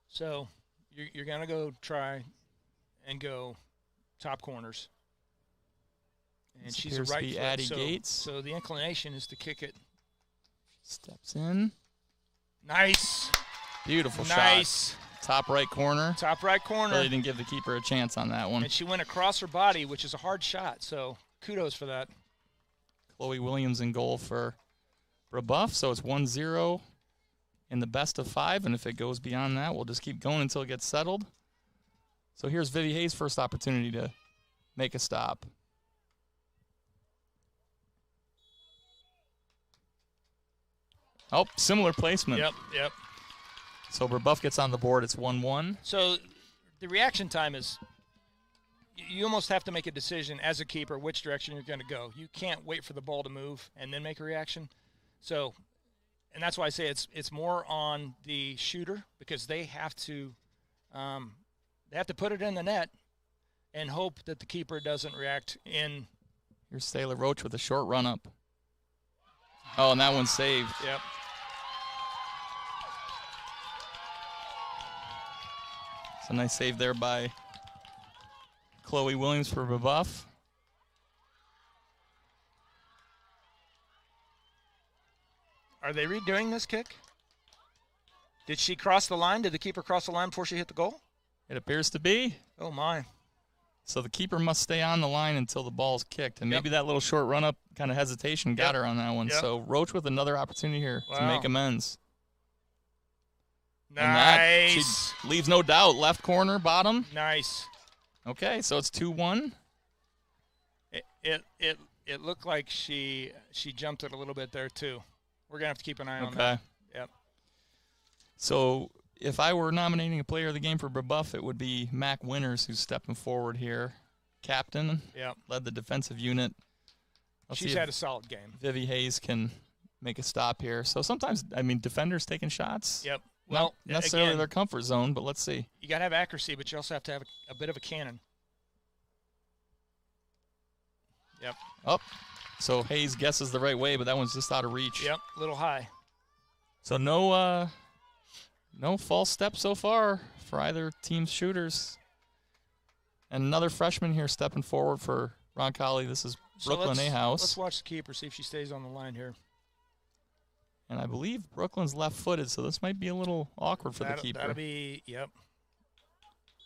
So you're going to go try and go top corners. And This she's a appears to right be foot, Addie Gates. So the inclination is to kick it. Steps in. Nice. Beautiful shot. Nice. Top right corner. Top right corner. Really didn't give the keeper a chance on that one. And she went across her body, which is a hard shot. So kudos for that. Chloe Williams in goal for Brebeuf. So it's 1-0 in the best of 5. And if it goes beyond that, we'll just keep going until it gets settled. So here's Vivi Hayes' first opportunity to make a stop. Oh, similar placement. Yep. So Brebeuf gets on the board. It's 1-1. So the reaction time is you almost have to make a decision as a keeper which direction you're going to go. You can't wait for the ball to move and then make a reaction. So, and that's why I say it's more on the shooter because they have to put it in the net and hope that the keeper doesn't react in. Here's Sailor Roach with a short run up. Oh, and that one's saved. Yep. It's a nice save there by Chloe Williams for Brebeuf. Are they redoing this kick? Did she cross the line? Did the keeper cross the line before she hit the goal? It appears to be. Oh, my. So the keeper must stay on the line until the ball's kicked. And maybe that little short run-up kind of hesitation got her on that one. Yep. So Roach with another opportunity here to make amends. Nice. And that, she leaves no doubt. Left corner, bottom. Nice. Okay, so it's 2-1. It looked like she jumped it a little bit there, too. We're going to have to keep an eye on that. Yep. So if I were nominating a player of the game for Brebeuf, it would be Mac Winters, who's stepping forward here. Captain. Yep. Led the defensive unit. She's had a solid game. Vivi Hayes can make a stop here. So sometimes, defenders taking shots. Yep. Well, not necessarily again, their comfort zone, but let's see. You got to have accuracy, but you also have to have a bit of a cannon. Yep. Up. So Hayes guesses the right way, but that one's just out of reach. Yep, a little high. So no false steps so far for either team's shooters. And another freshman here stepping forward for Roncalli. This is Brooklyn A-House. Let's watch the keeper, see if she stays on the line here. And I believe Brooklyn's left-footed, so this might be a little awkward for the keeper. That'll be, yep.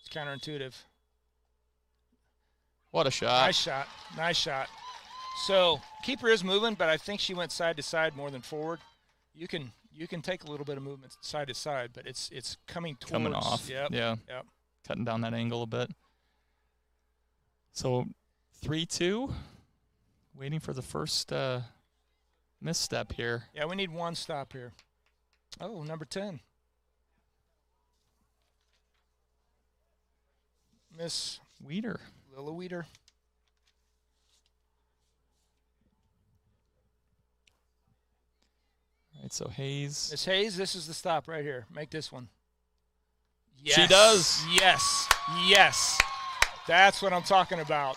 It's counterintuitive. What a shot. Nice shot. So keeper is moving, but I think she went side to side more than forward. You can take a little bit of movement side to side, but it's coming towards. Coming off. Yep. Yeah. Yep. Cutting down that angle a bit. So 3-2. Waiting for the first misstep here. Yeah, we need one stop here. Oh, number 10. Miss Weeder. Lila Weeder. All right, so Hayes. Miss Hayes, this is the stop right here. Make this one. Yes. She does. Yes. That's what I'm talking about.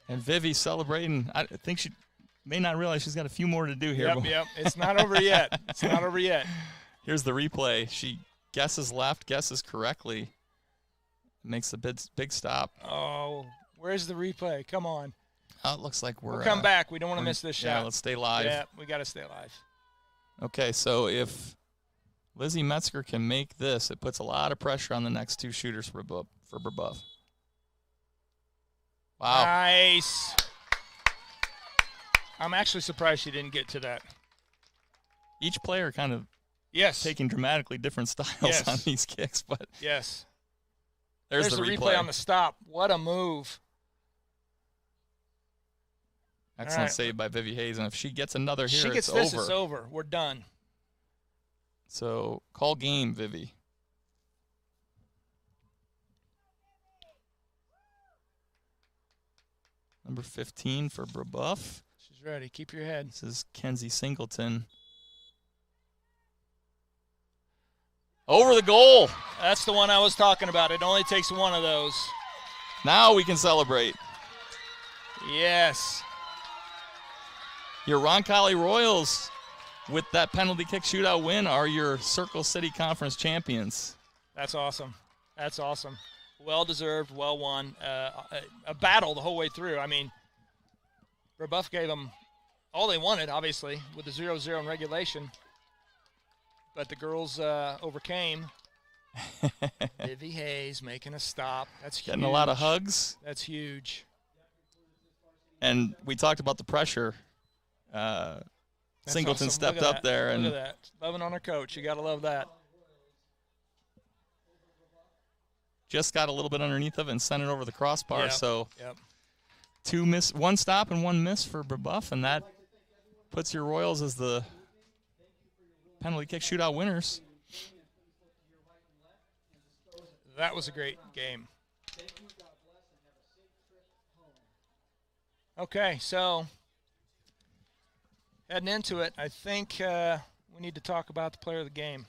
And Vivi celebrating. I think she may not realize she's got a few more to do here. Yep. It's not over yet. It's not over yet. Here's the replay. She guesses left, guesses correctly. Makes the big stop. Oh, where's the replay? Come on. Oh, it looks like we'll come back. We don't want to miss this shot. Yeah, let's stay live. Yeah, we got to stay live. Okay, so if Lizzie Metzger can make this, it puts a lot of pressure on the next two shooters for Brebeuf. Wow. Nice. I'm actually surprised she didn't get to that. Each player kind of yes taking dramatically different styles on these kicks, but yes. There's the replay on the stop. What a move. Excellent save by Vivi Hayes, and if she gets another here, it's over. We're done. So call game, Vivi. Number 15 for Brebeuf. She's ready. Keep your head. This is Kenzie Singleton. Over the goal. That's the one I was talking about. It only takes one of those. Now we can celebrate. Yes. Your Roncalli Royals, with that penalty kick shootout win, are your Circle City Conference champions. That's awesome. That's awesome. Well-deserved, well won. A battle the whole way through. I mean, Brebeuf gave them all they wanted, obviously, with the 0-0 in regulation. But the girls overcame. Vivi Hayes making a stop. That's huge. Getting a lot of hugs. That's huge. And we talked about the pressure. Singleton awesome. stepped up there. Look and at that. Loving on her coach. You got to love that. Just got a little bit underneath of it and sent it over the crossbar. Yep. So Yep. one stop and one miss for Brebeuf, and that puts your Royals as the penalty kick shootout winners. That was a great game. Okay, so heading into it, I think we need to talk about the player of the game.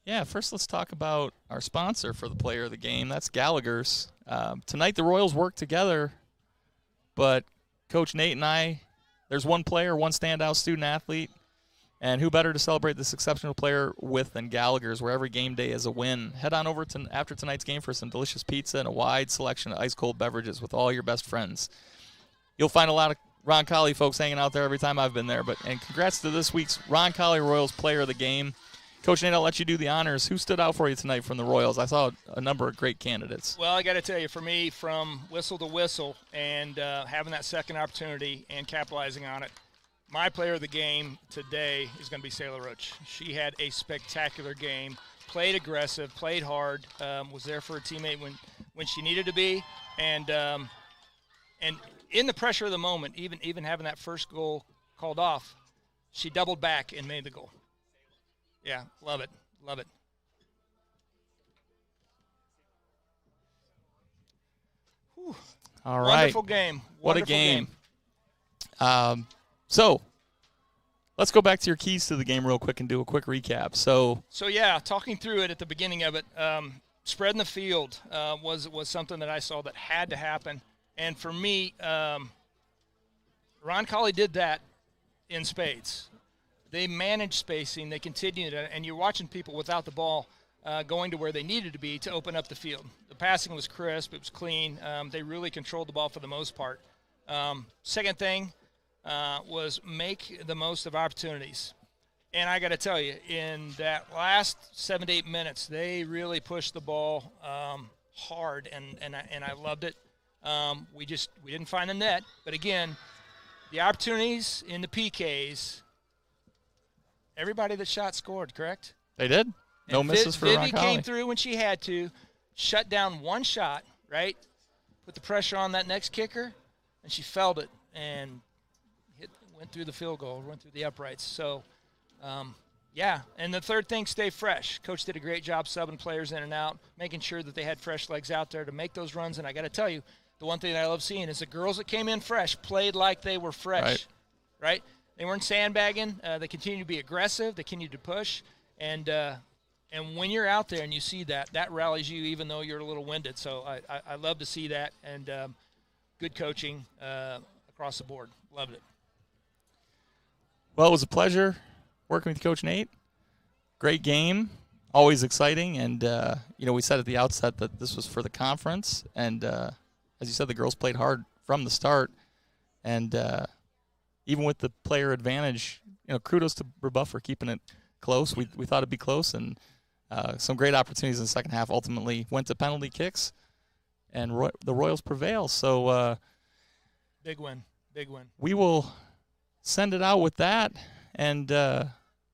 Yeah, first let's talk about our sponsor for the player of the game. That's Gallagher's. Tonight the Royals work together, but Coach Nate and I, there's one player, one standout student athlete, and who better to celebrate this exceptional player with than Gallagher's, where every game day is a win. Head on over to after tonight's game for some delicious pizza and a wide selection of ice-cold beverages with all your best friends. You'll find a lot of Roncalli folks hanging out there every time I've been there. And congrats to this week's Roncalli Royals player of the game. Coach Nate, I'll let you do the honors. Who stood out for you tonight from the Royals? I saw a number of great candidates. Well, I got to tell you, for me, from whistle to whistle and having that second opportunity and capitalizing on it, my player of the game today is going to be Sailor Roach. She had a spectacular game, played aggressive, played hard, was there for her teammate when she needed to be, and in the pressure of the moment, even having that first goal called off, she doubled back and made the goal. Yeah, love it. Love it. Whew. All right. Wonderful game. What a game. So let's go back to your keys to the game real quick and do a quick recap. So yeah, talking through it at the beginning of it, spreading the field was something that I saw that had to happen. And for me, Roncalli did that in spades. They managed spacing. They continued it. And you're watching people without the ball going to where they needed to be to open up the field. The passing was crisp. It was clean. They really controlled the ball for the most part. Second thing was make the most of opportunities. And I got to tell you, in that last 7 to 8 minutes, they really pushed the ball hard, and I loved it. We didn't find the net. But, again, the opportunities in the PKs – everybody that shot scored, correct? They did. No misses for Roncalli. Vivi came through when she had to, shut down one shot, right? Put the pressure on that next kicker, and she felt it and went through the field goal, went through the uprights. So, yeah. And the third thing, stay fresh. Coach did a great job subbing players in and out, making sure that they had fresh legs out there to make those runs. And I got to tell you, the one thing that I love seeing is the girls that came in fresh played like they were fresh, right? They weren't sandbagging. They continued to be aggressive. They continued to push. And when you're out there and you see that rallies you even though you're a little winded. So I love to see that. And good coaching across the board. Loved it. Well, it was a pleasure working with Coach Nate. Great game, always exciting. And, we said at the outset that this was for the conference. And as you said, the girls played hard from the start. And even with the player advantage, kudos to Brebeuf for keeping it close. We thought it'd be close, and some great opportunities in the second half ultimately went to penalty kicks, and the Royals prevail. So big win. We will send it out with that, and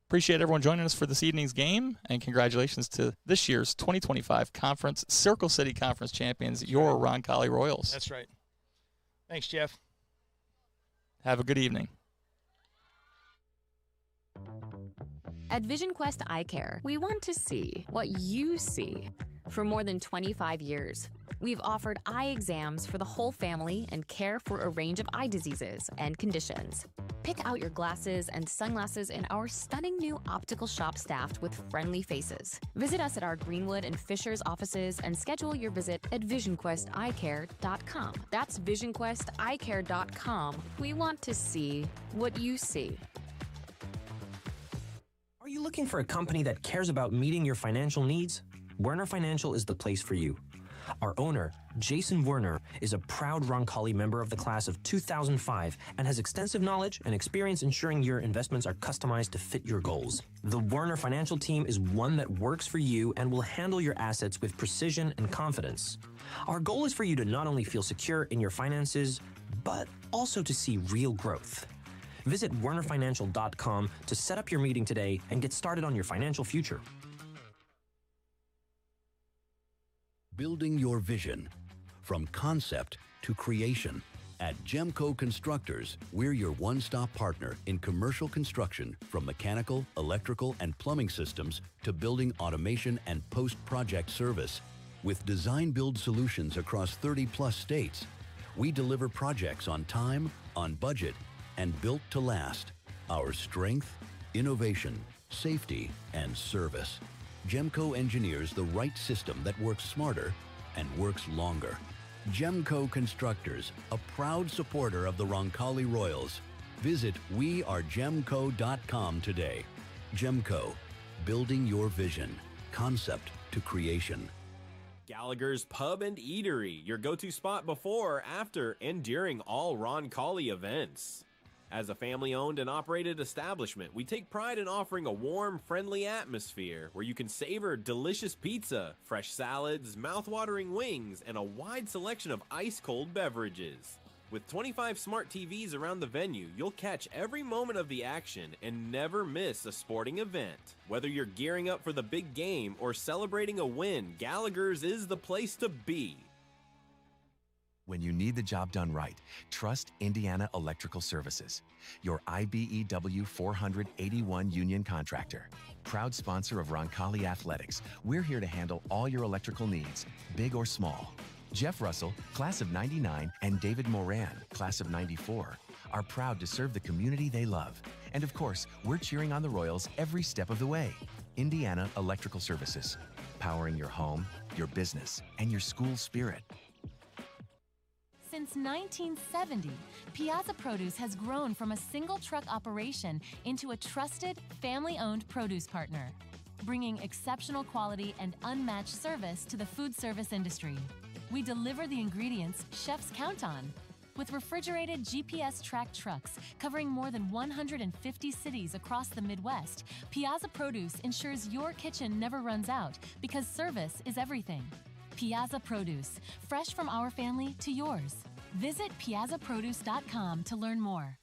appreciate everyone joining us for this evening's game, and congratulations to this year's 2025 Conference Circle City Conference champions, your Roncalli Royals. That's right. Thanks, Jeff. Have a good evening. At Vision Quest Eye Care, we want to see what you see. For more than 25 years, we've offered eye exams for the whole family and care for a range of eye diseases and conditions. Pick out your glasses and sunglasses in our stunning new optical shop staffed with friendly faces. Visit us at our Greenwood and Fishers offices and schedule your visit at visionquesteyecare.com. That's visionquesteyecare.com. We want to see what you see. Are you looking for a company that cares about meeting your financial needs? Werner Financial is the place for you. Our owner, Jason Werner, is a proud Roncalli member of the class of 2005 and has extensive knowledge and experience ensuring your investments are customized to fit your goals. The Werner Financial team is one that works for you and will handle your assets with precision and confidence. Our goal is for you to not only feel secure in your finances, but also to see real growth. Visit wernerfinancial.com to set up your meeting today and get started on your financial future. Building your vision. From concept to creation. At Gemco Constructors, we're your one-stop partner in commercial construction, from mechanical, electrical, and plumbing systems to building automation and post-project service. With design-build solutions across 30-plus states, we deliver projects on time, on budget, and built to last. Our strength, innovation, safety, and service. Gemco engineers the right system that works smarter and works longer. Gemco Constructors, a proud supporter of the Roncalli Royals. Visit wearegemco.com today. Gemco, building your vision, concept to creation. Gallagher's Pub and Eatery, your go-to spot before, after, and during all Roncalli events. As a family-owned and operated establishment, we take pride in offering a warm, friendly atmosphere where you can savor delicious pizza, fresh salads, mouth-watering wings, and a wide selection of ice-cold beverages. With 25 smart TVs around the venue, you'll catch every moment of the action and never miss a sporting event. Whether you're gearing up for the big game or celebrating a win, Gallagher's is the place to be. When you need the job done right, trust Indiana Electrical Services, your IBEW 481 union contractor. Proud sponsor of Roncalli Athletics, we're here to handle all your electrical needs, big or small. Jeff Russell, class of '99, and David Moran, class of '94, are proud to serve the community they love. And of course, we're cheering on the Royals every step of the way. Indiana Electrical Services, powering your home, your business, and your school spirit. Since 1970, Piazza Produce has grown from a single truck operation into a trusted, family-owned produce partner, bringing exceptional quality and unmatched service to the food service industry. We deliver the ingredients chefs count on. With refrigerated GPS-tracked trucks covering more than 150 cities across the Midwest, Piazza Produce ensures your kitchen never runs out, because service is everything. Piazza Produce, fresh from our family to yours. Visit piazzaproduce.com to learn more.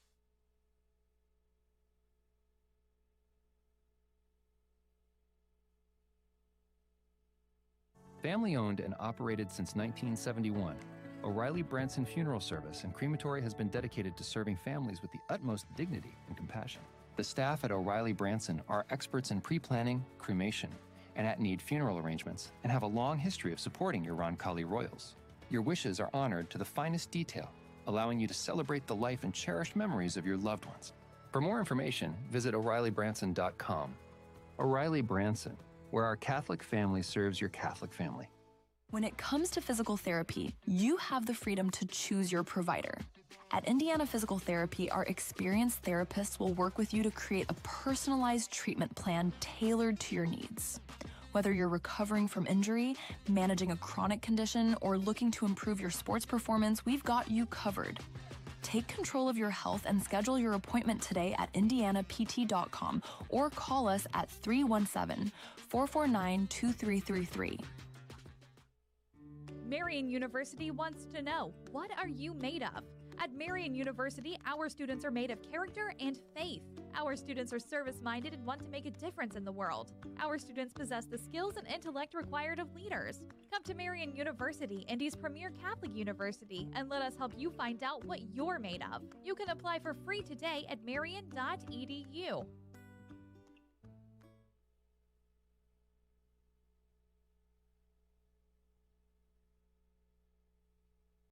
Family owned and operated since 1971, O'Reilly Branson Funeral Service and Crematory has been dedicated to serving families with the utmost dignity and compassion. The staff at O'Reilly Branson are experts in pre-planning, cremation, and at-need funeral arrangements, and have a long history of supporting your Roncalli Royals. Your wishes are honored to the finest detail, allowing you to celebrate the life and cherished memories of your loved ones. For more information, visit O'ReillyBranson.com. O'Reilly Branson, where our Catholic family serves your Catholic family. When it comes to physical therapy, you have the freedom to choose your provider. At Indiana Physical Therapy, our experienced therapists will work with you to create a personalized treatment plan tailored to your needs. Whether you're recovering from injury, managing a chronic condition, or looking to improve your sports performance, we've got you covered. Take control of your health and schedule your appointment today at indianapt.com or call us at 317-449-2333. Marian University wants to know, what are you made of? At Marian University, our students are made of character and faith. Our students are service-minded and want to make a difference in the world. Our students possess the skills and intellect required of leaders. Come to Marian University, Indy's premier Catholic university, and let us help you find out what you're made of. You can apply for free today at marian.edu.